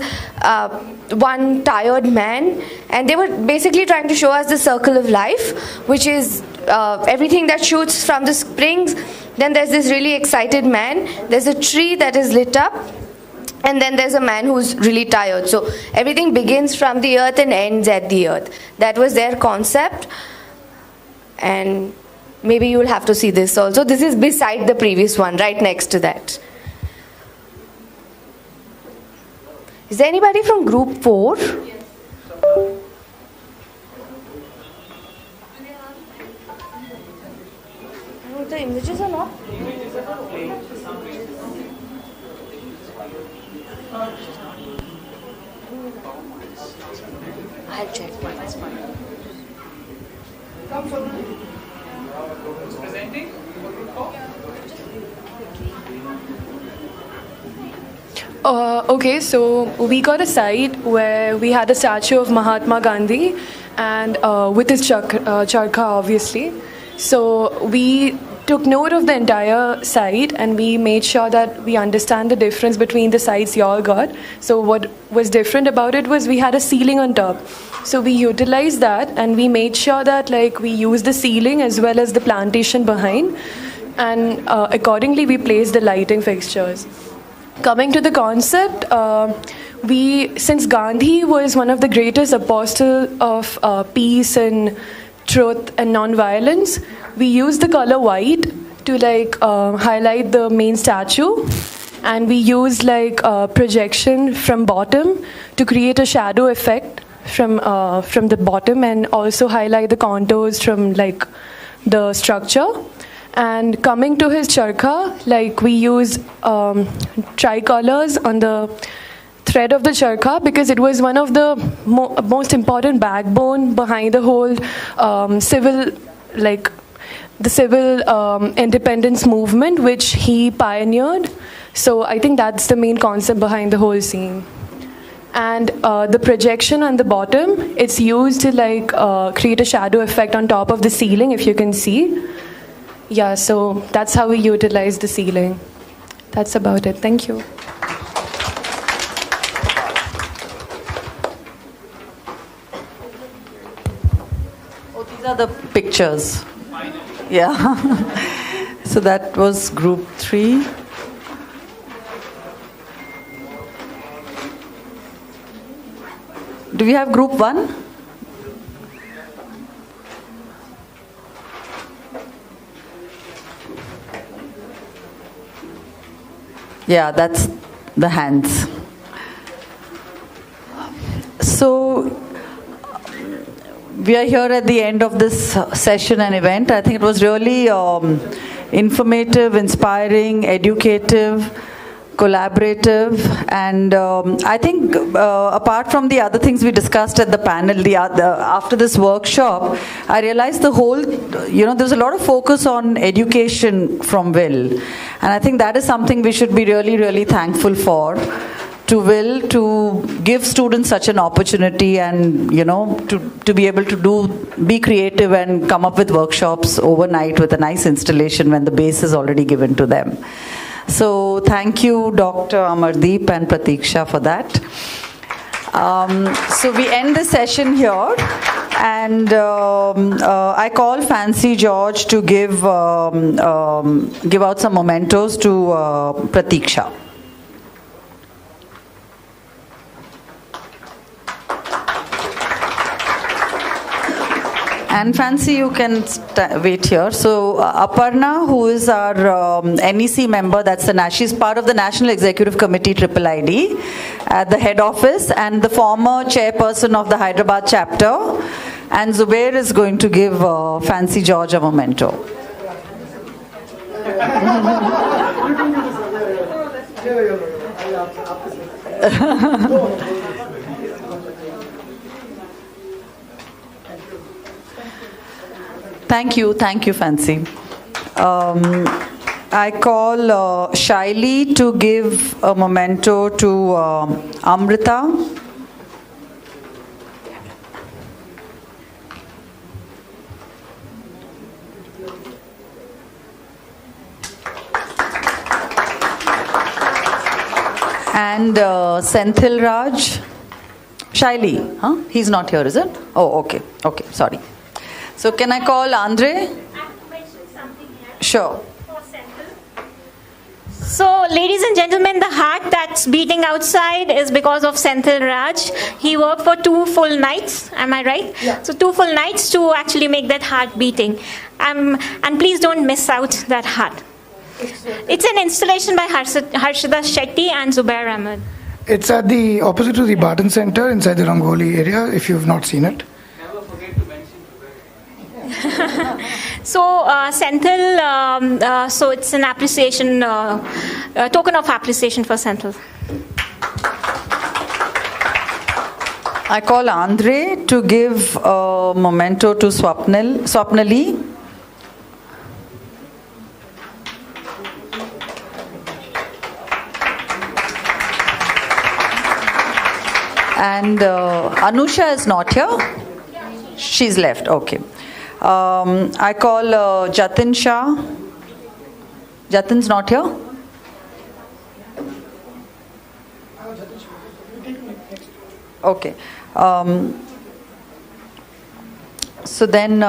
one tired man, and they were basically trying to show us the circle of life, which is everything that shoots from the springs. Then there's this really excited man. There's a tree that is lit up. And then there's a man who's really tired. So everything begins from the earth and ends at the earth. That was their concept. And maybe you'll have to see this also. This is beside the previous one, right next to that. Is there anybody from group 4? The images are not. I'll check. That's fine. Okay, so we got a site where we had a statue of Mahatma Gandhi and with his charkha obviously. So we took note of the entire site and we made sure that we understand the difference between the sites you all got. So what was different about it was we had a ceiling on top. So we utilized that and we made sure that like we used the ceiling as well as the plantation behind, and accordingly we placed the lighting fixtures. Coming to the concept, since Gandhi was one of the greatest apostles of peace and truth and non-violence, we used the color white to like highlight the main statue, and we used like projection from bottom to create a shadow effect from the bottom and also highlight the contours from like the structure. And coming to his charkha, like we used tricolors on the thread of the charkha because it was one of the most important backbone behind the whole civil independence movement which he pioneered. So I think that's the main concept behind the whole scene. And the projection on the bottom, it's used to like create a shadow effect on top of the ceiling, if you can see. Yeah, so that's how we utilize the ceiling. That's about it. Thank you. Oh, these are the pictures. Yeah. So that was group 3. Do we have group 1? Yeah, that's the hands. So we are here at the end of this session and event. I think it was really informative, inspiring, educative, collaborative, and I think apart from the other things we discussed at the panel, after this workshop, I realized there was a lot of focus on education from Will, and I think that is something we should be really, really thankful for, to Will, to give students such an opportunity and, to be able to be creative and come up with workshops overnight with a nice installation when the base is already given to them. So thank you, Dr. Amardeep and Pratiksha, for that. So we end the session here, and I call Fancy George to give out some mementos to Pratiksha. And Fancy, you can wait here. So Aparna, who is our NEC member, she's part of the National Executive Committee IIID at the head office, and the former chairperson of the Hyderabad chapter. And Zubair is going to give Fancy George a memento. Thank you, Fancy. I call Shaili to give a memento to Amrita. And Senthil Raj. Shaili, huh? He's not here, is it? Oh, okay, sorry. So can I call Andre? I have to mention something here. Sure. For Senthil. So, ladies and gentlemen, the heart that's beating outside is because of Senthil Raj. He worked for 2 full nights, am I right? Yeah. So 2 full nights to actually make that heart beating. And please don't miss out that heart. It's an installation by Harshada Shetty and Zubair Ahmed. It's at the opposite to the Barton Center inside the Rangoli area, if you've not seen it. So, Senthil, so it's an appreciation, token of appreciation for Senthil. I call Andre to give a memento to Swapnali. And Anusha is not here. She's left. Okay. I call Jatin Shah. Jatin's not here. Okay. So then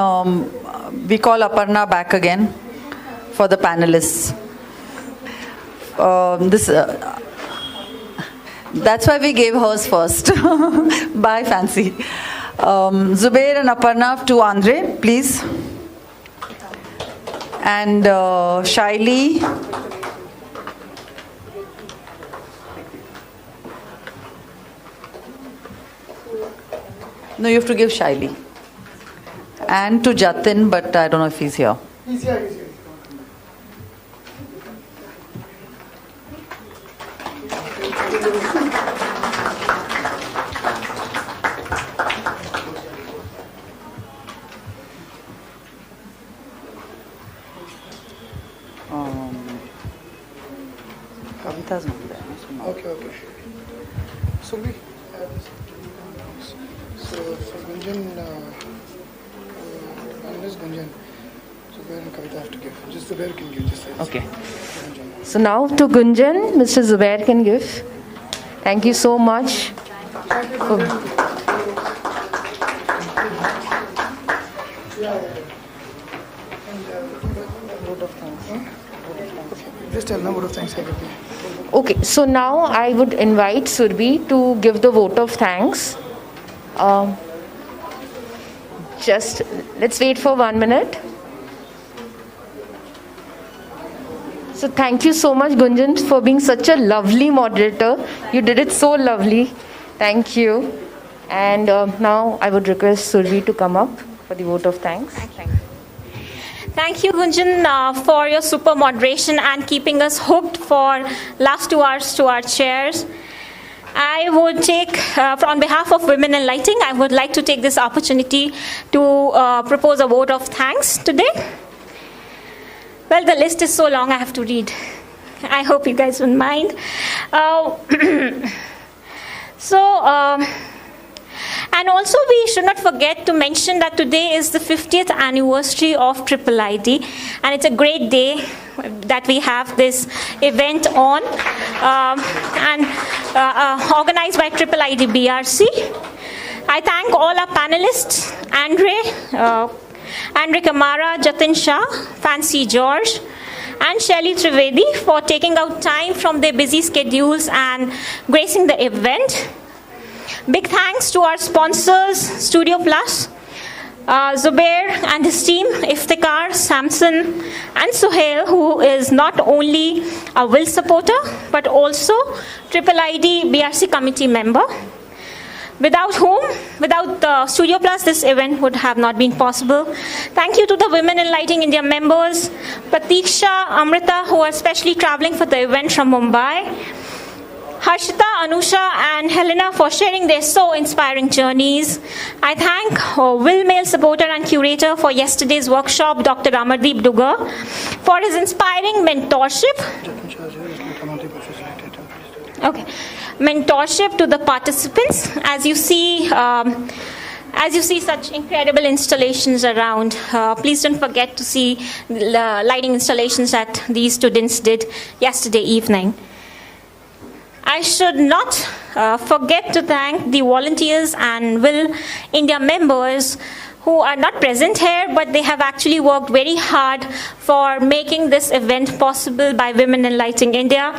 we call Aparna back again for the panelists. That's why we gave hers first. Bye, Fancy. Zubair and Aparna to Andre, please. And Shaili. No, you have to give Shaili. And to Jatin, but I don't know if he's here. He's here, he's here. Kavita's not there. Okay, okay. Surbhi. So Gunjan, unless Gunjan, Zubair and Kavita have to give. Just Zubair can give this. Okay. So now to Gunjan, Mr. Zubair can give. Thank you so much. Just tell them vote of thanks. Okay, so now I would invite Surbhi to give the vote of thanks. Just let's wait for 1 minute. So thank you so much, Gunjan, for being such a lovely moderator. You did it so lovely. Thank you. And now I would request Surbhi to come up for the vote of thanks. Thank you, Gunjan, for your super moderation and keeping us hooked for last 2 hours to our chairs. I would take, on behalf of Women in Lighting, I would like to take this opportunity to propose a vote of thanks today. Well, the list is so long, I have to read. I hope you guys won't mind. And also we should not forget to mention that today is the 50th anniversary of Triple ID, and it's a great day that we have this event on and organized by Triple ID BRC. I thank all our panelists, Andre Kamara, Jatin Shah, Fancy George, and Shelly Trivedi for taking out time from their busy schedules and gracing the event. Big thanks to our sponsors, Studio Plus, Zubair and his team, Iftikhar, Samson, and Suhail, who is not only a Will supporter, but also Triple ID BRC committee member, without the Studio Plus, this event would have not been possible. Thank you to the Women in Lighting India members, Pratiksha, Amrita, who are especially traveling for the event from Mumbai, Harshita, Anusha, and Helena for sharing their so inspiring journeys. I thank Will Mail supporter and curator for yesterday's workshop, Dr. Amardeep Dugar, for his inspiring mentorship. Okay, mentorship to the participants. As you see such incredible installations around, please don't forget to see the lighting installations that these students did yesterday evening. I should not forget to thank the volunteers and Will India members who are not present here, but they have actually worked very hard for making this event possible by Women in Lighting India.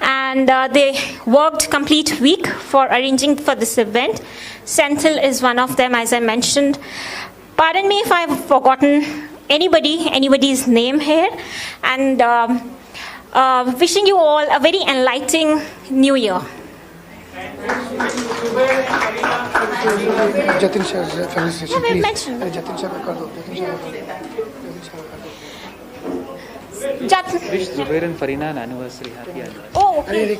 And they worked complete week for arranging for this event. Senthil is one of them, as I mentioned. Pardon me if I've forgotten anybody's name here. And wishing you all a very enlightening new year. Jatin Shah's felicitation, please. Mentioned. Jatin Shah ka kar do. Jatin. Wish Zubair and Farina an anniversary. Happy anniversary. Oh, okay.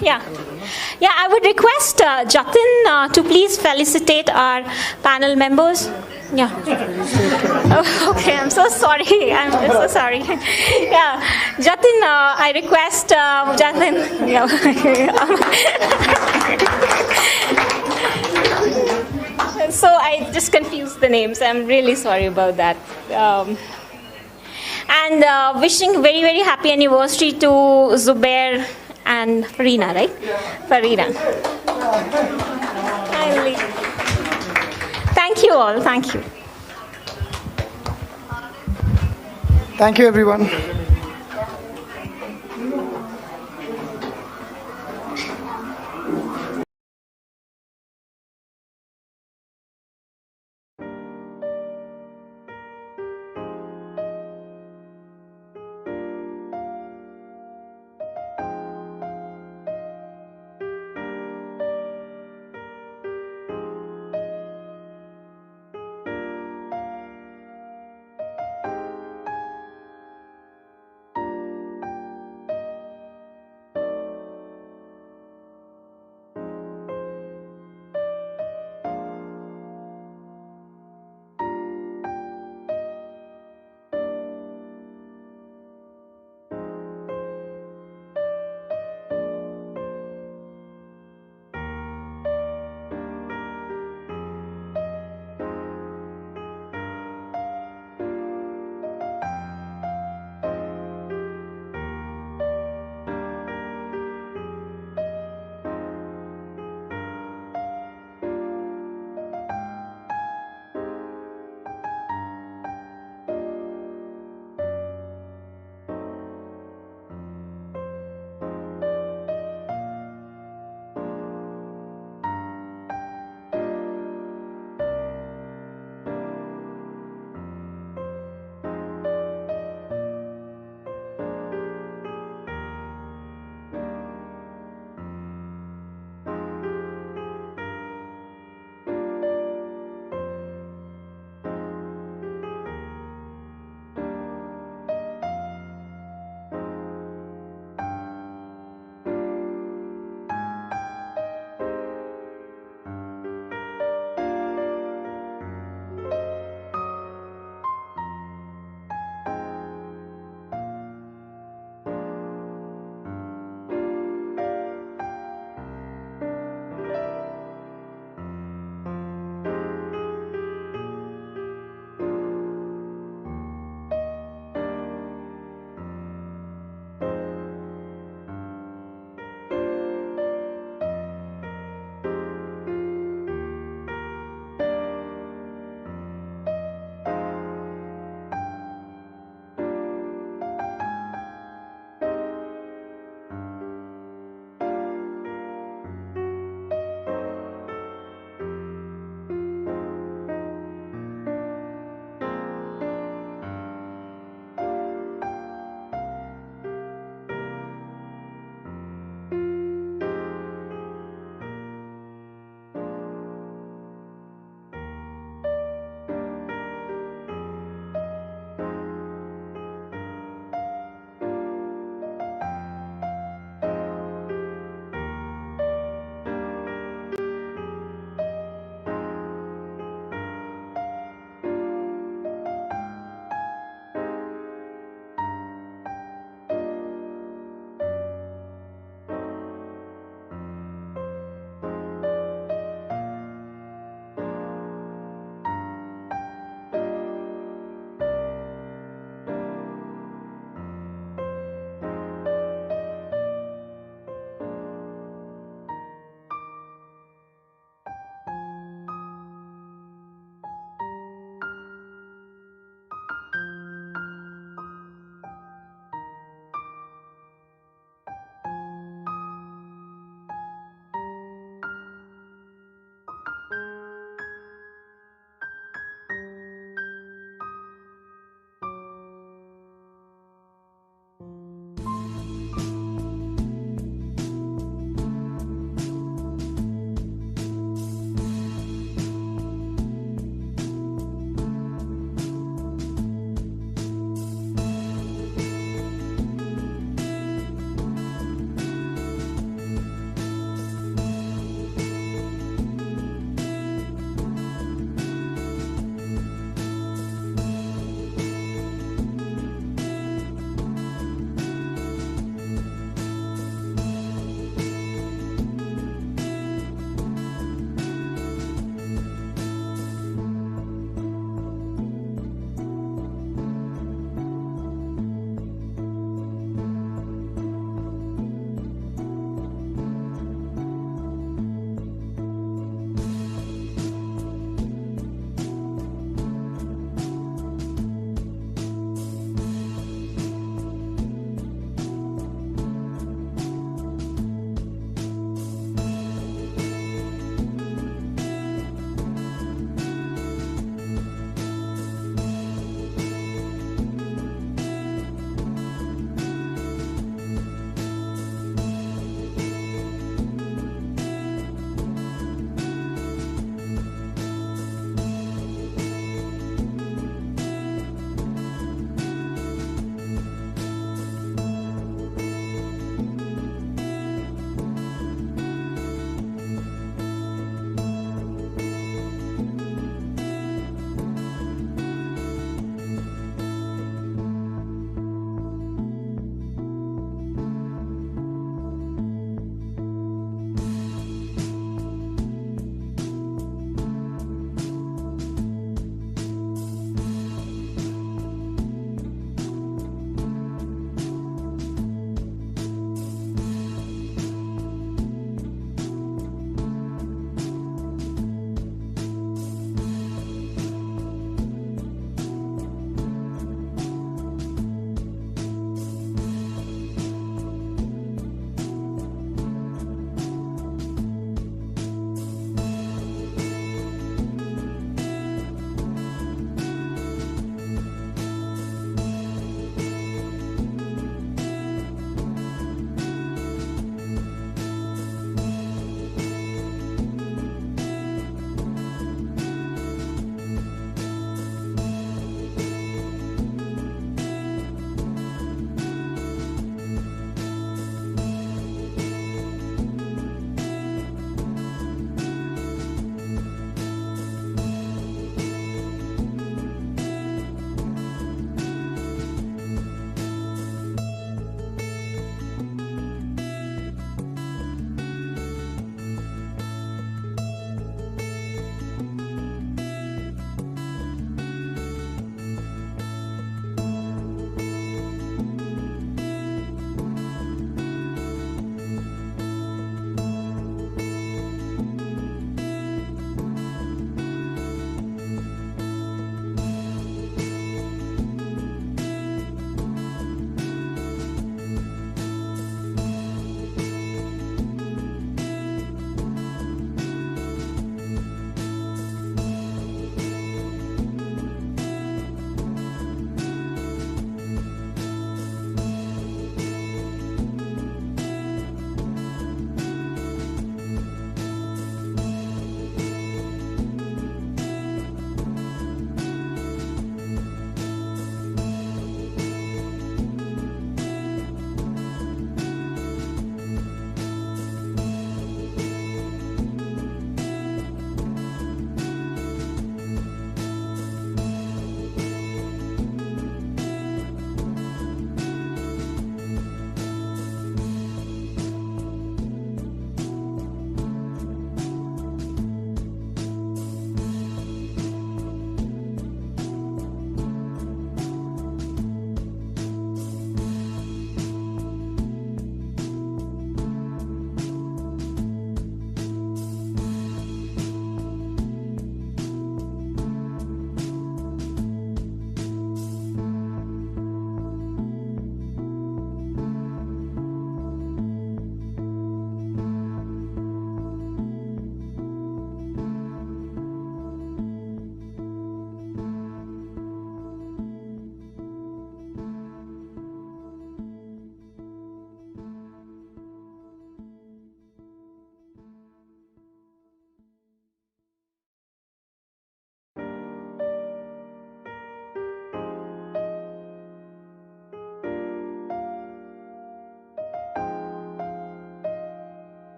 Yeah. Yeah, I would request Jatin to please felicitate our panel members. Yeah. Oh, okay, I'm so sorry. I'm so sorry. Yeah, Jatin, I request Jatin. Yeah. So I just confused the names. I'm really sorry about that. And wishing very, very happy anniversary to Zubair and Farina, right? Farina. Finally. Thank you all. Thank you. Thank you, everyone.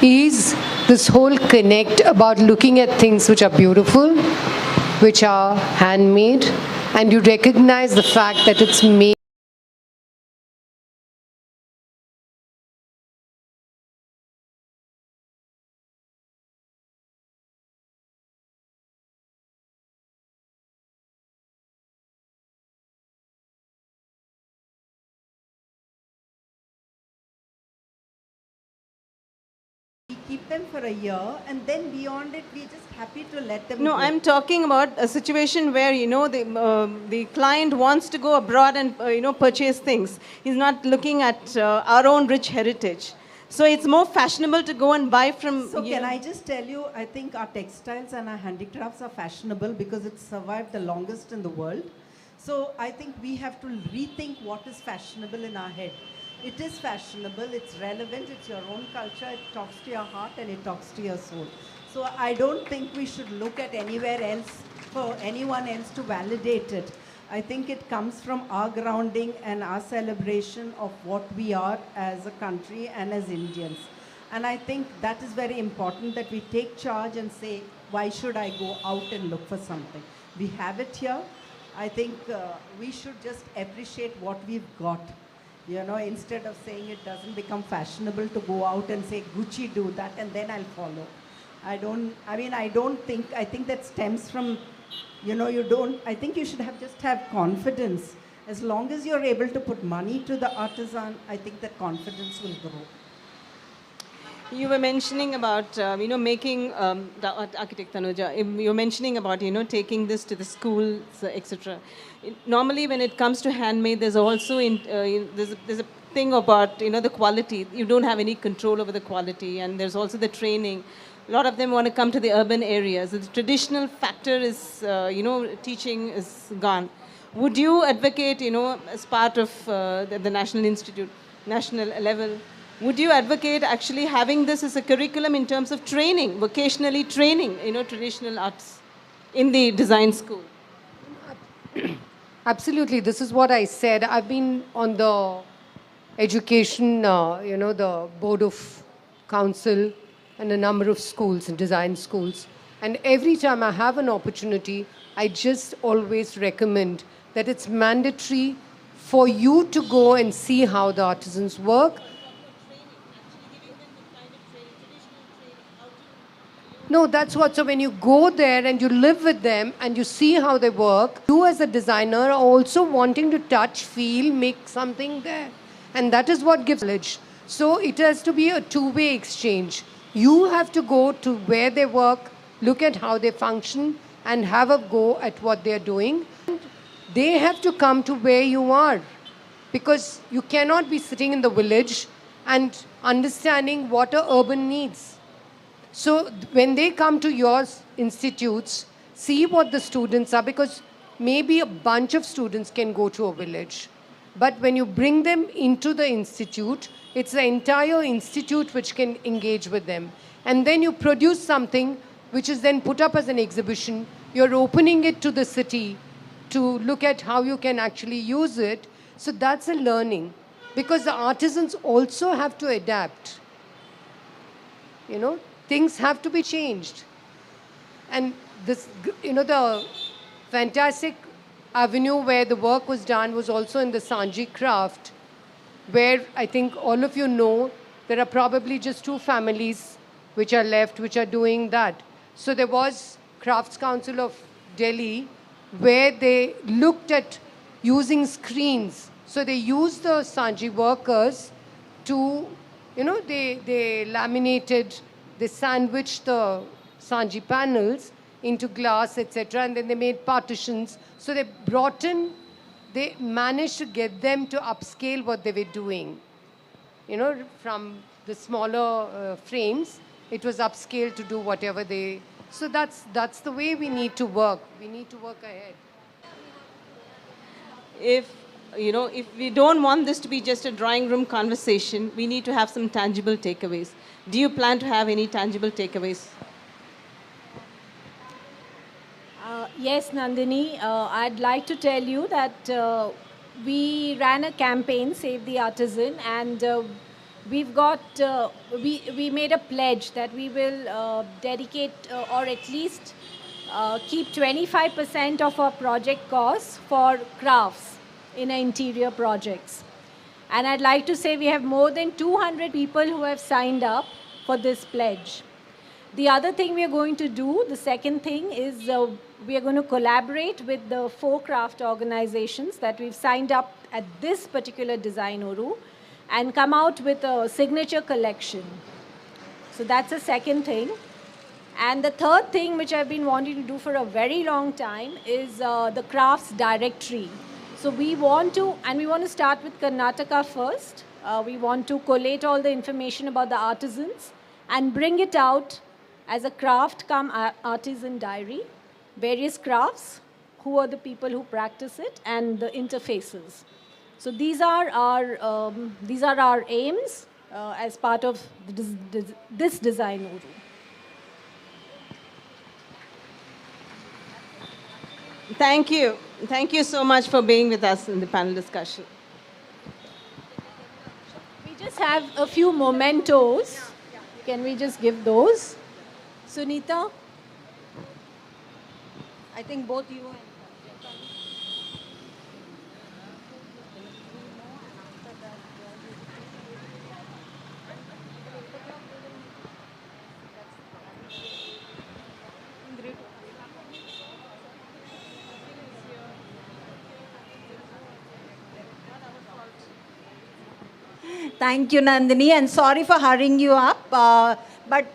is this whole connect about looking at things which are beautiful, which are handmade, and you recognize the fact that it's made. Keep them for a year, and then beyond it, we're just happy to let them No, go. I'm talking about a situation where, the client wants to go abroad and, purchase things. He's not looking at our own rich heritage. So it's more fashionable to go and buy from... So can I just tell you, I think our textiles and our handicrafts are fashionable because it's survived the longest in the world. So I think we have to rethink what is fashionable in our head. It is fashionable, it's relevant, it's your own culture, it talks to your heart and it talks to your soul. So I don't think we should look at anywhere else for anyone else to validate it. I think it comes from our grounding and our celebration of what we are as a country and as Indians. And I think that is very important, that we take charge and say, why should I go out and look for something? We have it here. I think we should just appreciate what we've got. Instead of saying it doesn't become fashionable to go out and say, Gucci, do that, and then I'll follow. I think that stems from, I think you should just have confidence. As long as you're able to put money to the artisan, I think that confidence will grow. You were mentioning about, making, the architect Tanuja, you were mentioning about, taking this to the schools, etc. Normally, when it comes to handmade, there's also, there's a thing about, the quality. You don't have any control over the quality, and there's also the training. A lot of them want to come to the urban areas. The traditional factor is, teaching is gone. Would you advocate, as part of the National Institute, national level, would you advocate actually having this as a curriculum in terms of training, vocationally training, traditional arts in the design school? Absolutely. This is what I said. I've been on the education, the board of council and a number of schools and design schools. And every time I have an opportunity, I just always recommend that it's mandatory for you to go and see how the artisans work. No, that's what. So when you go there and you live with them and you see how they work, you as a designer are also wanting to touch, feel, make something there. And that is what gives knowledge. So it has to be a two-way exchange. You have to go to where they work, look at how they function, and have a go at what they're doing. They have to come to where you are, because you cannot be sitting in the village and understanding what a urban needs. So when they come to your institutes, see what the students are, because maybe a bunch of students can go to a village. But when you bring them into the institute, it's the entire institute which can engage with them. And then you produce something which is then put up as an exhibition. You're opening it to the city to look at how you can actually use it. So that's a learning, because the artisans also have to adapt. Things have to be changed. And this, the fantastic avenue where the work was done was also in the Sanji craft, where I think all of you know there are probably just 2 families which are left, which are doing that. So there was Crafts Council of Delhi, where they looked at using screens. So they used the Sanji workers to, they laminated, they sandwiched the Sanji panels into glass, etc. And then they made partitions. So they brought in, they managed to get them to upscale what they were doing. From the smaller frames, it was upscaled to do whatever they... So that's the way we need to work. We need to work ahead. If we don't want this to be just a drawing room conversation, we need to have some tangible takeaways. Do you plan to have any tangible takeaways? Yes, Nandini. I'd like to tell you that we ran a campaign, Save the Artisan, and we've got, we made a pledge that we will dedicate or at least keep 25% of our project costs for crafts in our interior projects. And I'd like to say we have more than 200 people who have signed up for this pledge. The other thing we are going to do, the second thing, is we are going to collaborate with the 4 craft organizations that we've signed up at this particular Designuru and come out with a signature collection. So that's the second thing. And the third thing, which I've been wanting to do for a very long time, is the crafts directory. So we want to, and we want to start with Karnataka first. We want to collate all the information about the artisans and bring it out as a craft come artisan diary, various crafts, who are the people who practice it, and the interfaces. So these are our aims as part of this Designuru. Thank you. Thank you so much for being with us in the panel discussion. We just have a few mementos. Can we just give those? Sunita? I think both you and Thank you, Nandini, and sorry for hurrying you up. But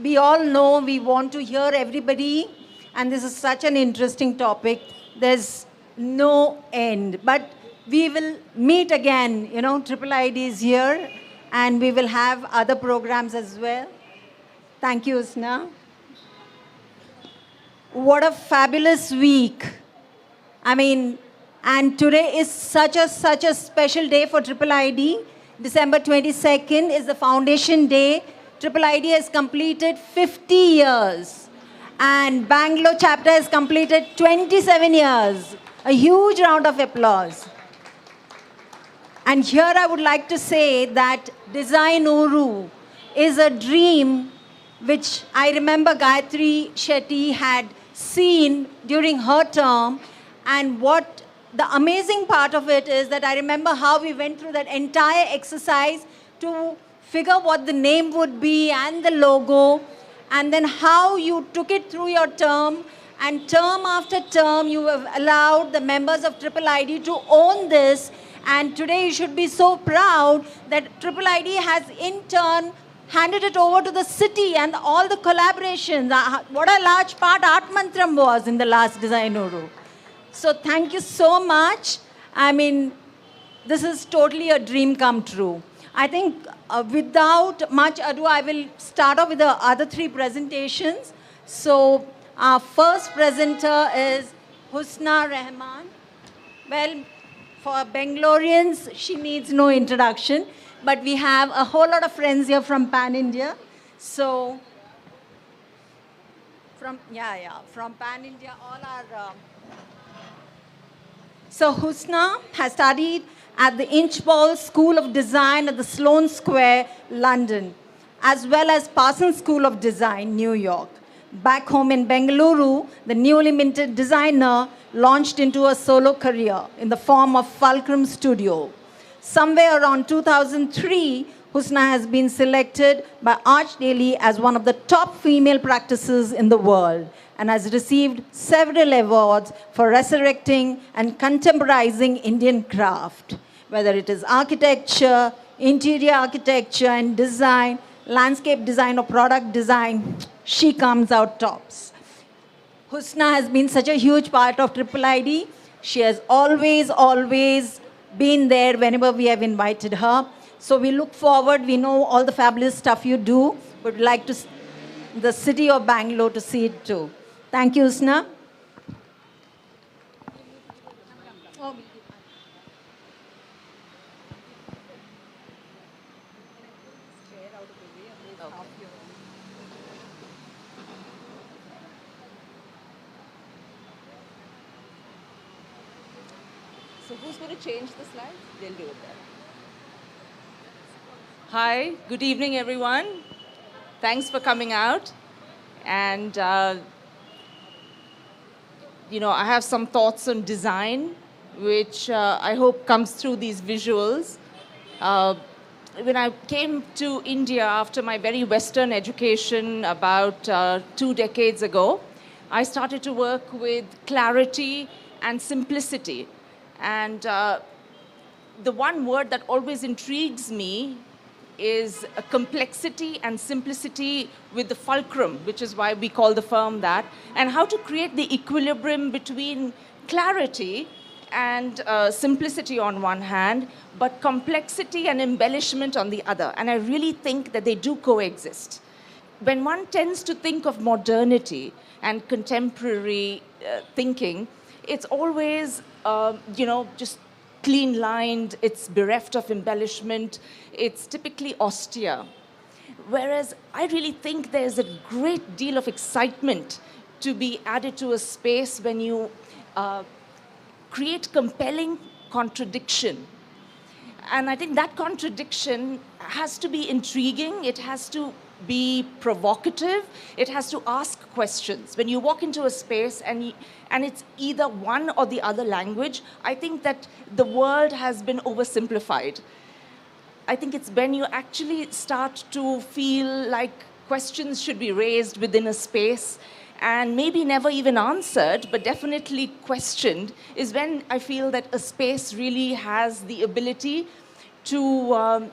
we all know we want to hear everybody, and this is such an interesting topic. There's no end. But we will meet again. You know, Triple ID is here, and we will have other programs as well. Thank you, Usna. What a fabulous week. I mean, and today is such a special day for Triple ID. December 22nd is the foundation day. Triple ID has completed 50 years. And Bangalore chapter has completed 27 years. A huge round of applause. And here I would like to say that Designuru is a dream which I remember Gayatri Shetty had seen during her term. And what the amazing part of it is that I remember how we went through that entire exercise to figure what the name would be and the logo, and then how you took it through your term, and term after term you have allowed the members of Triple ID to own this, and today you should be so proud that Triple ID has in turn handed it over to the city and all the collaborations. What a large part Art Mantram was in the last Designuru. So thank you so much. I mean, this is totally a dream come true. I think without much ado, I will start off with the other 3 presentations. So our first presenter is Husna Rahman. Well, for Bangaloreans, she needs no introduction, but we have a whole lot of friends here from Pan India. So from Pan India, all our... So Husna has studied at the Inchbald School of Design at the Sloane Square, London, as well as Parsons School of Design, New York. Back home in Bengaluru, the newly minted designer launched into a solo career in the form of Fulcrum Studio. Somewhere around 2003, Husna has been selected by Arch Daily as one of the top female practices in the world, and has received several awards for resurrecting and contemporizing Indian craft. Whether it is architecture, interior architecture and design, landscape design or product design, she comes out tops. Husna has been such a huge part of Triple ID. She has always been there whenever we have invited her. So we look forward, we know all the fabulous stuff you do, but we'd like to the city of Bangalore to see it too. Thank you, Husna. So who's going to change the slides? They'll do it there. Hi, good evening, everyone. Thanks for coming out. And, I have some thoughts on design, which I hope comes through these visuals. When I came to India after my very Western education about 2 decades ago, I started to work with clarity and simplicity. And the one word that always intrigues me is complexity and simplicity with the fulcrum, which is why we call the firm that, and how to create the equilibrium between clarity and simplicity on one hand, but complexity and embellishment on the other. And I really think that they do coexist. When one tends to think of modernity and contemporary thinking, it's always, just clean-lined, it's bereft of embellishment, it's typically austere. Whereas I really think there's a great deal of excitement to be added to a space when you create compelling contradiction. And I think that contradiction has to be intriguing, it has to be provocative, it has to ask questions. When you walk into a space and it's either one or the other language, I think that the world has been oversimplified. I think it's when you actually start to feel like questions should be raised within a space and maybe never even answered, but definitely questioned, is when I feel that a space really has the ability to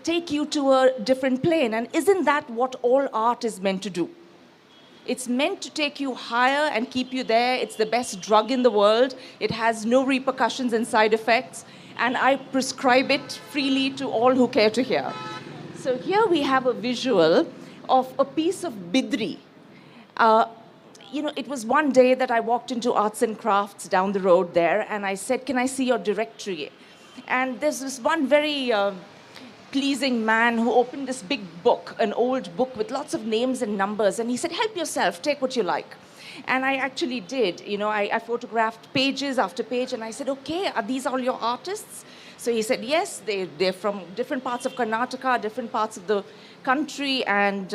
take you to a different plane. And isn't that what all art is meant to do? It's meant to take you higher and keep you there. It's the best drug in the world. It has no repercussions and side effects. And I prescribe it freely to all who care to hear. So here we have a visual of a piece of bidri. It was one day that I walked into Arts and Crafts down the road there, and I said, "Can I see your directory?" And there's this one very pleasing man who opened this big book, an old book with lots of names and numbers, and he said, "Help yourself, take what you like." And I actually did. I photographed pages after page, and I said, "Okay, are these all your artists?" So he said, "Yes, they're from different parts of Karnataka, different parts of the country, and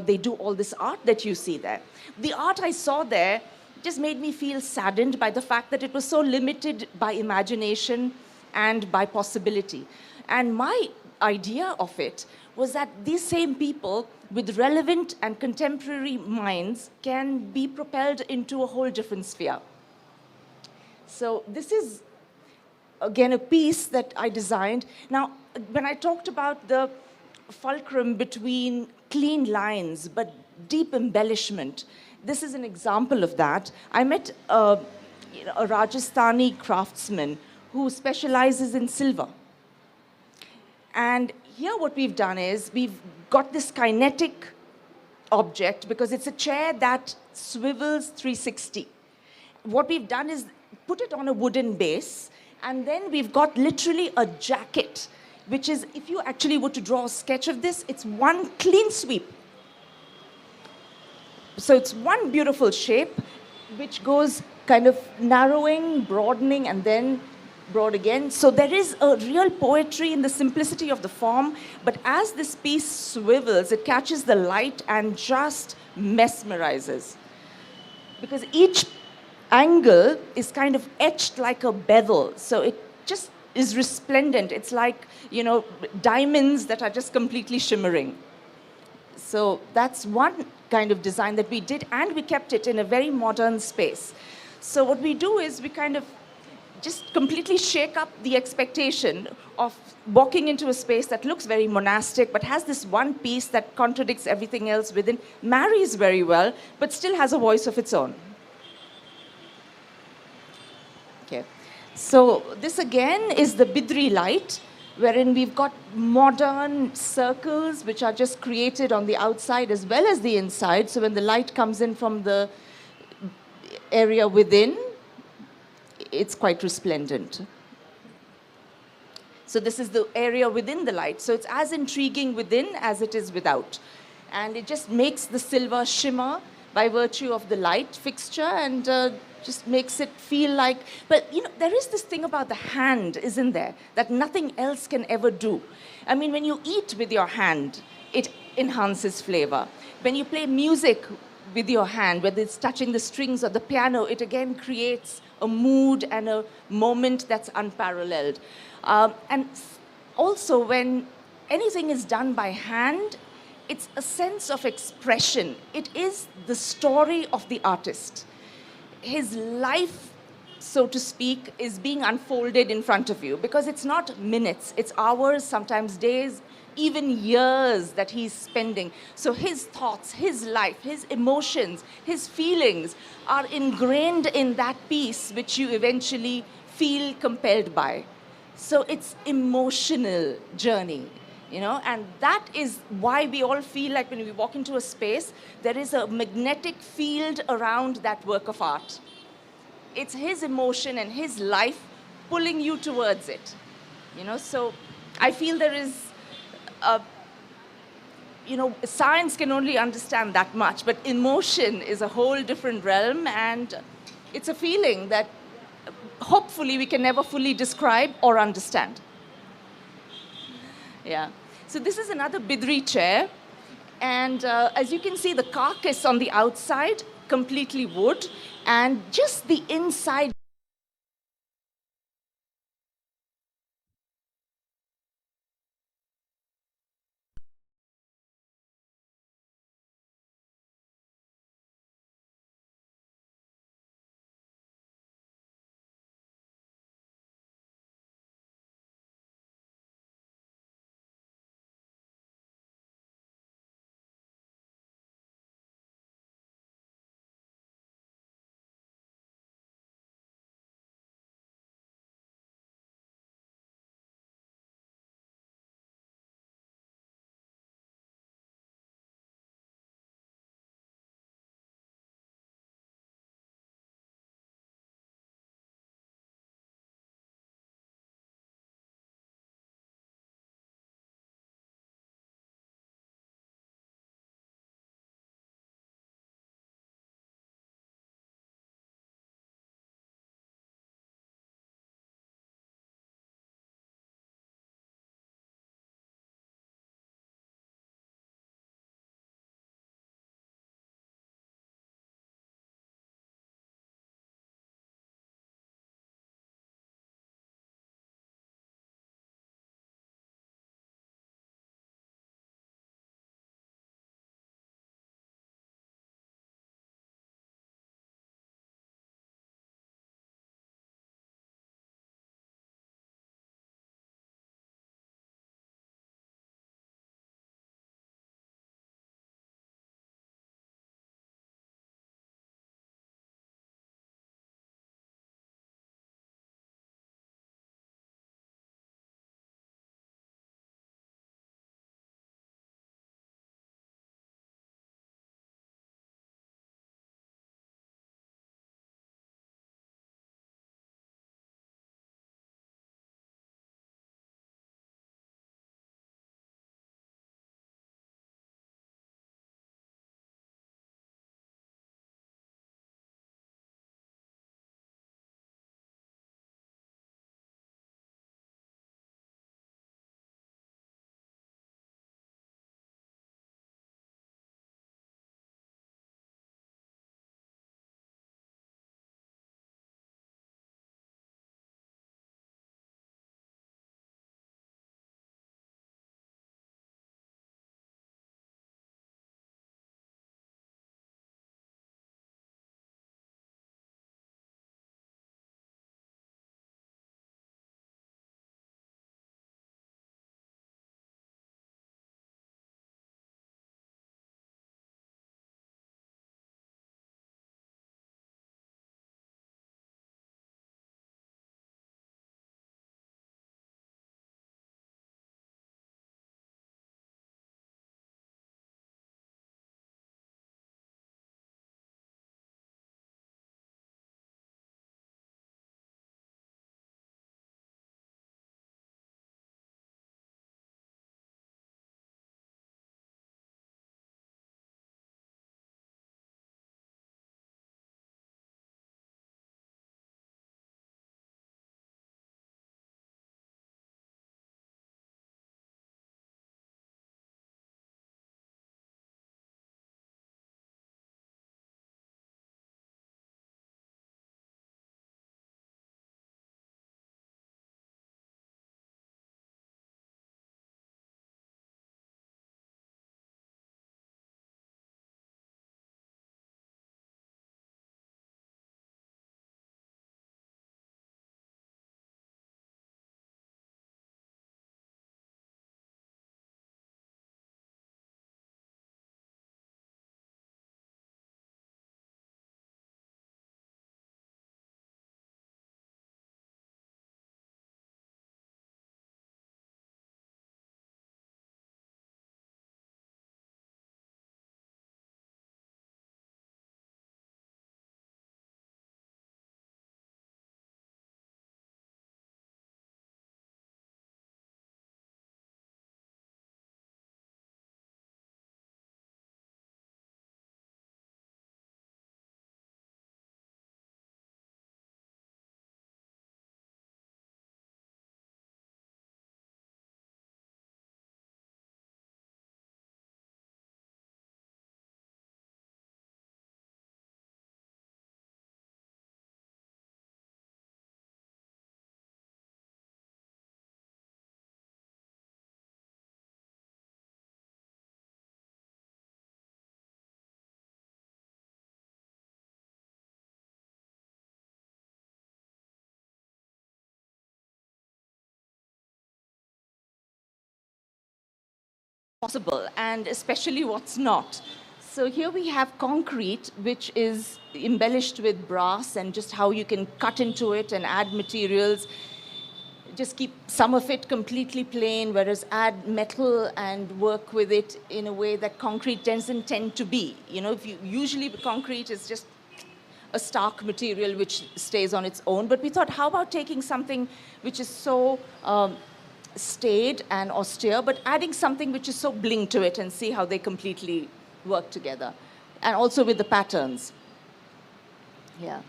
they do all this art that you see there." The art I saw there just made me feel saddened by the fact that it was so limited by imagination and by possibility. And my idea of it was that these same people with relevant and contemporary minds can be propelled into a whole different sphere. So this is, again, a piece that I designed. Now, when I talked about the fulcrum between clean lines but deep embellishment, this is an example of that. I met a Rajasthani craftsman who specializes in silver. And here what we've done is we've got this kinetic object because it's a chair that swivels 360. What we've done is put it on a wooden base, and then we've got literally a jacket, which is, if you actually were to draw a sketch of this, it's one clean sweep. So it's one beautiful shape, which goes kind of narrowing, broadening, and then broad again. So there is a real poetry in the simplicity of the form, but as this piece swivels, it catches the light and just mesmerizes. Because each angle is kind of etched like a bevel, so it just is resplendent. It's like, diamonds that are just completely shimmering. So that's one kind of design that we did, and we kept it in a very modern space. So what we do is we kind of just completely shake up the expectation of walking into a space that looks very monastic, but has this one piece that contradicts everything else within, marries very well, but still has a voice of its own. Okay. So this again is the Bidri light, wherein we've got modern circles which are just created on the outside as well as the inside. So when the light comes in from the area within, it's quite resplendent. So this is the area within the light. So it's as intriguing within as it is without. And it just makes the silver shimmer, by virtue of the light fixture, and just makes it feel like, but you know, there is this thing about the hand, isn't there, that nothing else can ever do. I mean, when you eat with your hand, it enhances flavor. When you play music with your hand, whether it's touching the strings or the piano, it again creates a mood and a moment that's unparalleled. And also, when anything is done by hand, it's a sense of expression. It is the story of the artist. His life, so to speak, is being unfolded in front of you, because it's not minutes, it's hours, sometimes days, even years that he's spending. So his thoughts, his life, his emotions, his feelings are ingrained in that piece, which you eventually feel compelled by. So it's emotional journey, you know, and that is why we all feel like when we walk into a space, there is a magnetic field around that work of art. It's his emotion and his life pulling you towards it, you know. So I feel there is you know, science can only understand that much, but emotion is a whole different realm, and it's a feeling that hopefully we can never fully describe or understand. Yeah. So this is another Bidri chair, and as you can see, the carcass on the outside, completely wood, and just the inside possible, and especially what's not. So here we have concrete, which is embellished with brass, and just how you can cut into it and add materials. Just keep some of it completely plain, whereas add metal and work with it in a way that concrete doesn't tend to be. You know, usually concrete is just a stark material which stays on its own. But we thought, how about taking something which is so staid and austere, but adding something which is so bling to it, and see how they completely work together. And also with the patterns. Yeah.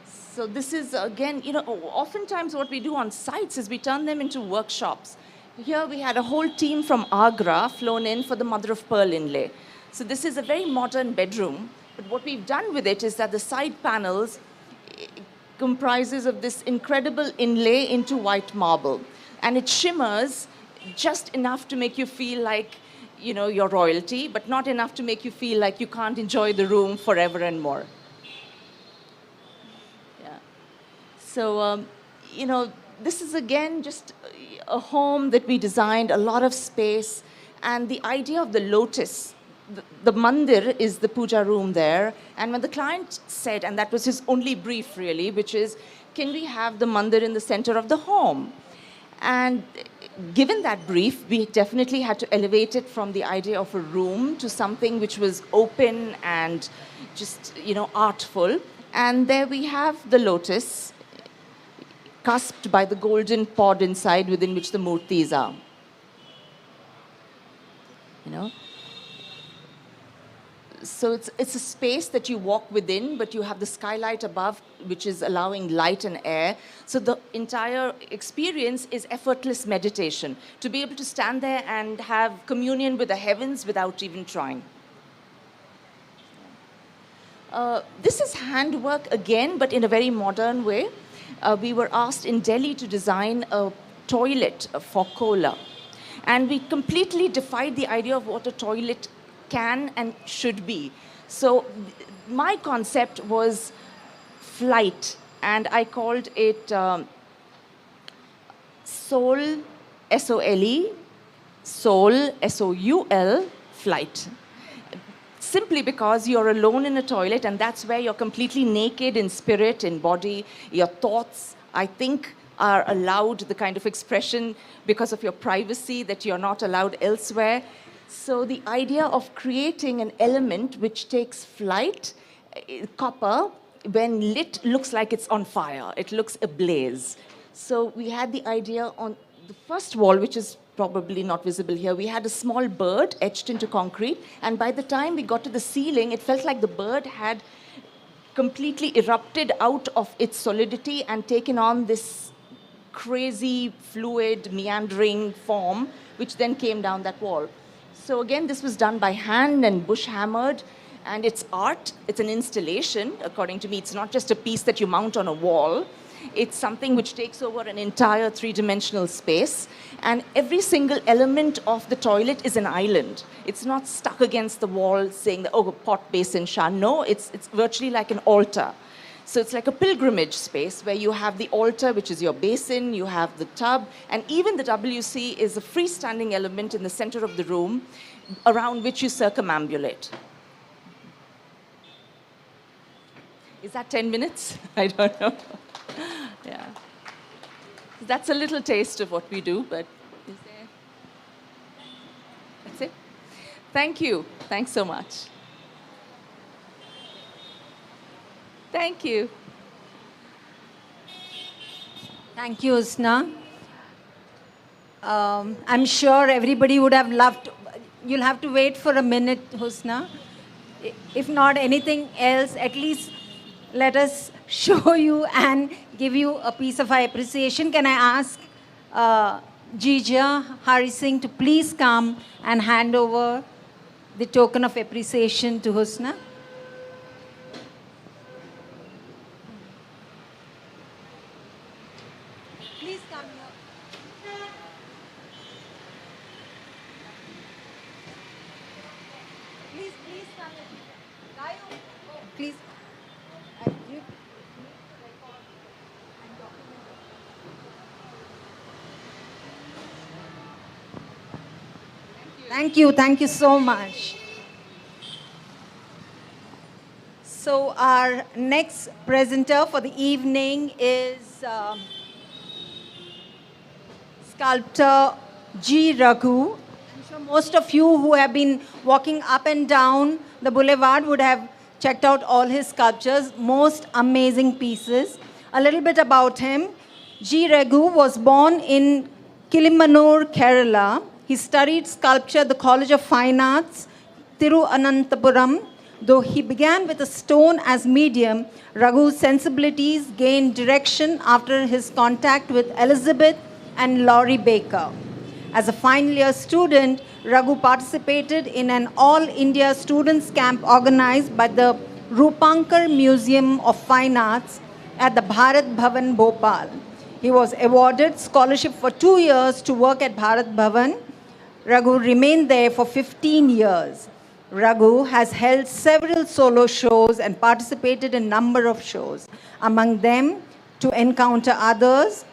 So this is, again, you know, oftentimes what we do on sites is we turn them into workshops. Here we had a whole team from Agra flown in for the mother of pearl inlay. So this is a very modern bedroom, but what we've done with it is that the side panels comprises of this incredible inlay into white marble. And it shimmers just enough to make you feel like, you know, you're royalty, but not enough to make you feel like you can't enjoy the room forever and more. So, you know, this is again just a home that we designed, a lot of space, and the idea of the lotus. The mandir is the puja room there, and when the client said, and that was his only brief really, which is, can we have the mandir in the center of the home? And given that brief, we definitely had to elevate it from the idea of a room to something which was open and just, you know, artful. And there we have the lotus, cusped by the golden pod inside within which the murtis are. You know? So it's a space that you walk within, but you have the skylight above, which is allowing light and air. So the entire experience is effortless meditation, to be able to stand there and have communion with the heavens without even trying. This is handwork again, but in a very modern way. We were asked in Delhi to design a toilet for Kola. And we completely defied the idea of what a toilet can and should be. So my concept was flight, and I called it soul, S-O-L-E, soul, S-O-U-L, flight. Simply because you're alone in a toilet, and that's where you're completely naked in spirit, in body. Your thoughts, I think, are allowed the kind of expression because of your privacy that you're not allowed elsewhere. So the idea of creating an element which takes flight, copper, when lit, looks like it's on fire. It looks ablaze. So we had the idea on the first wall, which is probably not visible here, we had a small bird etched into concrete, and by the time we got to the ceiling, it felt like the bird had completely erupted out of its solidity and taken on this crazy, fluid, meandering form, which then came down that wall. So again, this was done by hand and bush hammered, and it's art, it's an installation, according to me. It's not just a piece that you mount on a wall. It's something which takes over an entire three-dimensional space, and every single element of the toilet is an island. It's not stuck against the wall saying, that, oh, pot, basin, shower. No, it's virtually like an altar. So it's like a pilgrimage space where you have the altar, which is your basin, you have the tub, and even the WC is a freestanding element in the center of the room around which you circumambulate. Is that 10 minutes? I don't know. Yeah. That's a little taste of what we do, but is there... That's it. Thank you. Thanks so much. Thank you. Thank you, Husna. I'm sure everybody would have loved... You'll have to wait for a minute, Husna. If not anything else, at least let us show you and give you a piece of our appreciation. Can I ask Jija Hari Singh to please come and hand over the token of appreciation to Husna? Please come here. Please come here. Please. Thank you so much. So our next presenter for the evening is sculptor G. Raghu. I'm sure most of you who have been walking up and down the boulevard would have checked out all his sculptures, most amazing pieces. A little bit about him. G. Raghu was born in Kilimanur, Kerala. He studied sculpture at the College of Fine Arts, Thiruvananthapuram. Though he began with a stone as medium, Raghu's sensibilities gained direction after his contact with Elizabeth and Laurie Baker. As a final year student, Raghu participated in an all-India students' camp organized by the Rupankar Museum of Fine Arts at the Bharat Bhavan, Bhopal. He was awarded scholarship for 2 years to work at Bharat Bhavan. Raghu remained there for 15 years. Raghu has held several solo shows and participated in a number of shows. Among them, To Encounter Others,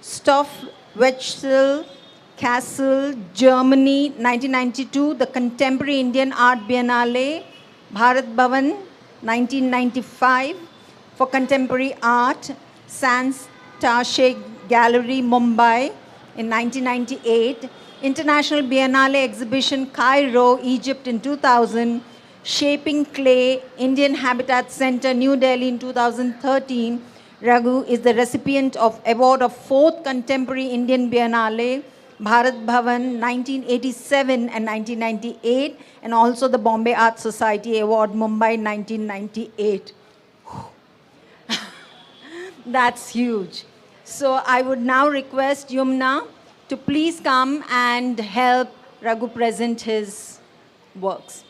Stoff Wechsel, Castle, Germany, 1992, the Contemporary Indian Art Biennale, Bharat Bhavan, 1995, for Contemporary Art, Sans Tache Gallery, Mumbai, in 1998, International Biennale Exhibition, Cairo, Egypt in 2000, Shaping Clay, Indian Habitat Center, New Delhi in 2013. Raghu is the recipient of award of 4th Contemporary Indian Biennale, Bharat Bhavan, 1987 and 1998, and also the Bombay Art Society Award, Mumbai, 1998. That's huge. So I would now request Yumna to please come and help Raghu present his works.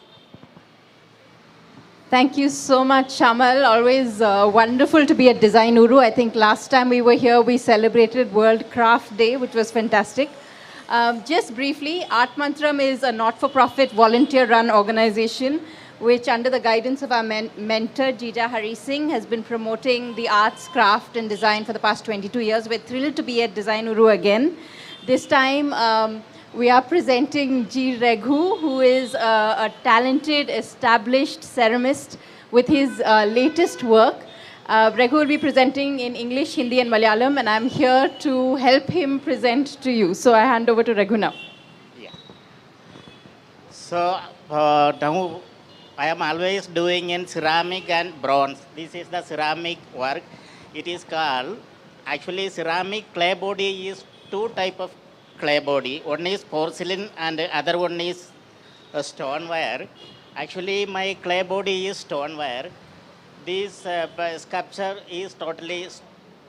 Thank you so much, Shamal. Always wonderful to be at Designuru. I think last time we were here, we celebrated World Craft Day, which was fantastic. Just briefly, Art Mantram is a not-for-profit volunteer-run organization which, under the guidance of our mentor, Jija Hari Singh, has been promoting the arts, craft, and design for the past 22 years. We're thrilled to be at Designuru again. This time, we are presenting G. Raghu, who is a talented, established ceramist with his latest work. Raghu will be presenting in English, Hindi, and Malayalam, and I'm here to help him present to you. So I hand over to Raghu now. Yeah. So now I am always doing in ceramic and bronze. This is the ceramic work. It is called, actually ceramic clay body is two type of clay body. One is porcelain and the other one is stoneware. Actually my clay body is stoneware. This sculpture is totally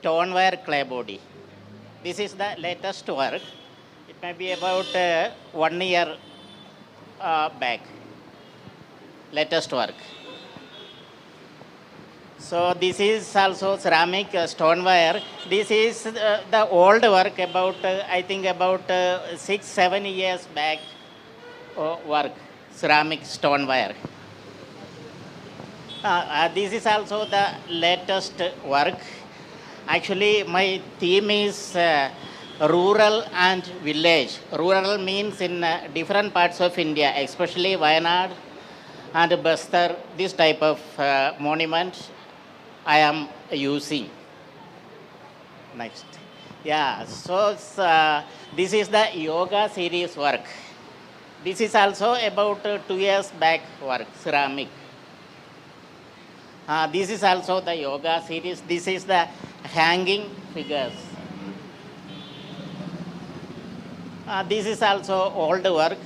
stoneware clay body. This is the latest work. It may be about 1 year back. Latest work. So this is also ceramic stoneware. This is the old work about, I think about 6-7 years back work, ceramic stoneware. This is also the latest work. Actually, my theme is rural and village. Rural means in different parts of India, especially Wayanad and Bastar, this type of monument I am using. Next. Yeah, so this is the yoga series work. This is also about 2 years back work, ceramic. This is also the yoga series. This is the hanging figures. This is also old work,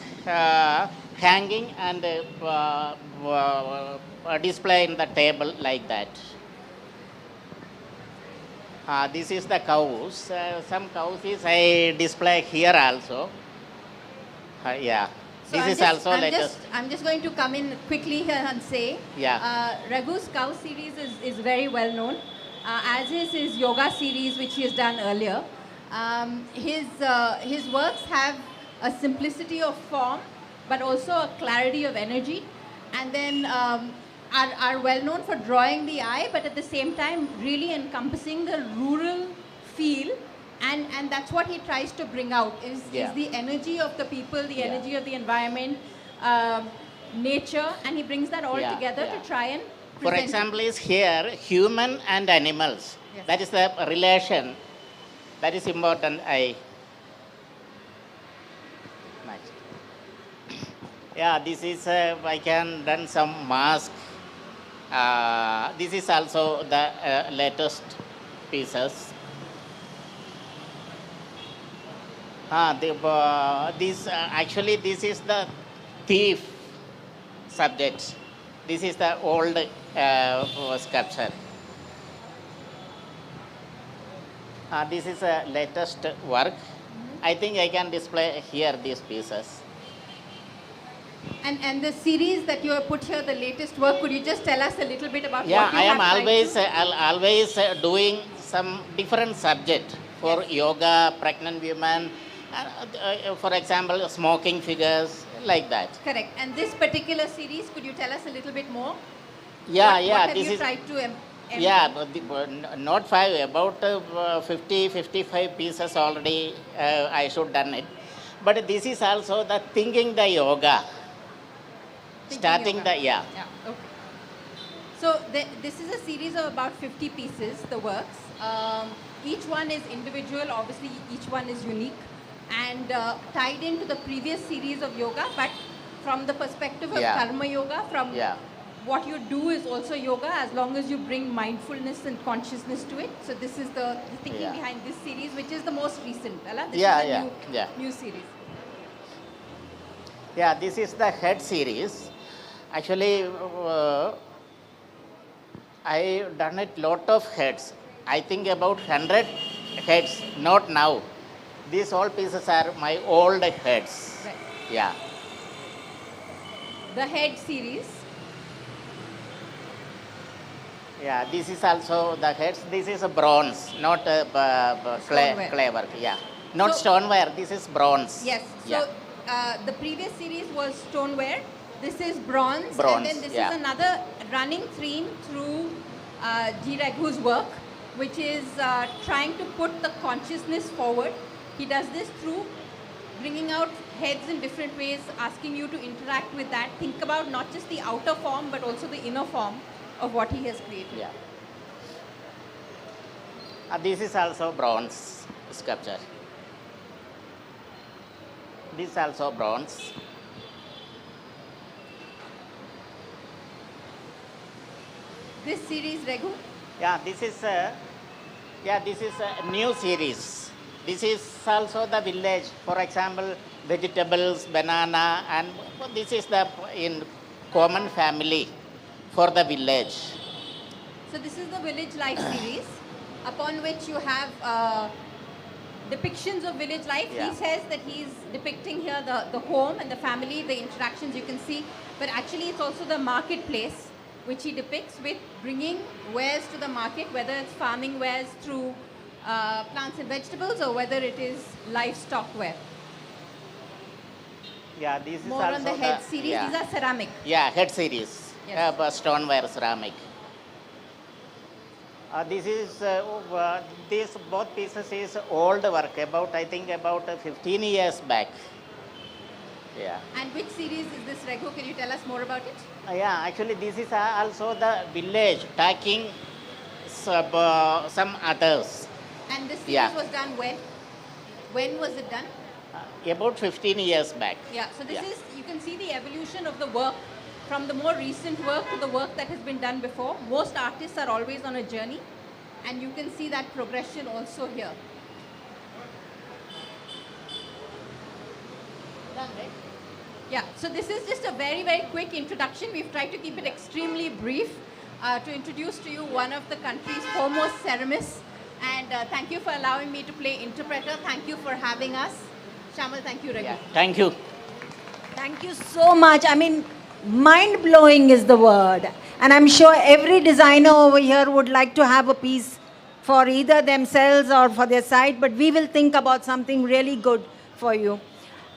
hanging and display in the table like that. This is the cows. Some cows is I display here also. Yeah. So This is also latest. I'm just going to come in quickly here and say, Raghu's cow series is very well known, as is his yoga series, which he has done earlier. His works have a simplicity of form, but also a clarity of energy, and then are well known for drawing the eye, but at the same time really encompassing the rural feel And that's what he tries to bring out is the energy of the people, the energy of the environment, nature, and he brings that all together to try and For present example, is here human and animals. Yes. That is the relation. That is important. Yeah, this is I can done some mask. This is also the latest pieces. Actually, this is the thief subject. This is the old sculpture. This is a latest work. I think I can display here these pieces. And the series that you have put here, the latest work, could you just tell us a little bit about Yeah, what you I am have always doing some different subject for yoga, pregnant women, for example, smoking figures, like that. Correct. And this particular series, could you tell us a little bit more? Yeah, what have this you is tried to not 5, about 50, 55 pieces already I should done it. But this is also the thinking the yoga. Starting yoga. yeah. Okay. So this is a series of about 50 pieces, the works. Each one is individual, obviously each one is unique and tied into the previous series of yoga, but from the perspective of karma yoga, from what you do is also yoga as long as you bring mindfulness and consciousness to it. So this is the thinking behind this series, which is the most recent. This is a new series. Yeah, this is the head series. Actually, I done it lot of heads. I think about 100 heads, not now. These all pieces are my old heads. Right. Yeah. The head series. Yeah, this is also the heads. This is a bronze, not clay work. Yeah, not stoneware. This is bronze. Yes. So the previous series was stoneware. This is bronze. Bronze. And then this is another running theme through G. Raghu's work, which is trying to put the consciousness forward. He does this through bringing out heads in different ways, asking you to interact with that. Think about not just the outer form, but also the inner form of what he has created. Yeah. This is also bronze sculpture. This is also bronze. This series, Raghu? Yeah, this is a new series. This is also the village. For example, vegetables, banana, and this is the in common family for the village. So this is the village life series, upon which you have depictions of village life. He says that he's depicting here the home and the family, the interactions you can see, but actually it's also the marketplace, which he depicts with bringing wares to the market, whether it's farming wares through plants and vegetables or whether it is livestock ware. Yeah, this is more also on the head series. These are ceramic. Yeah, head series. Yes. Stoneware ceramic. This is these both pieces is old work. I think about 15 years back. Yeah. And which series is this, Raghu? Can you tell us more about it? Yeah, actually this is also the village taking some others. And this series was done when? When was it done? About 15 years back. Yeah, so this is, you can see the evolution of the work from the more recent work to the work that has been done before. Most artists are always on a journey, and you can see that progression also here. Done, right? Yeah, so this is just a very, very quick introduction. We've tried to keep it extremely brief to introduce to you one of the country's foremost ceramists. And thank you for allowing me to play interpreter. Thank you for having us. Shamal, thank you, Raghu. Yeah. Thank you. Thank you so much. I mean, mind-blowing is the word. And I'm sure every designer over here would like to have a piece for either themselves or for their site, but we will think about something really good for you.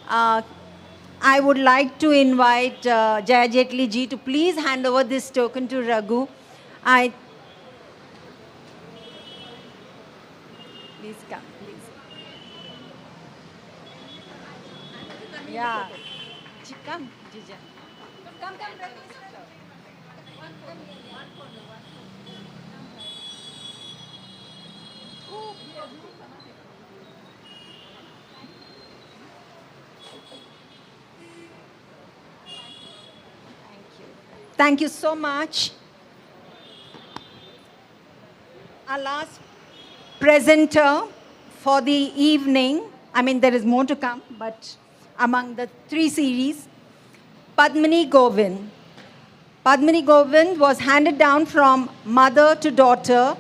I would like to invite Jaya Jetli ji to please hand over this token to Raghu. Please come, please. Yeah. Come, Jija. Come. Thank you so much. Our last presenter for the evening, I mean, there is more to come, but among the 3 series, Padmini Govind. Padmini Govind was handed down from mother to daughter.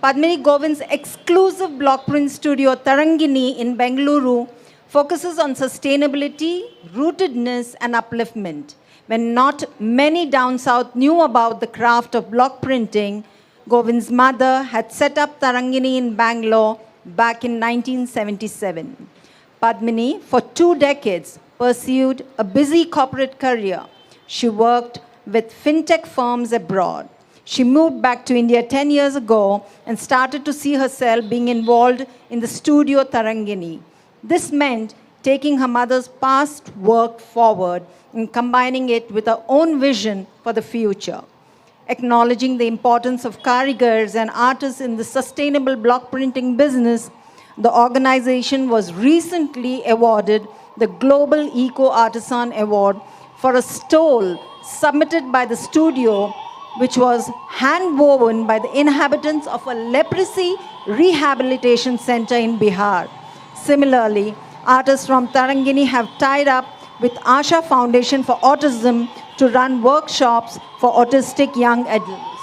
Padmini Govind's exclusive block print studio, Tarangini in Bengaluru, focuses on sustainability, rootedness, and upliftment. When not many down south knew about the craft of block printing, Govind's mother had set up Tarangini in Bangalore back in 1977. Padmini, for 2 decades, pursued a busy corporate career. She worked with fintech firms abroad. She moved back to India 10 years ago and started to see herself being involved in the studio Tarangini. This meant taking her mother's past work forward and combining it with her own vision for the future. Acknowledging the importance of karigars and artists in the sustainable block printing business, the organization was recently awarded the Global Eco Artisan Award for a stole submitted by the studio, which was hand-woven by the inhabitants of a leprosy rehabilitation center in Bihar. Similarly, artists from Tarangini have tied up with Asha Foundation for Autism to run workshops for autistic young adults.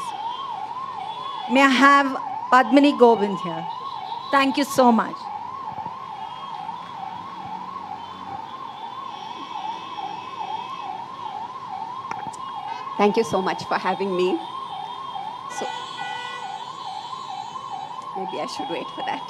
May I have Padmini Govind here? Thank you so much. Thank you so much for having me. So, maybe I should wait for that.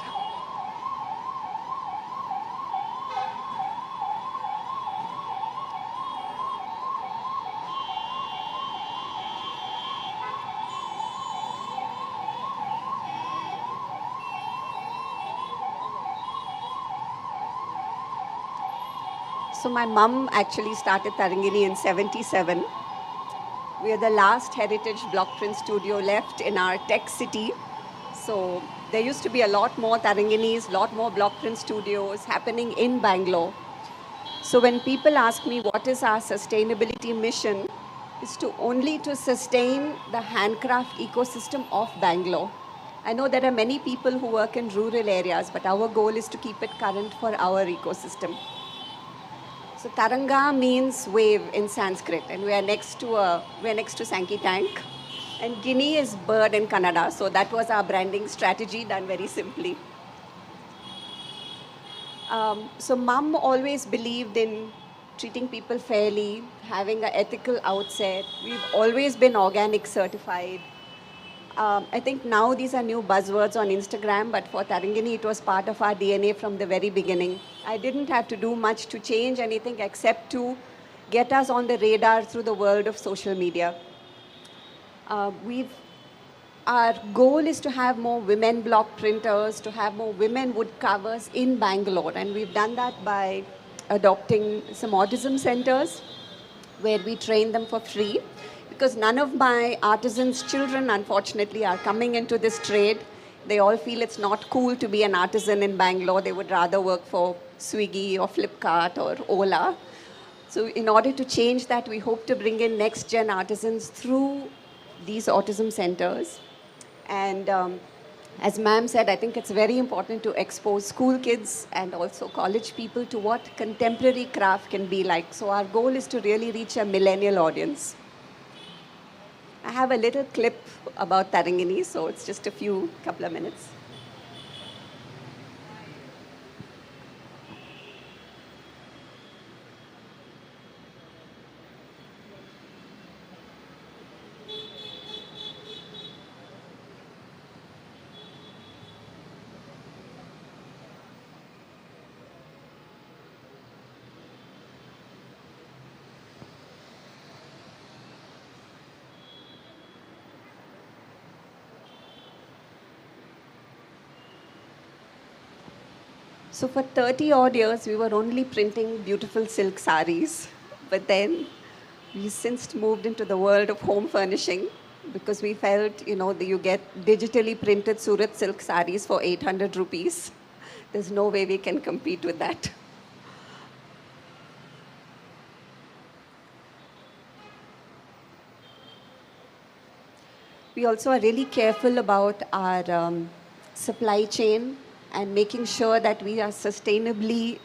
So my mum actually started Tarangini in 77. We are the last heritage block print studio left in our tech city. So there used to be a lot more Taranginis, lot more block print studios happening in Bangalore. So when people ask me what is our sustainability mission, is to only to sustain the handcraft ecosystem of Bangalore. I know there are many people who work in rural areas, but our goal is to keep it current for our ecosystem. So Taranga means wave in Sanskrit, and we are next to Sankey Tank. And Guinea is bird in Kannada, so that was our branding strategy done very simply. So Mum always believed in treating people fairly, having an ethical outset. We've always been organic certified. I think now these are new buzzwords on Instagram, but for Tarangini, it was part of our DNA from the very beginning. I didn't have to do much to change anything except to get us on the radar through the world of social media. Our goal is to have more women block printers, to have more women wood carvers in Bangalore, and we've done that by adopting some autism centers where we train them for free. Because none of my artisans' children, unfortunately, are coming into this trade. They all feel it's not cool to be an artisan in Bangalore. They would rather work for Swiggy or Flipkart or Ola. So in order to change that, we hope to bring in next-gen artisans through these autism centers. And as ma'am said, I think it's very important to expose school kids and also college people to what contemporary craft can be like. So our goal is to really reach a millennial audience. I have a little clip about Tarangini, so it's just a couple of minutes. So for 30 odd years, we were only printing beautiful silk saris. But then we since moved into the world of home furnishing because we felt, that you get digitally printed Surat silk saris for 800 rupees. There's no way we can compete with that. We also are really careful about our supply chain and making sure that we are sustainably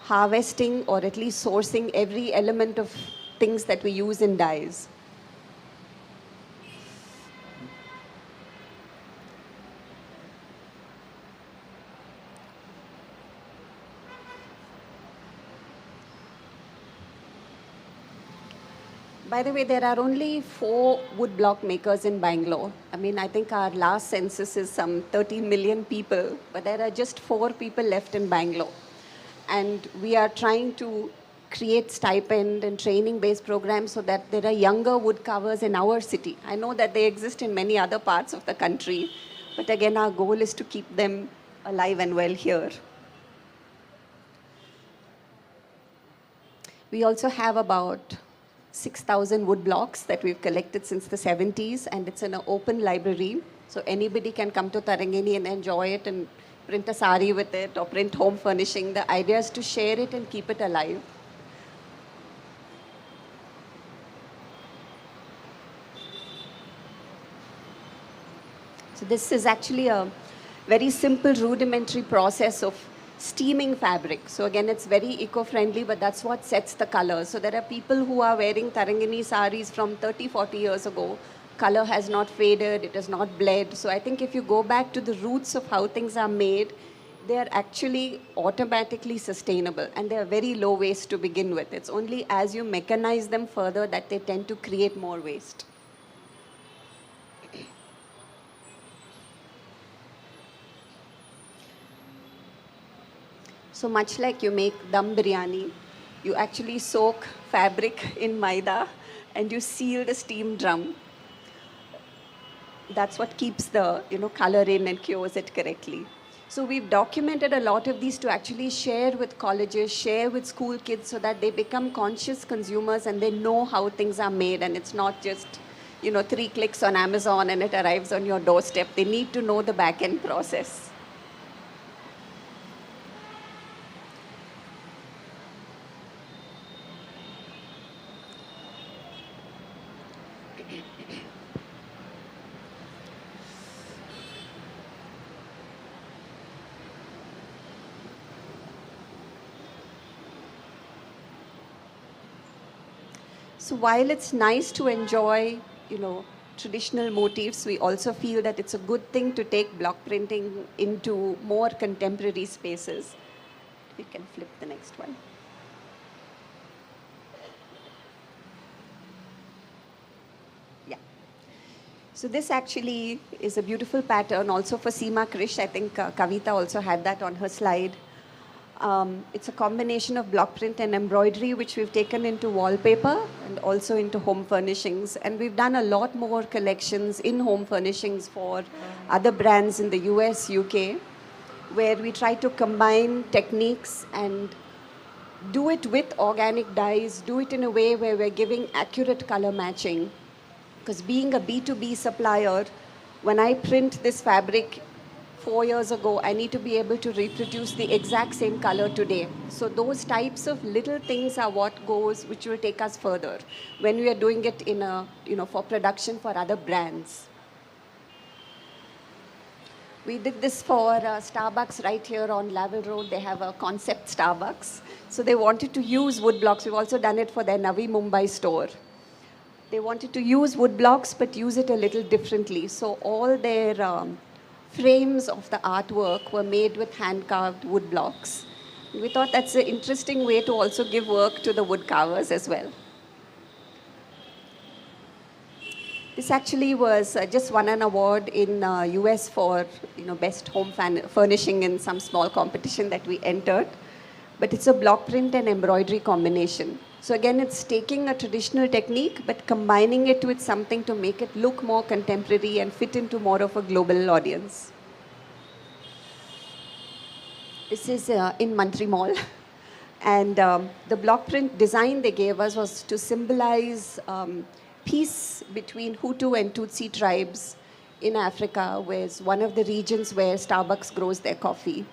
harvesting or at least sourcing every element of things that we use in dyes. By the way, there are only 4 woodblock makers in Bangalore. I think our last census is some 13 million people, but there are just 4 people left in Bangalore. And we are trying to create stipend and training-based programs so that there are younger woodcarvers in our city. I know that they exist in many other parts of the country, but again, our goal is to keep them alive and well here. We also have about 6,000 wood blocks that we've collected since the 70s, and it's in an open library. So anybody can come to Tarangini and enjoy it and print a sari with it or print home furnishing. The idea is to share it and keep it alive. So this is actually a very simple rudimentary process of steaming fabric. So again, it's very eco-friendly, but that's what sets the color. So there are people who are wearing Tarangini saris from 30, 40 years ago. Color has not faded, it has not bled. So I think if you go back to the roots of how things are made, they are actually automatically sustainable and they are very low waste to begin with. It's only as you mechanize them further that they tend to create more waste. So much like you make dum biryani, you actually soak fabric in maida and you seal the steam drum. That's what keeps the color in and cures it correctly. So we've documented a lot of these to actually share with colleges, share with school kids so that they become conscious consumers and they know how things are made, and it's not just 3 clicks on Amazon and it arrives on your doorstep. They need to know the back-end process. So while it's nice to enjoy, traditional motifs, we also feel that it's a good thing to take block printing into more contemporary spaces. You can flip the next one. Yeah. So this actually is a beautiful pattern also for Seema Krish. I think Kavita also had that on her slide. It's a combination of block print and embroidery, which we've taken into wallpaper and also into home furnishings. And we've done a lot more collections in home furnishings for other brands in the US, UK, where we try to combine techniques and do it with organic dyes, do it in a way where we're giving accurate color matching. Because being a B2B supplier, when I print this fabric 4 years ago, I need to be able to reproduce the exact same color today. So those types of little things are which will take us further when we are doing it in for production for other brands. We did this for Starbucks right here on Lavelle Road. They have a concept Starbucks. So they wanted to use wood blocks. We've also done it for their Navi Mumbai store. They wanted to use wood blocks, but use it a little differently. So all their frames of the artwork were made with hand-carved wood blocks. We thought that's an interesting way to also give work to the wood carvers as well. This actually was just won an award in US for best home furnishing in some small competition that we entered. But it's a block print and embroidery combination. So again, it's taking a traditional technique, but combining it with something to make it look more contemporary and fit into more of a global audience. This is in Mantri Mall. And the block print design they gave us was to symbolize peace between Hutu and Tutsi tribes in Africa, where it's one of the regions where Starbucks grows their coffee.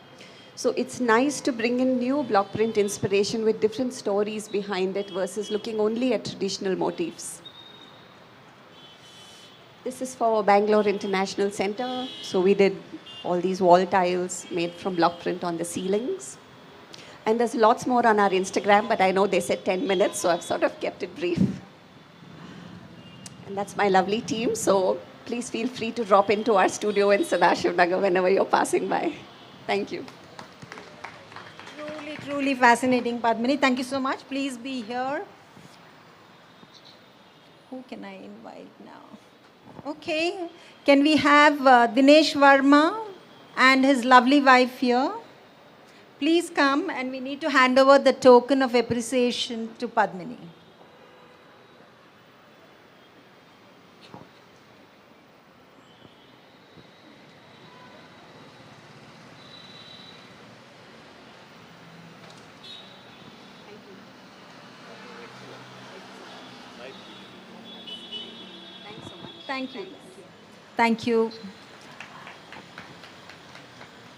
So it's nice to bring in new block print inspiration with different stories behind it versus looking only at traditional motifs. This is for Bangalore International Center. So we did all these wall tiles made from block print on the ceilings. And there's lots more on our Instagram, but I know they said 10 minutes, so I've sort of kept it brief. And that's my lovely team, so please feel free to drop into our studio in Sadashiv Nagar whenever you're passing by. Thank you. Truly, truly fascinating, Padmini. Thank you so much. Please be here. Who can I invite now? Okay. Can we have Dinesh Verma and his lovely wife here? Please come, and we need to hand over the token of appreciation to Padmini. Thank you. Thank you.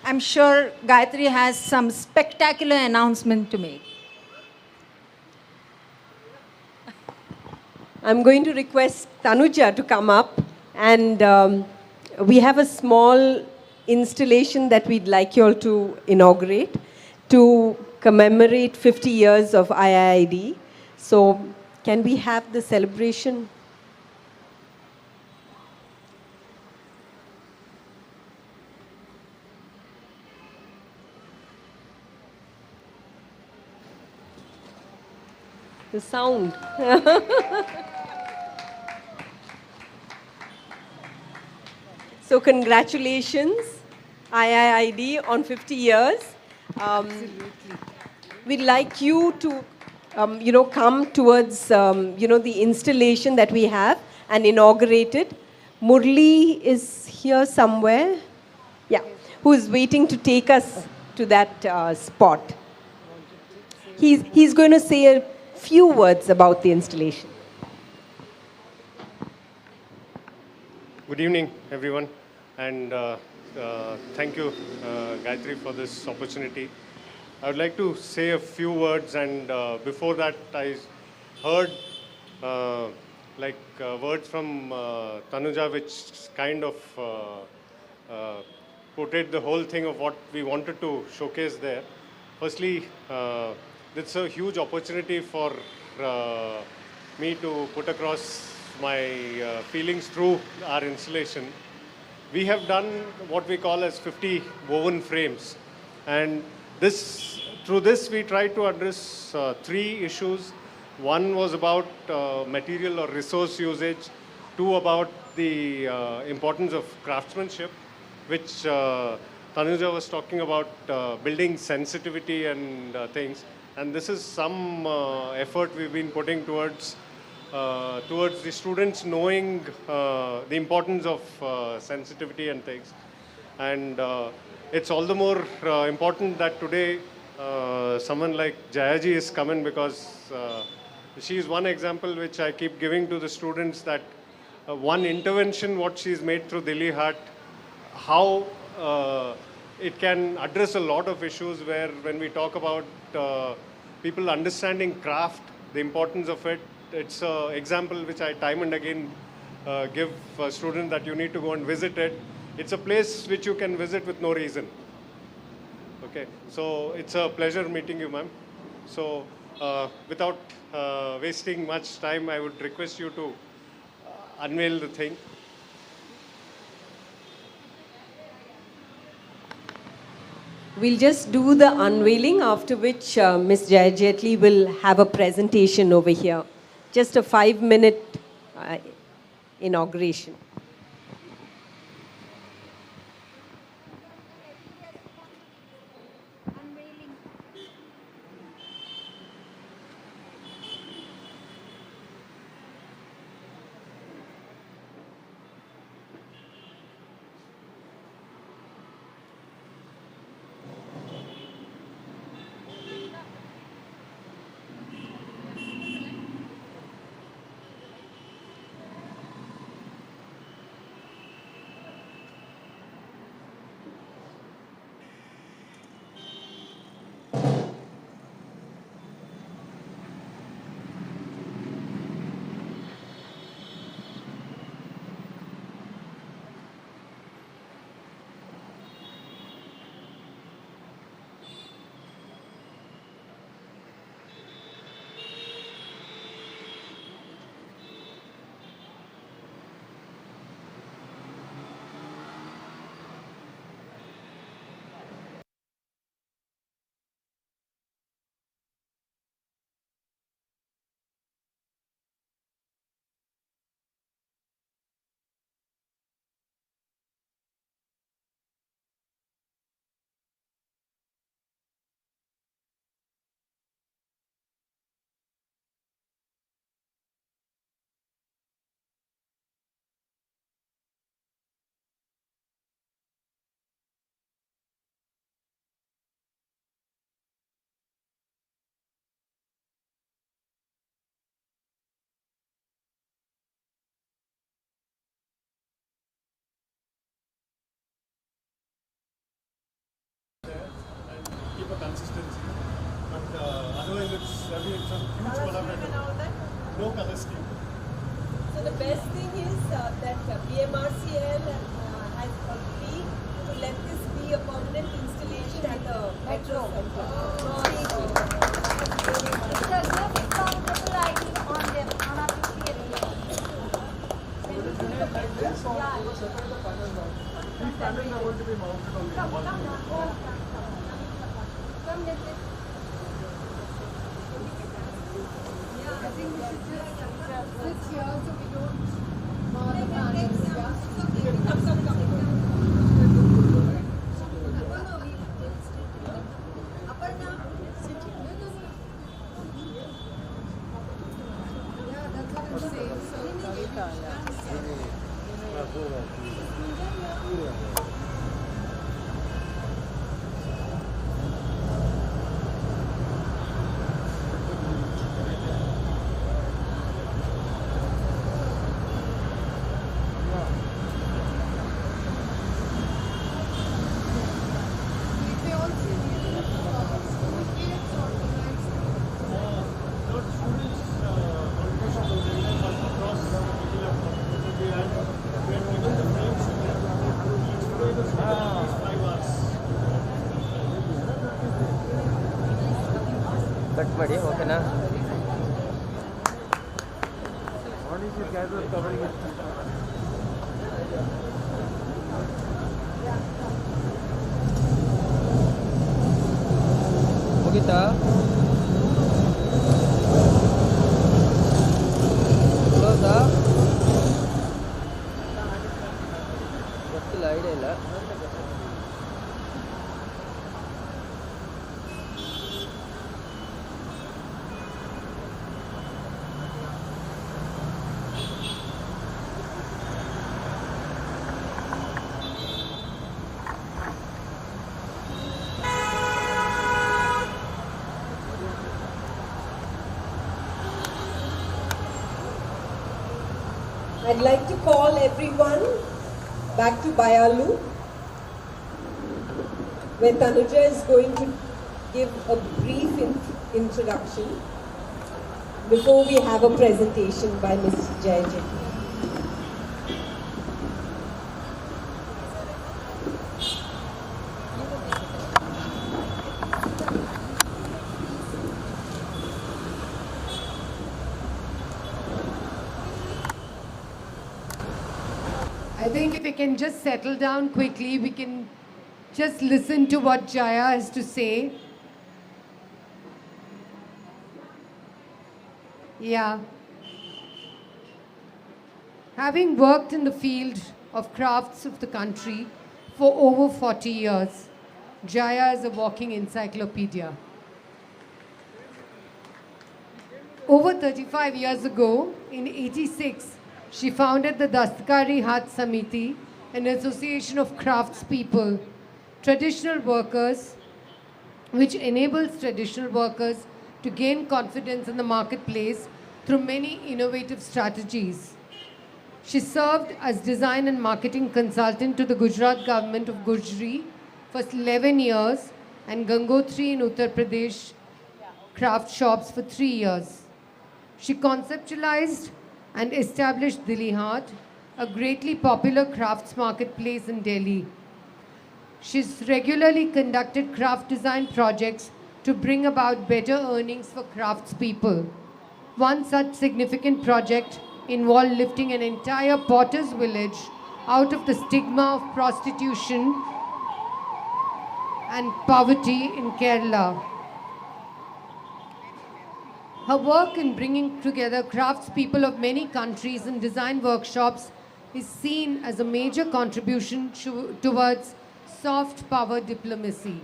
I'm sure Gayatri has some spectacular announcement to make. I'm going to request Tanuja to come up, and we have a small installation that we'd like you all to inaugurate to commemorate 50 years of IIID. So can we have the celebration? The sound. So congratulations, IIID, on 50 years. We'd like you to, come towards, the installation that we have and inaugurate it. Murli is here somewhere. Yeah, who is waiting to take us to that spot. He's going to say a few words about the installation. Good evening, everyone, and thank you, Gayatri, for this opportunity. I would like to say a few words, and before that, I heard words from Tanuja, which kind of portrayed the whole thing of what we wanted to showcase there. Firstly, it's a huge opportunity for me to put across my feelings through our installation. We have done what we call as 50 woven frames, and through this we tried to address 3 issues. One was about material or resource usage, 2 about the importance of craftsmanship, which Tanuja was talking about, building sensitivity and things. And this is some effort we've been putting towards the students knowing the importance of sensitivity and things. And it's all the more important that today someone like Jayaji is coming, because she is one example which I keep giving to the students, that one intervention what she's made through Delhi Heart, how it can address a lot of issues where when we talk about people understanding craft, the importance of it. It's an example which I time and again give students, that you need to go and visit it. It's a place which you can visit with no reason. Okay, so it's a pleasure meeting you, ma'am. So without wasting much time, I would request you to unveil the thing. We'll just do the unveiling, after which Ms. Jaya Jetli will have a presentation over here. Just a 5-minute inauguration. Ravi, it's a huge collaboration. No color scheme. So the best thing is that BMRCL has agreed to let this be a permanent installation at the metro center. These panels are going to be mounted on the wall. I think we should just sit here so we don't mar the panels. Yeah, that's what I'm saying. Cut ಮಾಡಿ ಓಕೆನಾ ಮುಗಿತಾ ಕ್ಲೋಸಾ ಗೊತ್ತಿಲ್ಲ idea ಇಲ್ಲ I'd like to call everyone back to Bayalu, where Tanuja is going to give a brief introduction before we have a presentation by Mr. Jayajit. I think if we can just settle down quickly, we can just listen to what Jaya has to say. Yeah. Having worked in the field of crafts of the country for over 40 years, Jaya is a walking encyclopedia. Over 35 years ago, in 86, she founded the Dastkari Hath Samiti, an association of craftspeople, traditional workers, which enables traditional workers to gain confidence in the marketplace through many innovative strategies. She served as design and marketing consultant to the Gujarat government of Gujri for 11 years and Gangotri in Uttar Pradesh craft shops for 3 years. She conceptualized and established Dili Haat, a greatly popular crafts marketplace in Delhi. She's regularly conducted craft design projects to bring about better earnings for craftspeople. One such significant project involved lifting an entire potter's village out of the stigma of prostitution and poverty in Kerala. Her work in bringing together craftspeople of many countries in design workshops is seen as a major contribution towards soft power diplomacy.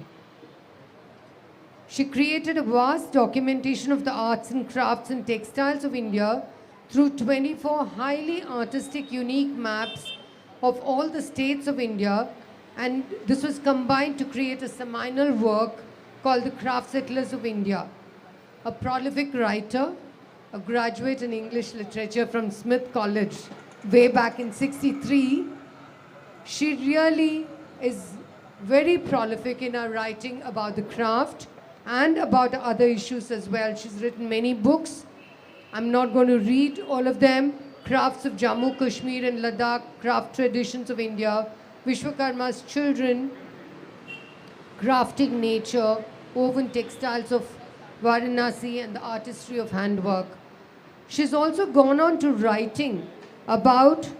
She created a vast documentation of the arts and crafts and textiles of India through 24 highly artistic, unique maps of all the states of India, and this was combined to create a seminal work called The Craft Settlers of India. A prolific writer, a graduate in English literature from Smith College way back in '63, she really is very prolific in her writing about the craft and about other issues as well. She's written many books. I'm not going to read all of them. Crafts of Jammu, Kashmir and Ladakh, Craft Traditions of India, Vishwakarma's Children, Crafting Nature, Woven Textiles of Varanasi and the Artistry of Handwork. She's also gone on to writing about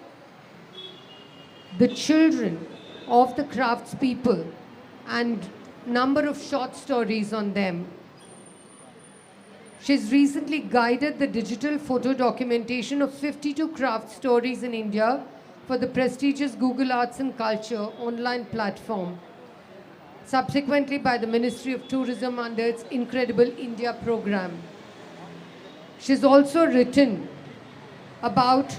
the children of the craftspeople and number of short stories on them. She's recently guided the digital photo documentation of 52 craft stories in India for the prestigious Google Arts and Culture online platform, subsequently by the Ministry of Tourism under its Incredible India program. She's also written about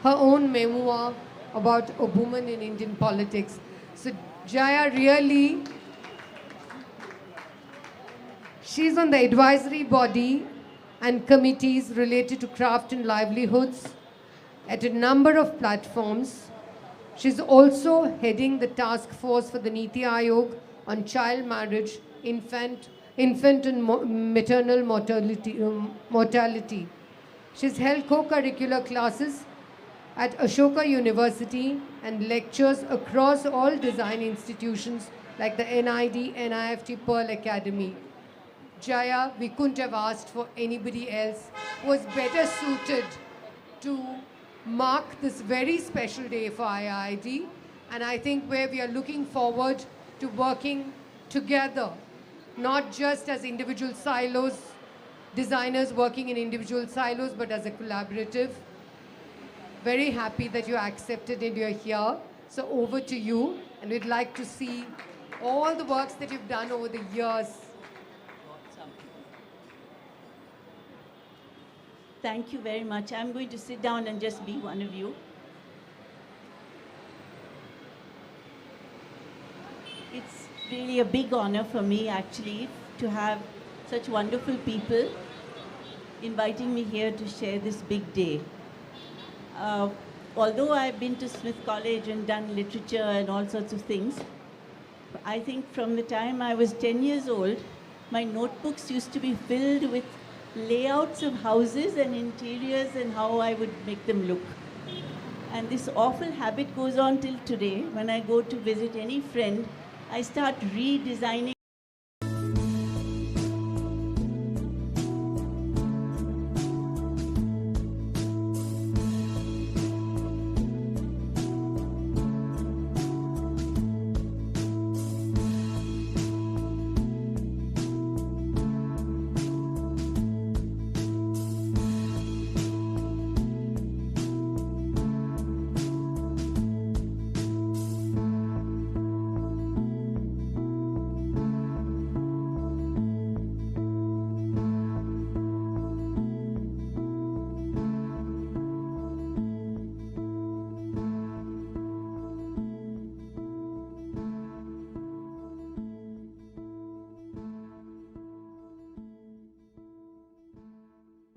her own memoir about a woman in Indian politics. So Jaya really, she's on the advisory body and committees related to craft and livelihoods at a number of platforms. She's also heading the task force for the Niti Aayog on child marriage, infant and maternal mortality. She's held co-curricular classes at Ashoka University and lectures across all design institutions like the NID, NIFT, Pearl Academy. Jaya, we couldn't have asked for anybody else who was better suited to mark this very special day for IIIT, and I think where we are looking forward to working together, not just as individual silos, designers working in individual silos, but as a collaborative. Very happy that you accepted and you're here. So over to you, and we'd like to see all the works that you've done over the years. Thank you very much. I'm going to sit down and just be one of you. It's really a big honor for me, actually, to have such wonderful people inviting me here to share this big day. Although I've been to Smith College and done literature and all sorts of things, I think from the time I was 10 years old, my notebooks used to be filled with layouts of houses and interiors and how I would make them look. And this awful habit goes on till today. When I go to visit any friend, I start redesigning